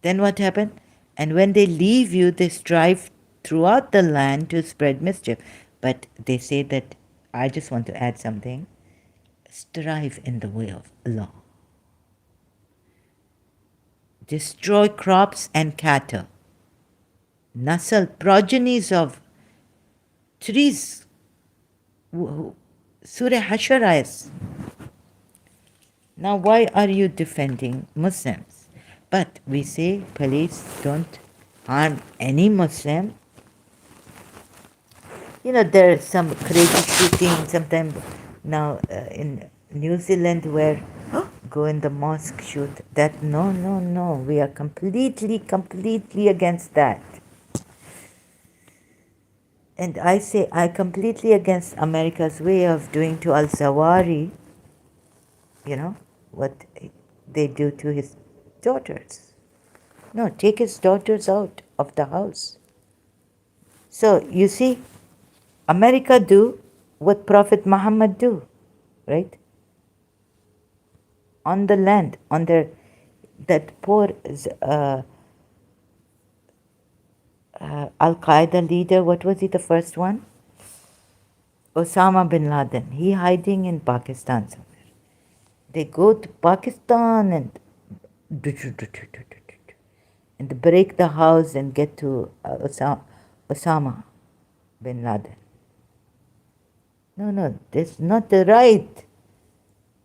Then what happened? And when they leave you, they strive throughout the land to spread mischief. But they say that, I just want to add something, strive in the way of Allah. Destroy crops and cattle. Nasal, progenies of trees. Surah Hashr ayahs. Now, why are you defending Muslims? But we say police don't harm any Muslim. You know, there are some crazy shooting sometimes now in New Zealand where go in the mosque shoot. That no, no, no. We are completely against that. And I say I completely against America's way of doing to Al-Zawari, you know, what they do to his daughters. No, take his daughters out of the house. So you see, America do what Prophet Muhammad do, right? On the land, on their that poor Al Qaeda leader. What was he? The first one, Osama bin Laden. He hiding in Pakistan somewhere. They go to Pakistan and break the house and get to Osama bin Laden. No, no, that's not the right.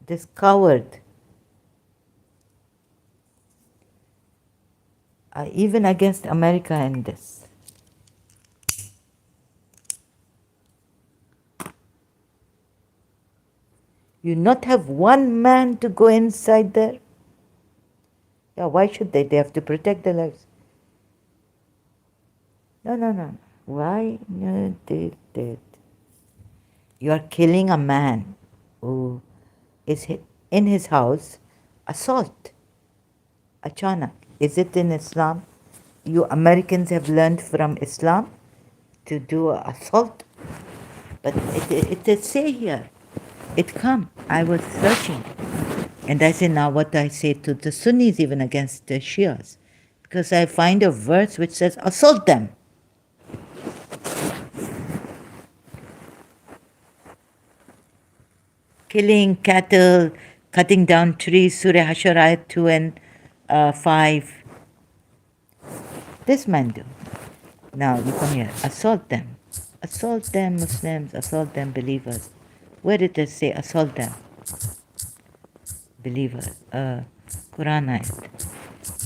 This coward. Even against America in this. You not have one man to go inside there? Yeah, why should they? They have to protect their lives. No, no, no. Why? No, they. You are killing a man who is in his house. Assault. Achanak. Is it in Islam? You Americans have learned from Islam to do assault? But it say here. It come. I was searching. And I say now what I say to the Sunnis even against the Shias. Because I find a verse which says assault them. Killing cattle, cutting down trees, Surah Hashar ayat 2 and 5. This man do. Now you come here. Assault them. Assault them Muslims, assault them believers. Where did it say assault them? Believers. Quran ayat.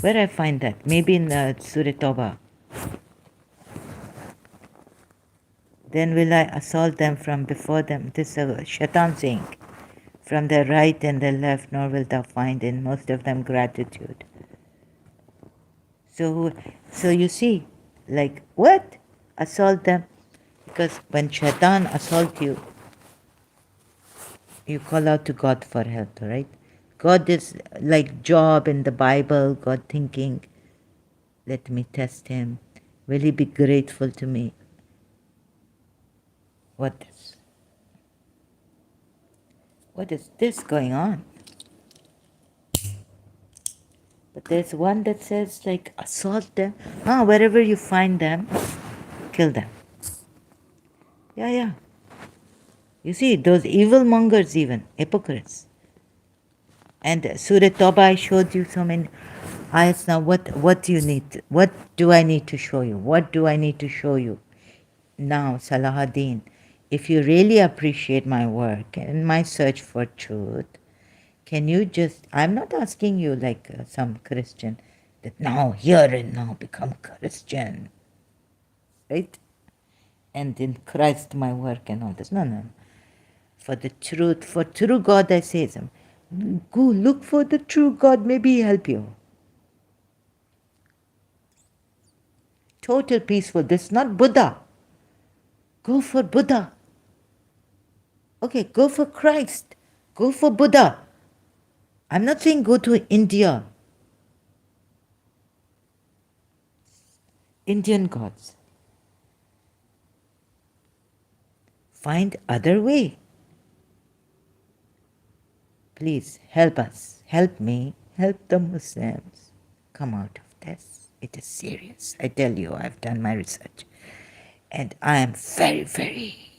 Where I find that? Maybe in Surah Tawbah. Then will I assault them from before them. This is Shaitan saying. From their right and their left, nor wilt thou find in most of them gratitude. So you see, like what? Assault them. Because when Shaitan assault you, you call out to God for help, right? God is like Job in the Bible, God thinking, let me test him. Will he be grateful to me? What is this going on? But there's one that says like assault them. Wherever you find them, kill them. Yeah. You see, those evil mongers even, hypocrites. And Surah Tawbah, I showed you so many ayats. Now what do you need? What do I need to show you? What do I need to show you? Now, Salahuddin, if you really appreciate my work and my search for truth, can you just, I'm not asking you like some Christian, that now, hear and now become Christian, right? And in Christ my work and all this. No. For the truth, for true God, I say, go look for the true God, maybe He'll help you. Total peaceful. This is not Buddha. Go for Buddha. Okay, go for Christ. Go for Buddha. I'm not saying go to India. Indian gods. Find other way. Please help us. Help me. Help the Muslims. Come out of this. It is serious. I tell you, I've done my research. And I am very, very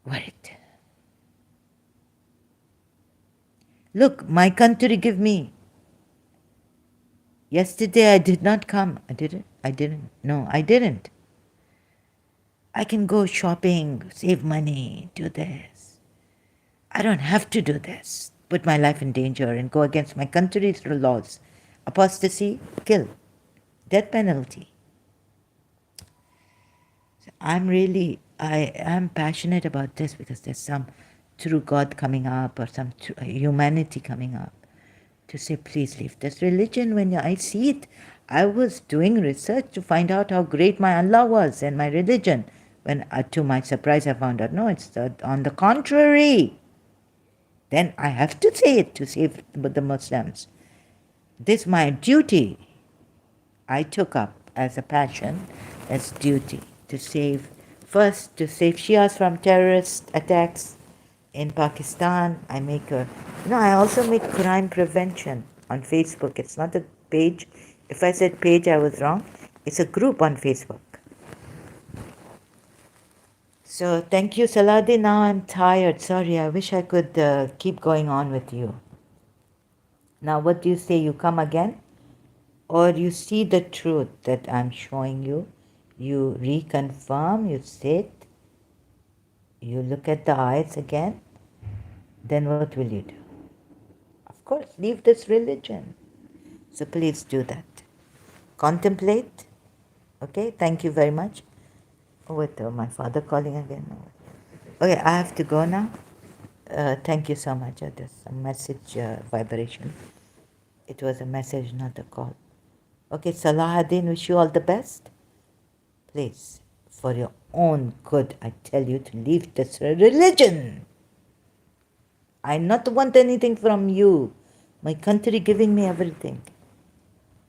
worried. Look, my country give me. Yesterday I did not come. I didn't. No, I didn't. I can go shopping, save money, do this. I don't have to do this, put my life in danger and go against my country's laws. Apostasy, kill, death penalty. I am passionate about this because there's some true God coming up or some true humanity coming up to say, please leave this religion. When I see it, I was doing research to find out how great my Allah was and my religion. When, to my surprise, I found out, no, it's on the contrary. Then I have to say it to save the Muslims. This is my duty. I took up as a passion, as duty to save, first to save Shias from terrorist attacks in Pakistan. I also make crime prevention on Facebook. It's not a page. If I said page, I was wrong. It's a group on Facebook. So thank you, Saladin. Now I'm tired. Sorry, I wish I could keep going on with you. Now, what do you say? You come again? Or you see the truth that I'm showing you, you reconfirm, you sit, you look at the eyes again, then what will you do? Of course, leave this religion. So please do that. Contemplate. Okay, thank you very much. Oh, wait, my father calling again. Okay, I have to go now. Thank you so much. There's a message vibration. It was a message, not a call. Okay, Salahuddin, wish you all the best. Please, for your own good, I tell you to leave this religion. I not want anything from you. My country giving me everything.